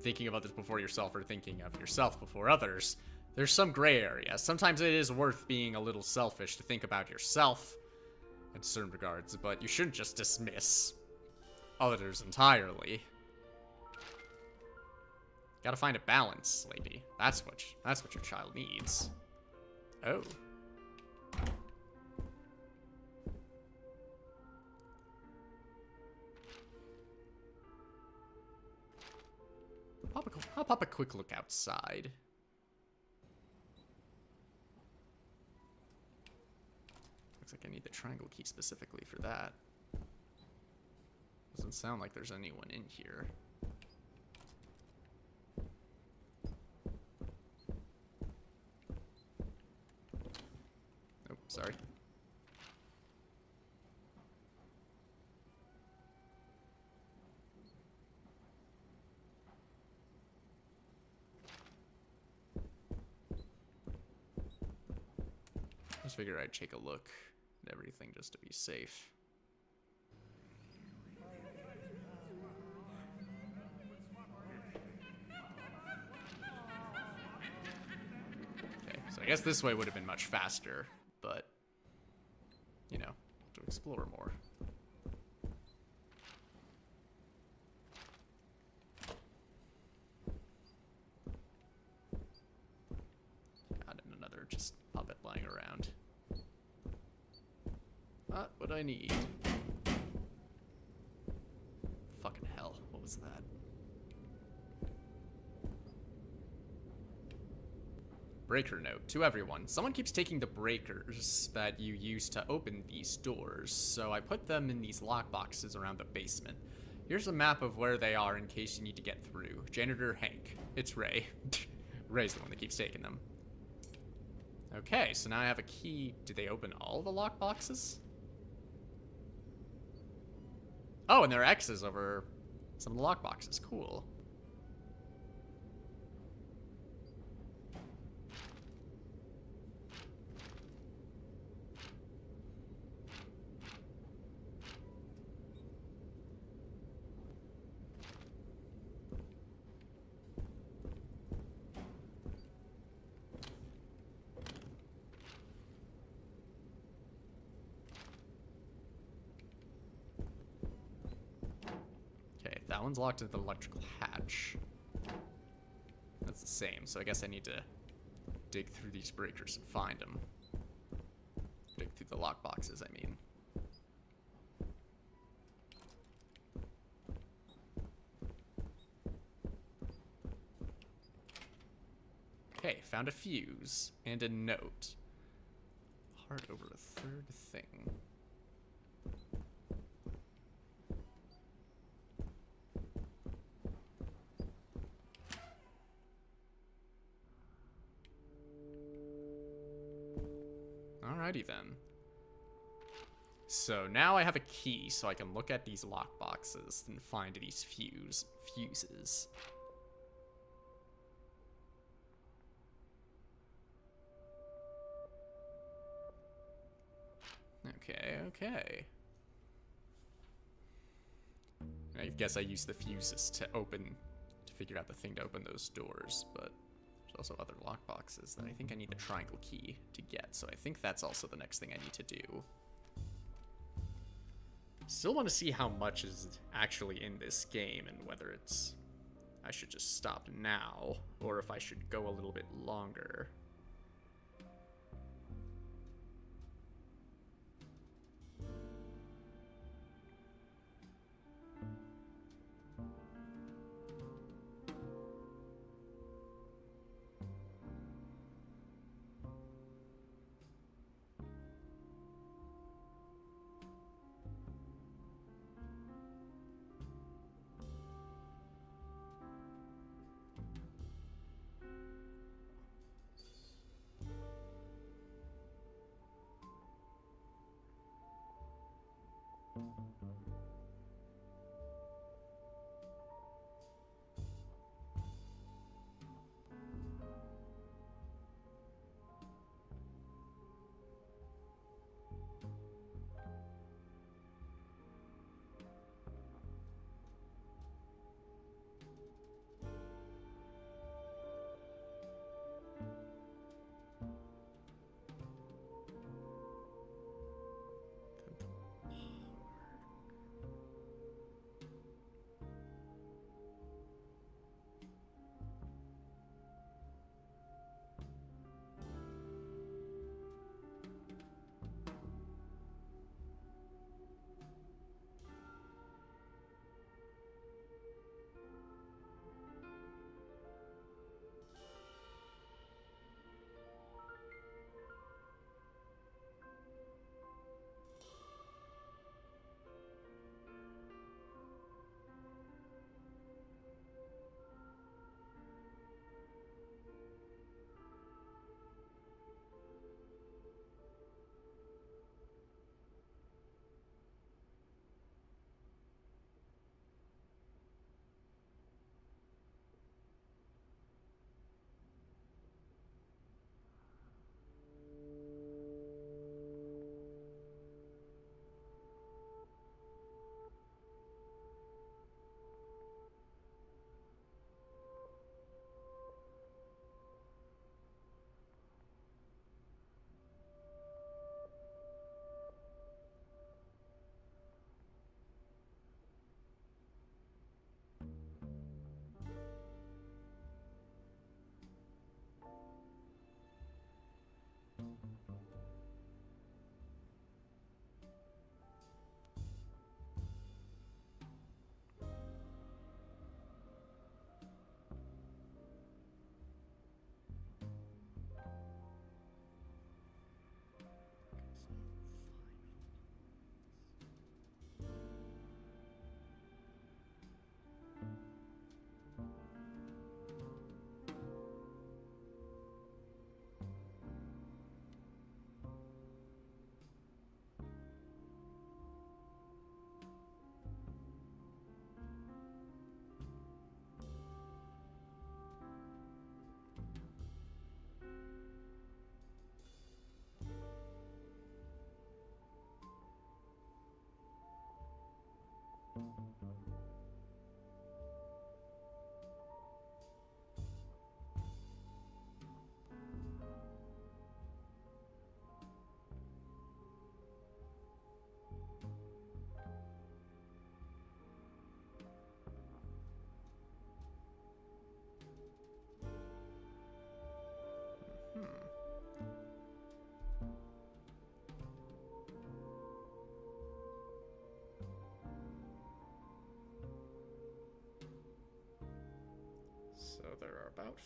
thinking of others before yourself or thinking of yourself before others. There's some gray area. Sometimes it is worth being a little selfish to think about yourself in certain regards, but you shouldn't just dismiss others entirely. Gotta find a balance, lady. That's what your child needs. Oh. pop a quick look outside. Looks like I need the triangle key specifically for that. Doesn't sound like there's anyone in here. Oh, sorry. Just figured I'd take a look at everything just to be safe. Okay, so I guess this way would have been much faster, but, you know, to explore more. God, and another just puppet lying around. Not what I need. Fucking hell, what was that? Breaker note to everyone. Someone keeps taking the breakers that you use to open these doors, so I put them in these lock boxes around the basement. Here's a map of where they are in case you need to get through. Janitor Hank. It's Ray. Ray's the one that keeps taking them. Okay, so now I have a key. Did they open all the lock boxes? Oh, and there are X's over some of the lock boxes. Cool. That one's locked into the electrical hatch. That's the same, so I guess I need to dig through these breakers and find them. Dig through the lock boxes, I mean. Okay, found a fuse and a note. Heart over a third thing. Alrighty then. So now I have a key so I can look at these lock boxes and find these fuses. Okay. And I guess I use the fuses to figure out the thing to open those doors, but there's also other lock boxes that I think I need the triangle key to get, so I think that's also the next thing I need to do. Still want to see how much is actually in this game and whether I should just stop now or if I should go a little bit longer.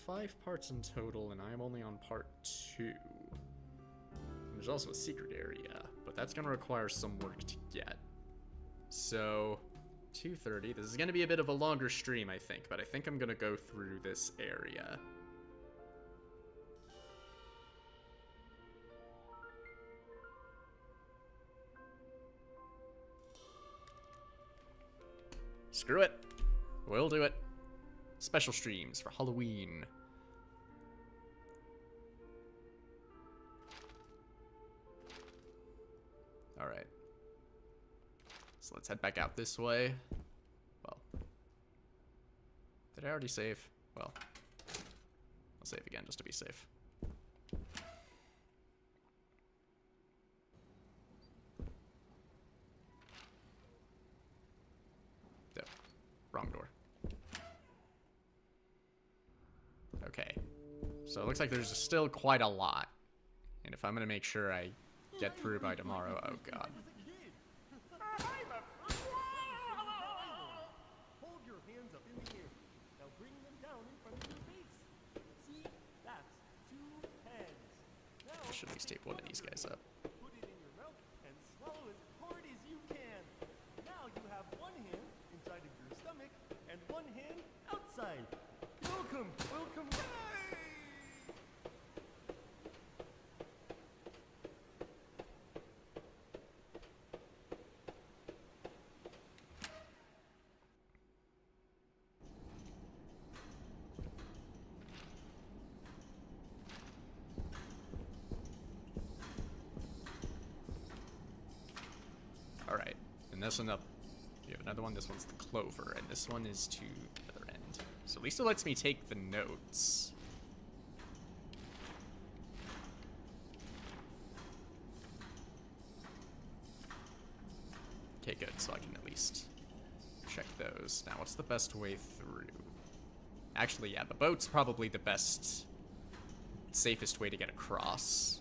5 parts in total, and I am only on part 2. There's also a secret area, but that's going to require some work to get. So, 2:30. This is going to be a bit of a longer stream, I think, but I think I'm going to go through this area. Screw it. We'll do it. Special streams for Halloween. Alright. So let's head back out this way. Well. Did I already save? Well. I'll save again just to be safe. No. Wrong door. Okay. So it looks like there's still quite a lot. And if I'm going to make sure I get through by tomorrow, oh god. Hold your hands up in the air. Now bring them down in front of your face. See? That's 2 heads. Now, I should at least tape one of these guys up. put it in your mouth and swallow as hard as you can. Now you have one hand inside of your stomach and one hand outside. Welcome, welcome. Alright, and this one up. You have another one, this one's the clover, and this one is to the other end. So at least it lets me take the notes. Okay, good, so I can at least check those. Now, what's the best way through? Actually, yeah, the boat's probably the best, safest way to get across.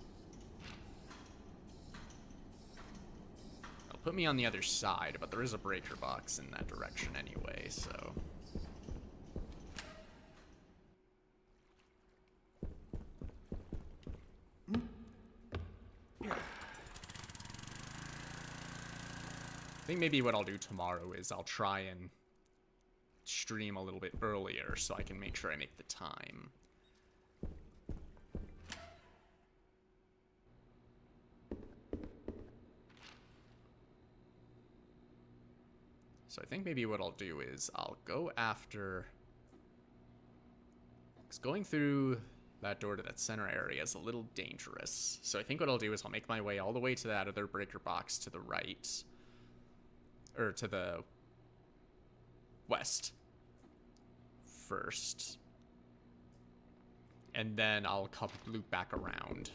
Put me on the other side, but there is a breaker box in that direction anyway, so... I think maybe what I'll do tomorrow is I'll try and stream a little bit earlier so I can make sure I make the time. So I think maybe what I'll do is I'll go after... because going through that door to that center area is a little dangerous. So I think what I'll do is I'll make my way all the way to that other breaker box to the right. Or to the west first. And then I'll loop back around.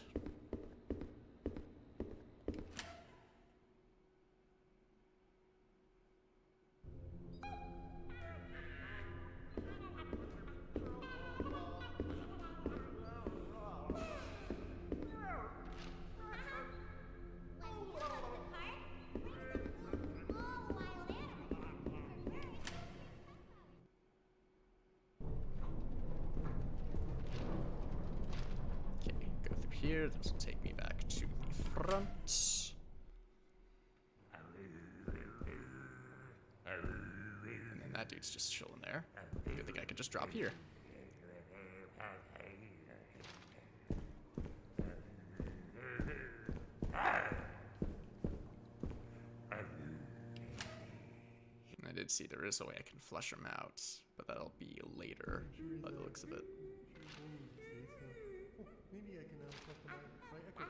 Here, this will take me back to the front. And then that dude's just chilling there. Good thing I could just drop here. And I did see there is a way I can flush them out, but that'll be later by the looks of it. Maybe I can check them out by echo.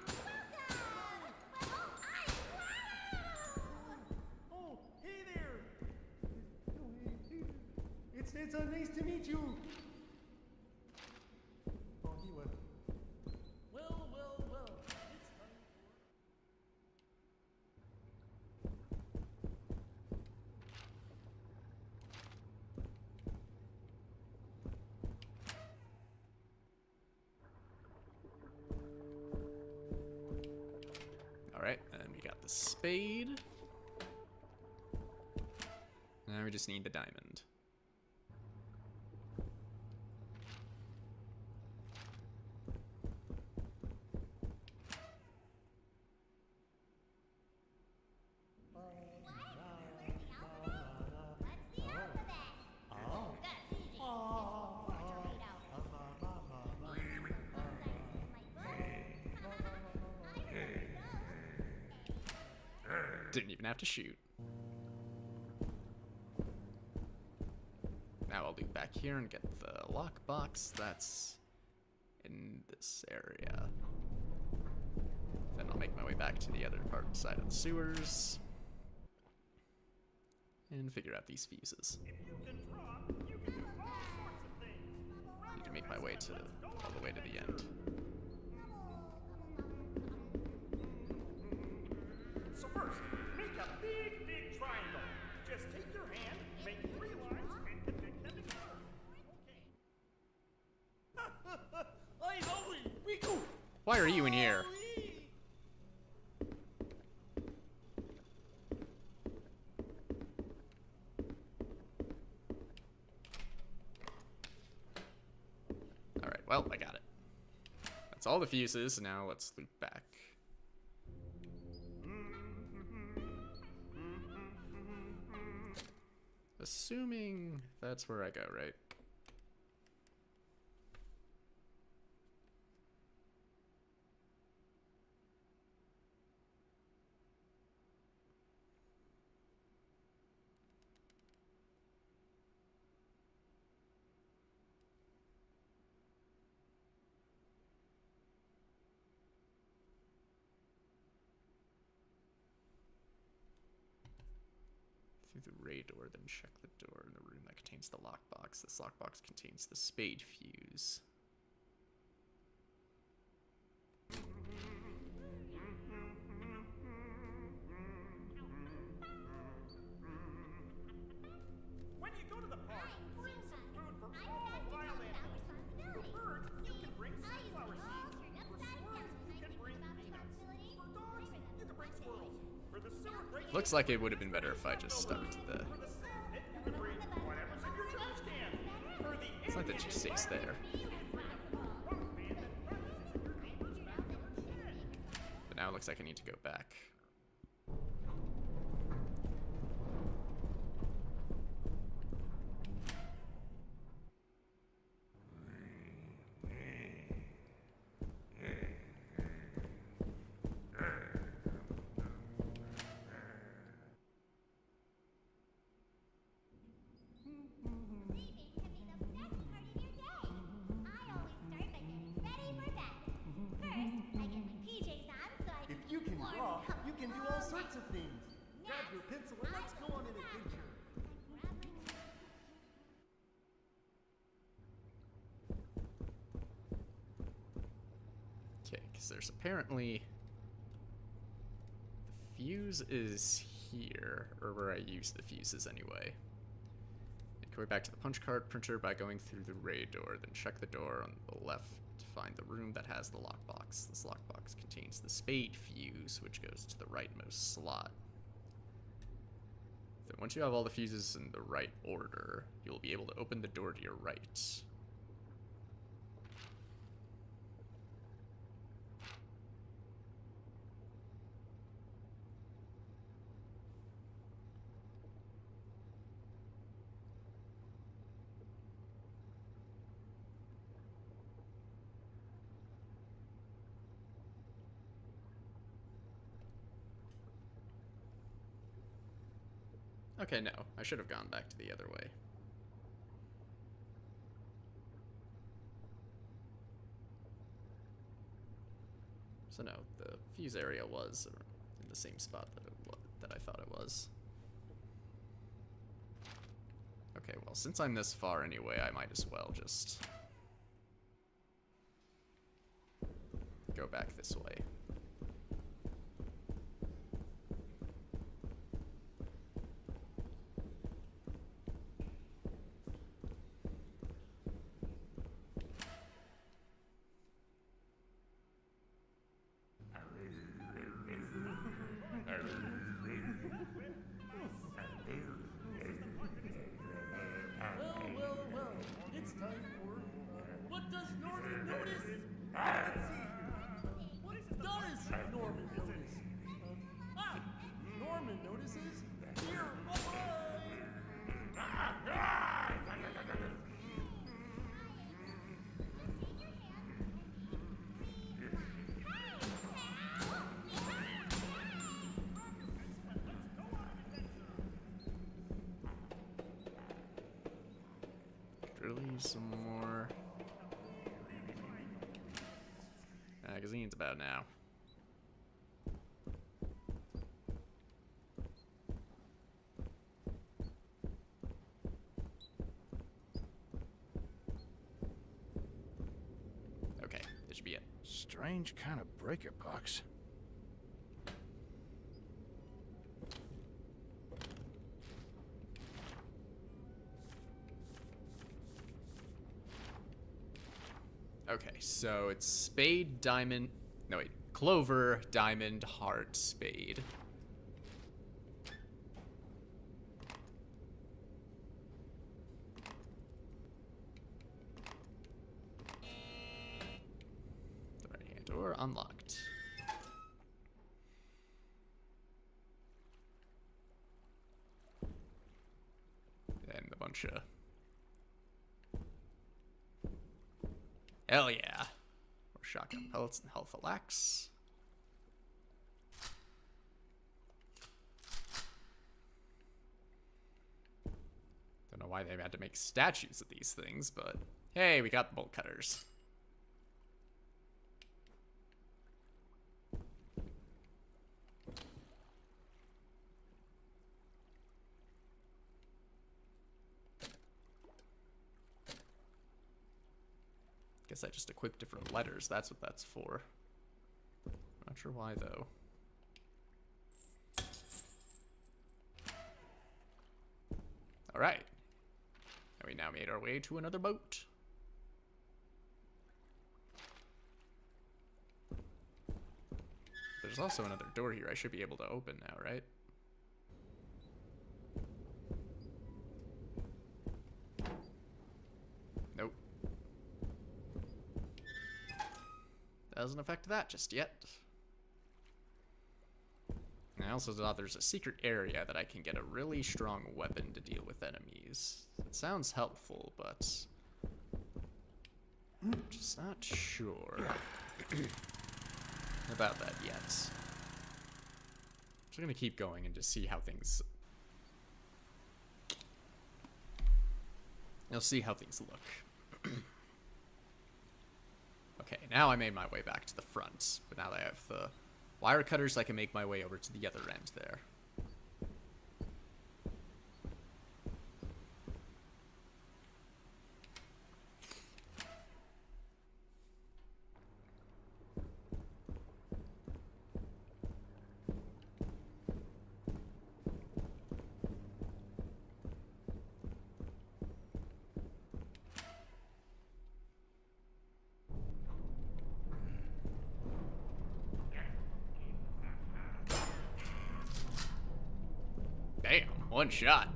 Oh, hey there! It's nice to meet you. Oh, he went. Well. It's time Alright, and we got the spade. Now we just need the diamond. Didn't even have to shoot. Now I'll loop back here and get the lockbox that's in this area. Then I'll make my way back to the other side of the sewers and figure out these fuses. Need to make my way all the way to the end. So first, make a big, big triangle. Just take your hand, make 3 lines, and connect them together. Why are you in here? Alright, well, I got it. That's all the fuses, now let's loop back. Assuming that's where I go, right? Through the raid door, then check the door in the room that contains the lockbox. This lockbox contains the spade fuse. When you go to the park, bring some food for all wild animals. For birds, you can bring sunflower seeds. For squirrels, you can bring peanuts. For dogs, you can bring squirrels. For the sewer grate, Looks like it would have been better if I just stuck to the... for the sand pit, you can bring whatever's in your trash can. For the It's not that it just stays there. But now it looks like I need to go back. Sorts of things. Grab your pencil and let's go on an adventure. Okay, because there's apparently... The fuse is here, or where I use the fuses anyway. Make my way back to the punch card printer by going through the raid door, then check the door on the left to find the room that has the lockbox. This lockbox contains the spade fuse, which goes to the rightmost slot. Then once you have all the fuses in the right order, you'll be able to open the door to your right. Okay, no. I should have gone back to the other way. So no, the fuse area was in the same spot that I thought it was. Okay, well, since I'm this far anyway, I might as well just go back this way. Well, it's time for... What does Norman notice? Let's see. What does Norman notice? Norman notices here magazine's about now? Okay, this should be it. Strange kind of breaker box. Okay, so it's spade, diamond... No, wait. Clover, diamond, heart, spade. The right-hand door unlocked. And a bunch of... Hell yeah. More shotgun pellets and health lax. Don't know why they had to make statues of these things, but hey, we got the bolt cutters. Guess I just equipped different letters. That's what that's for. Not sure why, though. Alright. And we now made our way to another boat. There's also another door here I should be able to open now, right? Nope. Doesn't affect that just yet. And I also thought there's a secret area that I can get a really strong weapon to deal with enemies. It sounds helpful, but I'm just not sure about that yet. So I'm gonna keep going and just see how things... You'll see how things look. Okay, now I made my way back to the front, but now that I have the wire cutters, I can make my way over to the other end there. Damn, one shot.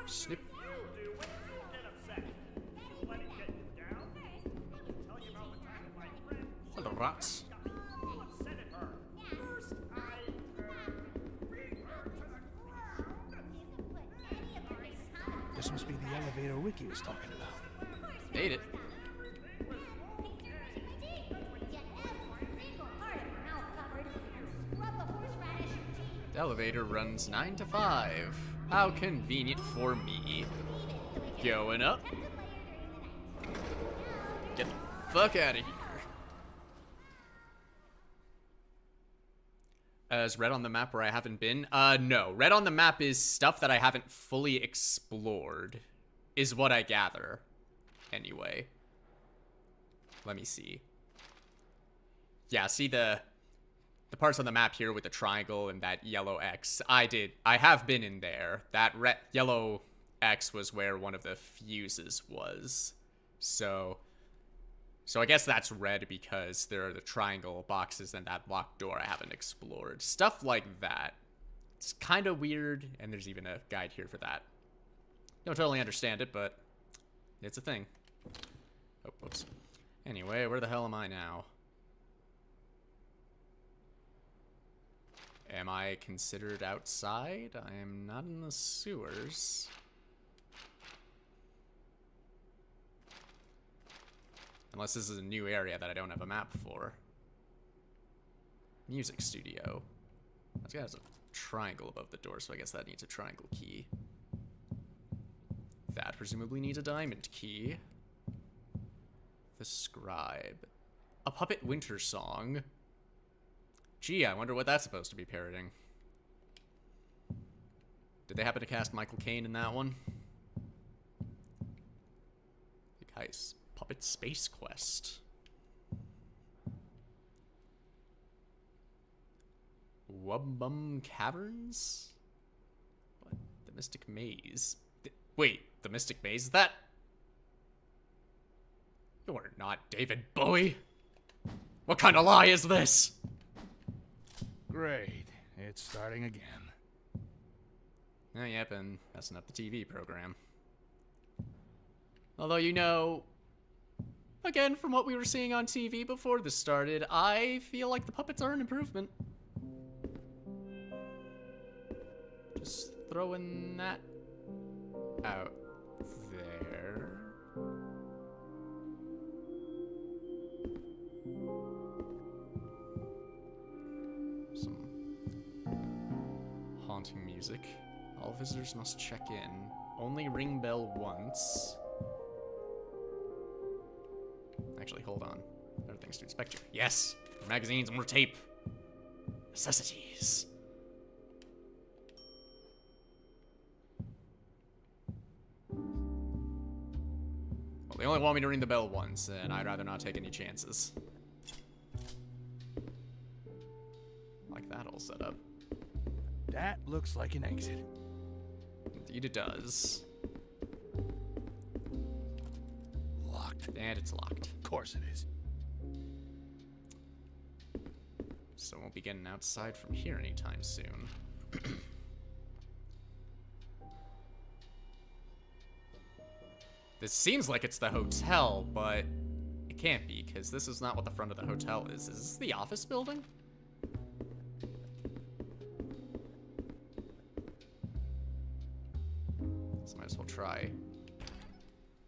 Snip. Hello, rats. This must be the elevator Wiki was talking about. Made it. The elevator runs 9 to 5. How convenient for me. Going up. Get the fuck out of here. Is red on the map where I haven't been? No. Red on the map is stuff that I haven't fully explored, is what I gather. Anyway. Let me see. Yeah, see the parts on the map here with the triangle and that yellow X. I have been in there. That yellow X was where one of the fuses was. So I guess that's red because there are the triangle boxes and that locked door I haven't explored. Stuff like that. It's kind of weird, and there's even a guide here for that. Don't totally understand it, but it's a thing. Oh, whoops. Anyway, where the hell am I now? Am I considered outside? I am not in the sewers. Unless this is a new area that I don't have a map for. Music studio. This guy has a triangle above the door, so I guess that needs a triangle key. That presumably needs a diamond key. The scribe. A puppet winter song. Gee, I wonder what that's supposed to be parroting. Did they happen to cast Michael Caine in that one? The guy's Puppet Space Quest. Wubbum Caverns? What? The Mystic Maze. Wait, the Mystic Maze? Is that? You're not David Bowie. What kind of lie is this? Great. It's starting again. Oh, yep, and messing up the TV program. Although, you know, again, from what we were seeing on TV before this started, I feel like the puppets are an improvement. Just throwing that out there. Some haunting music. All visitors must check in. Only ring bell once. Actually, hold on. There are things to inspect here. Yes! More magazines, more tape. Necessities. Well, they only want me to ring the bell once, and I'd rather not take any chances. Like that all set up. That looks like an exit. Indeed it does. Locked. And it's locked. Of course it is. So won't be getting outside from here anytime soon. This seems like it's the hotel, but it can't be, because this is not what the front of the hotel is. Is this the office building? So might as well try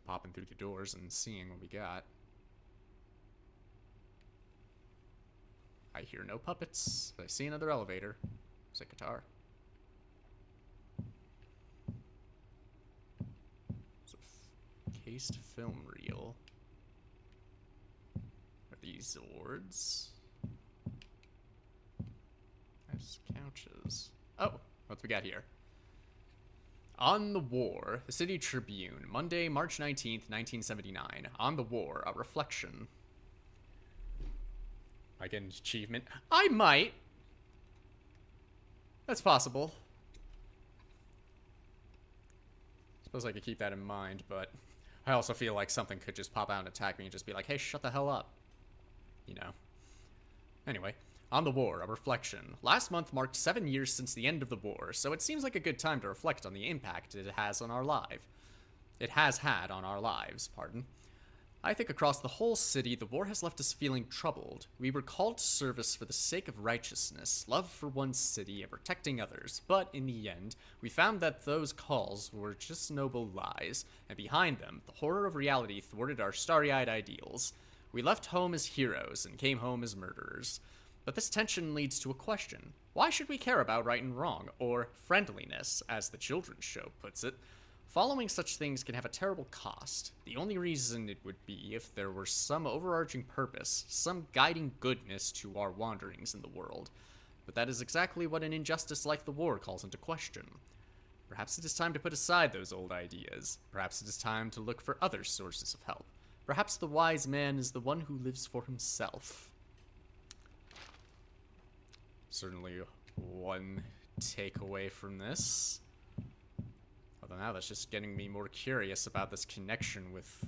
popping through the doors and seeing what we got. I hear no puppets, but I see another elevator. It's a guitar. It's a cased film reel. Are these Zords? Nice couches. Oh, what do we got here? On the War, the City Tribune, Monday, March 19th, 1979. On the War, a reflection. I get an achievement. I might. That's possible. Suppose I could keep that in mind, but I also feel like something could just pop out and attack me and just be like, hey, shut the hell up. You know. Anyway. On the War, a reflection. Last month marked 7 years since the end of the war, so it seems like a good time to reflect on the impact it has on our lives. It has had on our lives, pardon. I think across the whole city, the war has left us feeling troubled. We were called to service for the sake of righteousness, love for one's city, and protecting others, but in the end, we found that those calls were just noble lies, and behind them, the horror of reality thwarted our starry-eyed ideals. We left home as heroes and came home as murderers. But this tension leads to a question. Why should we care about right and wrong, or friendliness, as the children's show puts it? Following such things can have a terrible cost. The only reason it would be if there were some overarching purpose, some guiding goodness to our wanderings in the world. But that is exactly what an injustice like the war calls into question. Perhaps it is time to put aside those old ideas. Perhaps it is time to look for other sources of help. Perhaps the wise man is the one who lives for himself. Certainly one takeaway from this. Although now that's just getting me more curious about this connection with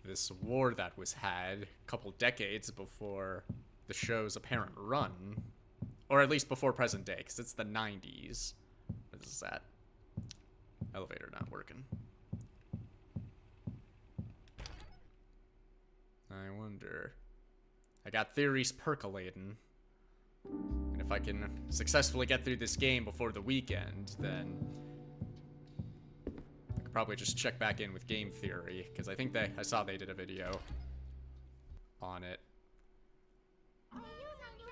this war that was had a couple decades before the show's apparent run. Or at least before present day, because it's the 90s. What is that? Elevator not working. I wonder. I got theories percolating. And if I can successfully get through this game before the weekend, then I could probably just check back in with Game Theory, because I think I saw they did a video on it.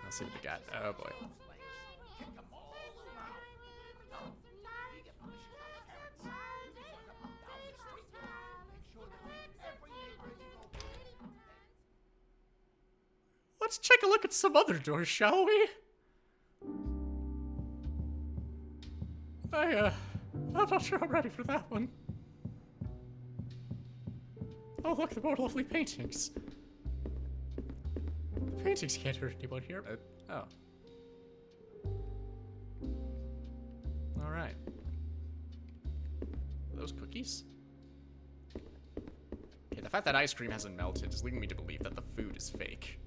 Let's see what we got. Oh boy. Let's take a look at some other doors, shall we? I'm not sure I'm ready for that one. Oh, look, the more lovely paintings. The paintings can't hurt anyone here. Oh. Alright. Are those cookies? Okay, the fact that ice cream hasn't melted is leading me to believe that the food is fake.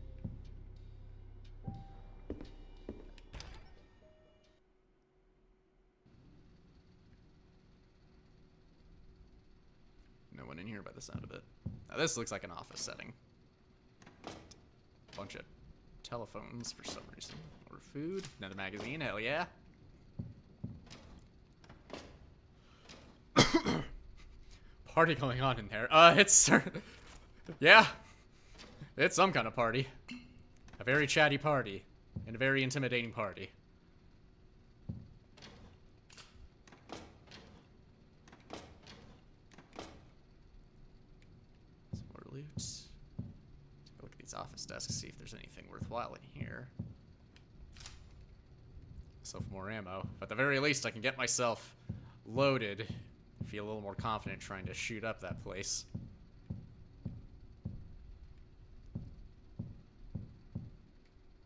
No one in here by the sound of it. Now this looks like an office setting. Bunch of telephones for some reason. Or food. Another magazine, hell yeah. Party going on in there. It's... yeah. It's some kind of party. A very chatty party. And a very intimidating party. Some more loot. Take a look at these office desks, see if there's anything worthwhile in here. So for more ammo. But at the very least, I can get myself loaded. Feel a little more confident trying to shoot up that place.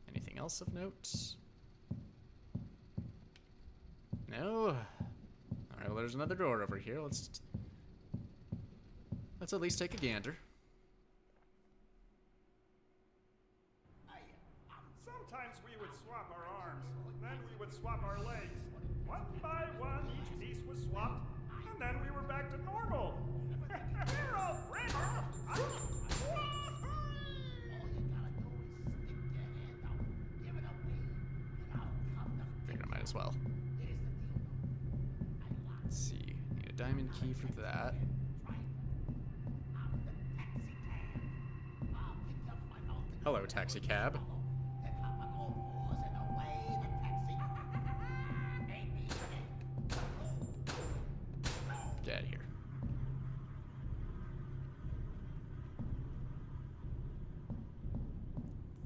Anything else of note? No? Alright, well there's another door over here. Let's at least take a gander. Sometimes we would swap our arms, then we would swap our legs. One by one, each piece was swapped, and then we were back to normal. We're all friends. Figured I might as well. Let's see. Need a diamond key for that. Hello, taxi cab. Get out of here.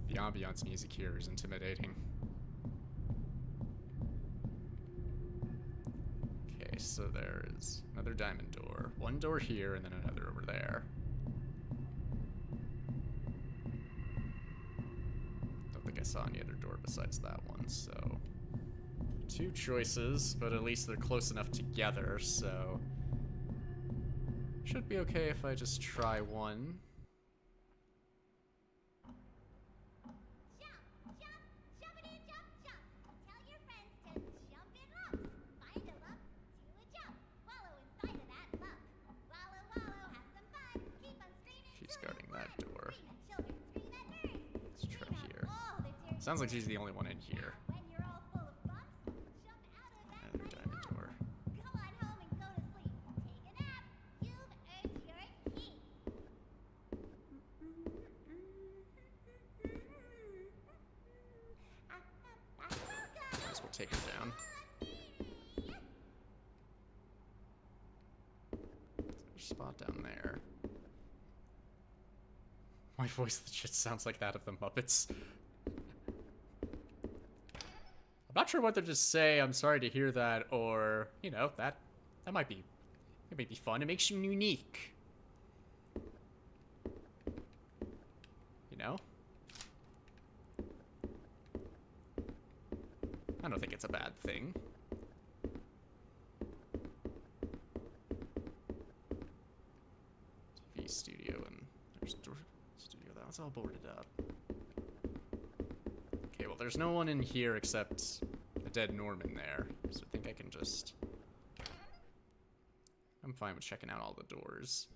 The ambiance music here is intimidating. Okay, so there is another diamond door. One door here and then another over there. Don't think I saw any other door besides that one, so... two choices, but at least they're close enough together, so... should be okay if I just try one. She's guarding that door. Let's try here. Sounds like she's the only one in here. Another diamond door. Might as well take her down. There's a spot down there. My voice legit sounds like that of the Muppets. I'm not sure whether to say I'm sorry to hear that, or, you know, that might be, it may be fun. It makes you unique. You know? I don't think it's a bad thing. TV studio, and there's door studio. That's all boarded up. Okay, well, there's no one in here except a dead Norman there, so I think I can just... I'm fine with checking out all the doors.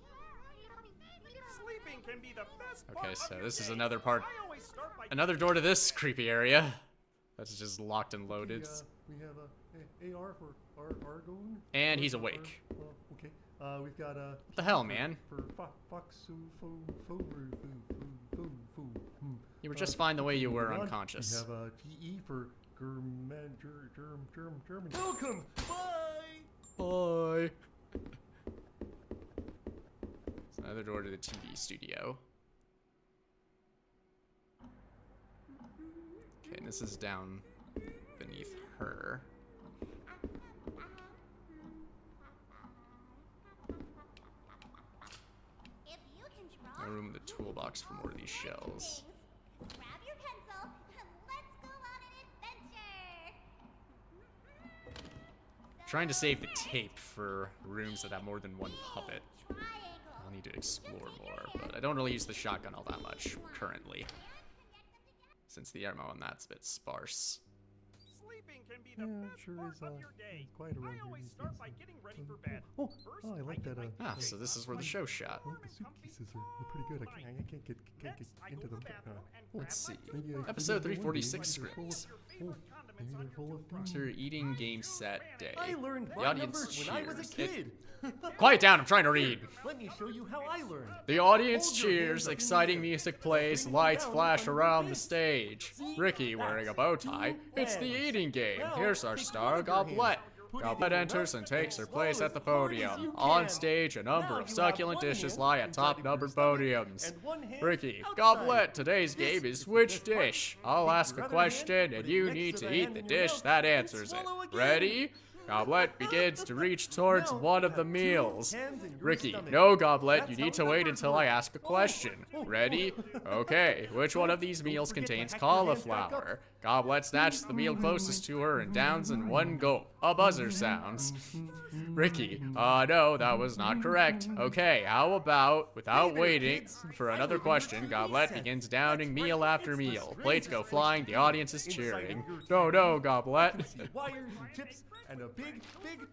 Sleeping can be the best Okay, part so of your this is day. another part, I always start by another door to this creepy area. That's just locked and loaded. We have a AR for Argon. And he's awake. Okay. We've got What the hell, man? For Fox Foo. You were just fine the way you were moving on. unconscious. We have a GE for German. Welcome. Bye. Bye. It's another door to the TV studio. Okay, and this is down beneath her. If you can draw, A room with a toolbox for more of these shells. grab your pencil and let's go on an adventure. Trying to save the tape for rooms that have more than one puppet. I'll need to explore more, but I don't really use the shotgun all that much currently, since the ammo on that's a bit sparse. Sleeping can be the best sure part is, of your day. quiet around I here always these start days. by getting ready for bed. Oh, First, I like get that. my Ah, so this is where the show shot. I like the suitcases are pretty good. I can't get Next, I into go to them. the bathroom and Let's grab see. my Maybe I Episode maybe I wonder, 346 maybe they're full of- scripts. oh, maybe they're full of things. Enter eating game set day. I learned The my audience numbers when I was a cheers. kid. Quiet down, I'm trying to read. Let me show you how I learned. The audience Hold your hands cheers, up in the exciting air. music plays, Bring lights down flash under around your the fist. stage. See? Ricky wearing a bow tie. It's the hands. eating game. Now, Here's our take star, one of your Goblet. hands. Put it Goblet in your enters mouth and takes her and place swallow at the as hard as podium. you On can. stage, a number Now of you have succulent one dishes hand lie inside atop of your numbered stomach podiums. and one hand Ricky, outside. Goblet, today's This game is is the which best part. dish? I'll Take ask your a other hand, question put and it you next need to to the eat hand the in your dish mouth that and answers it. swallow again. Ready? Goblet begins to reach towards Now one you of the have two meals. hands in your Ricky, stomach. no, Goblet, That's you how need to wait numbers until I work. ask a question. Ready? Okay, which one of these meals forget to contains hack your hands back cauliflower? up. Goblet snatches the meal closest to her and downs in one gulp. A buzzer sounds. Ricky, no, that was not correct. Okay, how about, without Hey there, waiting kids. for I another live in your question, TV Goblet set. begins downing That's meal right, after it's the meal. Plates go strangest flying, the place to audience is be. cheering. Inside your No, TV, no, you Goblet. can see wires and chips and a big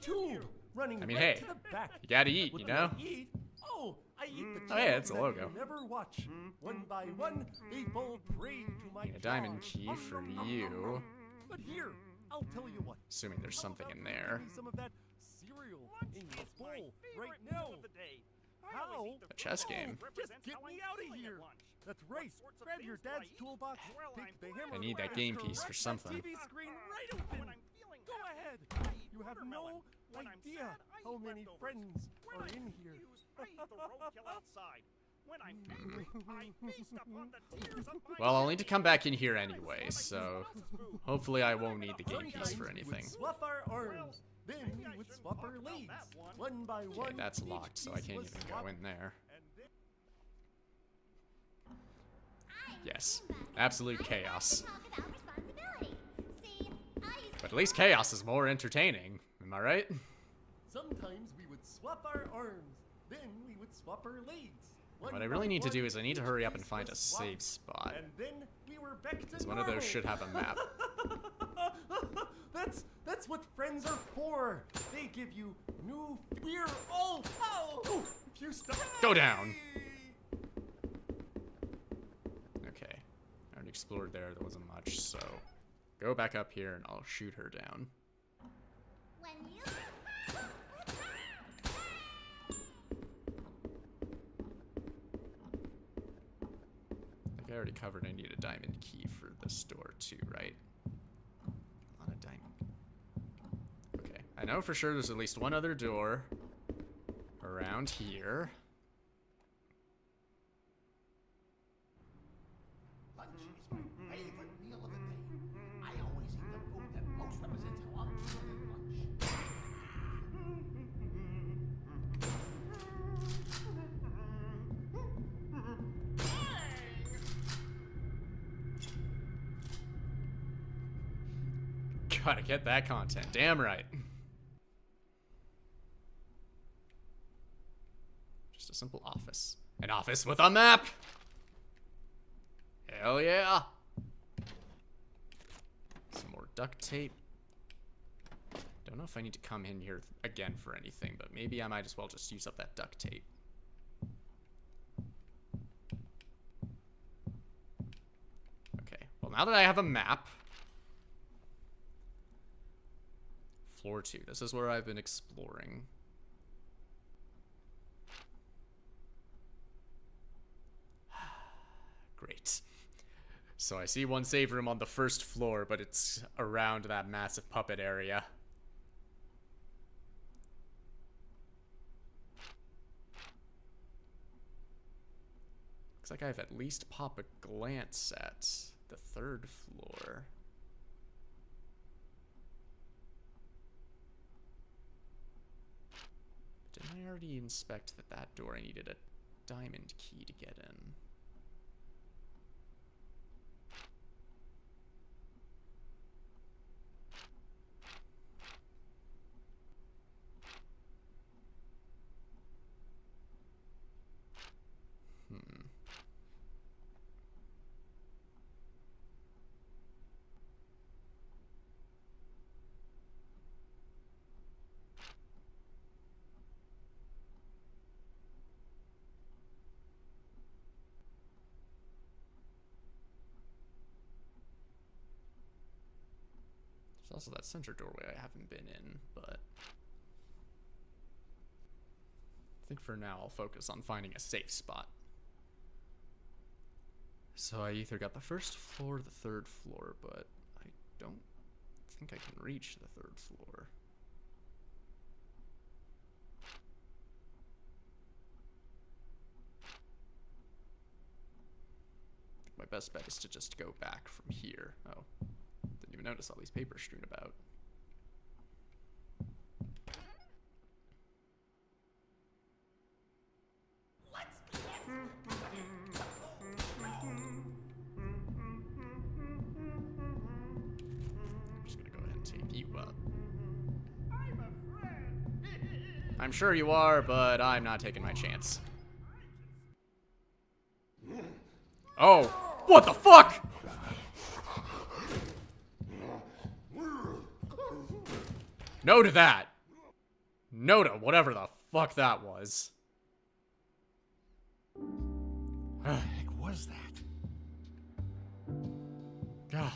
tube running I mean, right hey, to the back. you gotta eat, What you do know? I eat? Oh, I eat the Oh, yeah, it's a children that logo. you never watch. One by one, they fall prey to my A diamond jaws. key for you. But here, I'll tell you what. Assuming there's How something about in you there. give me some of that cereal in your It's my bowl favorite right meal now. of the day. I How? always eat the A chess food that game. Just represents get how me I'm out of feeling at here. lunch. That's What right. sorts of Grab your things do I dad's eat? toolbox. Well, Take I'm the blessed. hammer. I need that and game piece for correct something. that TV screen right open. When I'm feeling Go happy, ahead. I eat You have watermelon. no When I'm idea sad, I how eat many leftovers. friends When are I'm in here. confused, I eat the roadkill outside. When I'm angry, I feast upon the tears of my Well, I'll need to come back in here friends. anyway, When I so eat someone else's food. hopefully I won't need the game Sometimes piece for we would anything. swap our arms. Then maybe I we would shouldn't swap talk our about legs. that one. One by Okay, one. that's each locked, so I piece can't was even go swapped. in there. And then Yes, absolute chaos. Talk about responsibility. See, I used But at least chaos is more entertaining. Am I right? sometimes we would swap our arms. Then we would swap our legs. One What I by really need to one, do is I need to each hurry up and piece find a was swapped. safe spot. And then we were back to Because one of those should have a map. That's what friends are for. They give you new fear. Oh, if you stop. Go down. Okay. I already explored there. There wasn't much, so go back up here and I'll shoot her down. when you I think I already covered I need a diamond key for this door too, right? Not a diamond. Okay. I know for sure there's at least one other door around here. Lunch is my favorite meal of the day. I always eat the food that most represents how I'm feeling at lunch. Gotta get that content. Damn right. Just a simple office. An office with a map! Hell yeah! Some more duct tape. Don't know if I need to come in here again for anything, but maybe I might as well just use up that duct tape. Okay, well now that I have a map, floor 2. This is where I've been exploring. Great. So I see one save room on the first floor, but it's around that massive puppet area. Looks like I've at least popped a glance at the third floor. But didn't I already inspect that door I needed a diamond key to get in? There's also that center doorway I haven't been in, but I think for now I'll focus on finding a safe spot. So I either got the first floor or the third floor, but I don't think I can reach the third floor. I think my best bet is to just go back from here. Oh. Didn't even notice all these papers strewn about. I'm just gonna go ahead and take you up. I'm sure you are, but I'm not taking my chance. Oh, what the fuck? No to that. No to whatever the fuck that was. What the heck was that? God.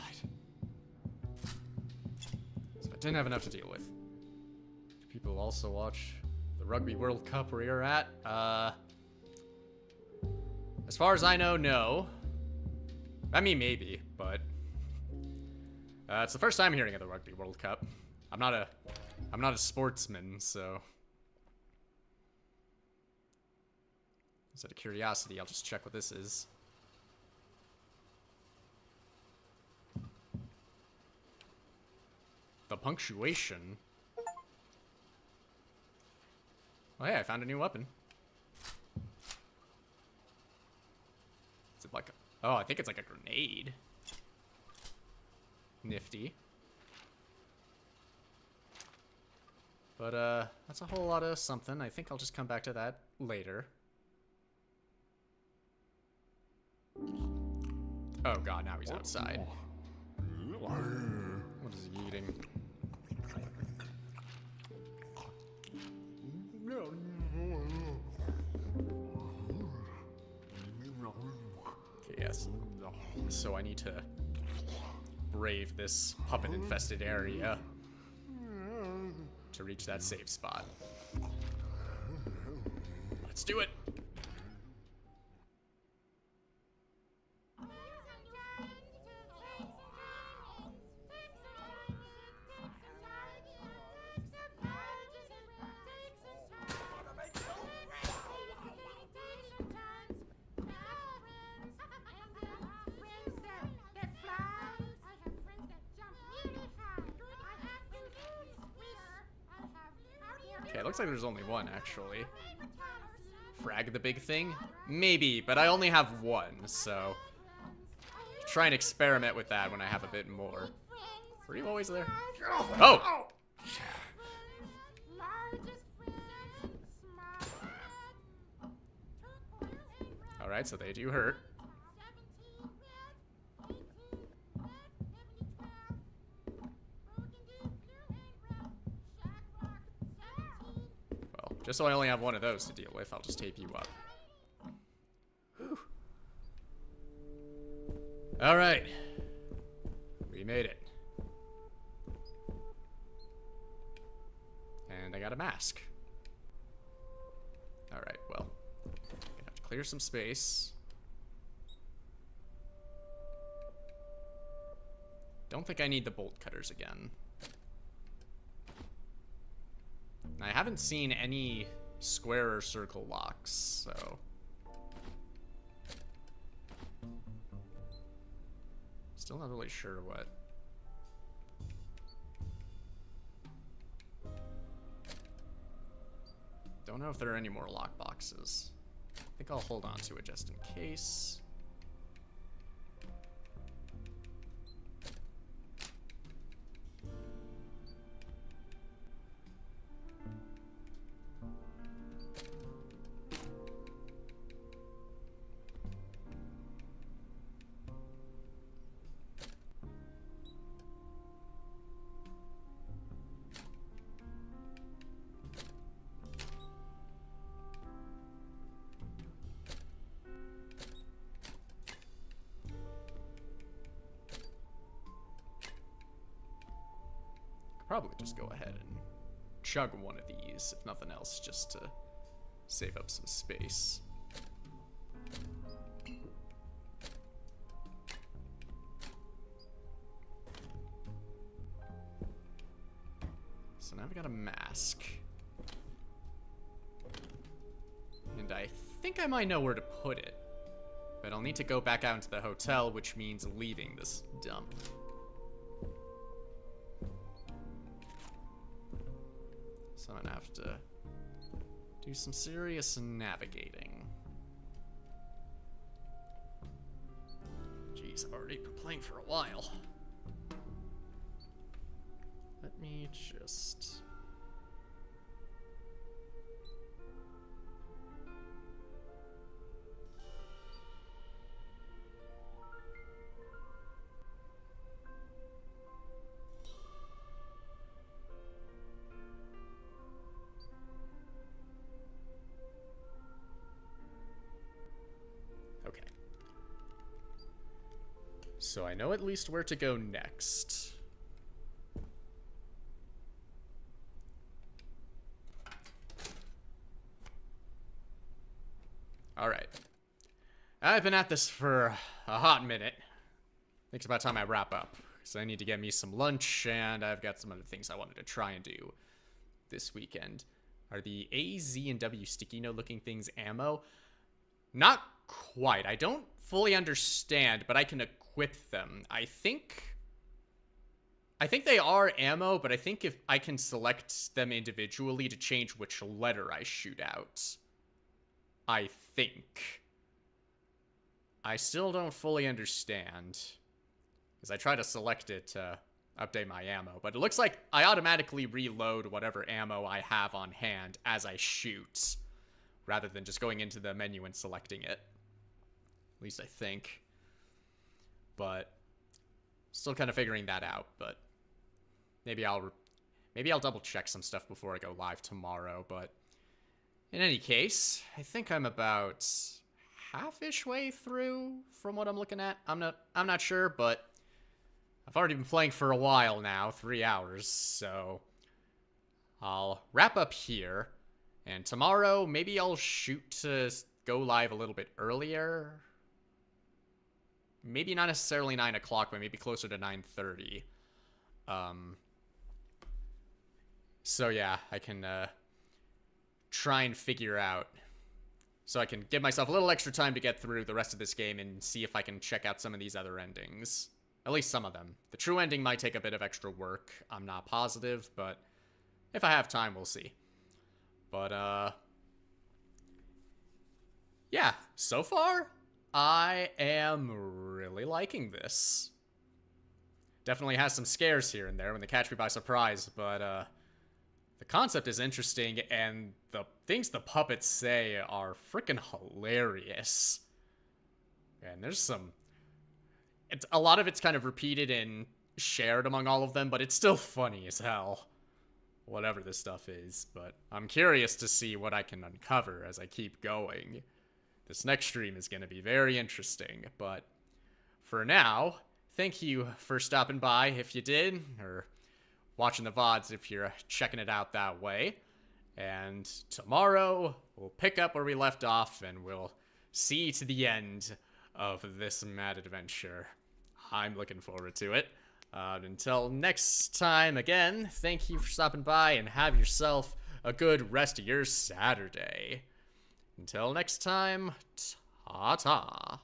So I didn't have enough to deal with. Do people also watch the Rugby World Cup where you're at? As far as I know, no. I mean, maybe, but it's the first time hearing of the Rugby World Cup. I'm not a sportsman, so just out of curiosity, I'll just check what this is. The punctuation. Oh hey, I found a new weapon. Is it like a, oh, I think it's like a grenade. Nifty. But, that's a whole lot of something. I think I'll just come back to that later. Oh god, now he's outside. What is he eating? Okay, yes. So I need to brave this puppet-infested area to reach that safe spot. Let's do it! Okay, it looks like there's only one, actually. Frag the big thing? Maybe, but I only have one, so try and experiment with that when I have a bit more. Were you always there? Oh! Alright, so they do hurt. Just so I only have one of those to deal with, I'll just tape you up. Alright. We made it. And I got a mask. Alright, well. I'm gonna have to clear some space. Don't think I need the bolt cutters again. I haven't seen any square or circle locks, so... Still not really sure what... Don't know if there are any more lock boxes. I think I'll hold on to it just in case. Probably just go ahead and chug one of these, if nothing else, just to save up some space. So now we got a mask. And I think I might know where to put it. But I'll need to go back out into the hotel, which means leaving this dump. So I'm gonna have to do some serious navigating. Jeez, I've already been playing for a while. Let me just... Okay. So I know at least where to go next. Alright. I've been at this for a hot minute. I think it's about time I wrap up. Because I need to get me some lunch, and I've got some other things I wanted to try and do this weekend. Are the A, Z, and W sticky note looking things ammo? Not quite. I don't fully understand, but I can equip them. I think they are ammo, but I think if I can select them individually to change which letter I shoot out. I think. I still don't fully understand. Because I try to select it to update my ammo. But it looks like I automatically reload whatever ammo I have on hand as I shoot. Rather than just going into the menu and selecting it. At least I think. But still kind of figuring that out. But maybe I'll double check some stuff before I go live tomorrow. But in any case, I think I'm about half-ish way through from what I'm looking at. I'm not sure, but I've already been playing for a while now, 3 hours, so I'll wrap up here. And tomorrow, maybe I'll shoot to go live a little bit earlier. Maybe not necessarily 9 o'clock, but maybe closer to 9:30. So yeah, I can try and figure out. So I can give myself a little extra time to get through the rest of this game and see if I can check out some of these other endings. At least some of them. The true ending might take a bit of extra work. I'm not positive, but if I have time, we'll see. But, yeah, so far, I am really liking this. Definitely has some scares here and there when they catch me by surprise, but, the concept is interesting, and the things the puppets say are freaking hilarious. And there's some... a lot of it's kind of repeated and shared among all of them, but it's still funny as hell. Whatever this stuff is, but I'm curious to see what I can uncover as I keep going. This next stream is going to be very interesting, but for now, thank you for stopping by if you did, or watching the VODs if you're checking it out that way. And tomorrow, we'll pick up where we left off, and we'll see to the end of this mad adventure. I'm looking forward to it. Until next time, again, thank you for stopping by and have yourself a good rest of your Saturday. Until next time, ta-ta.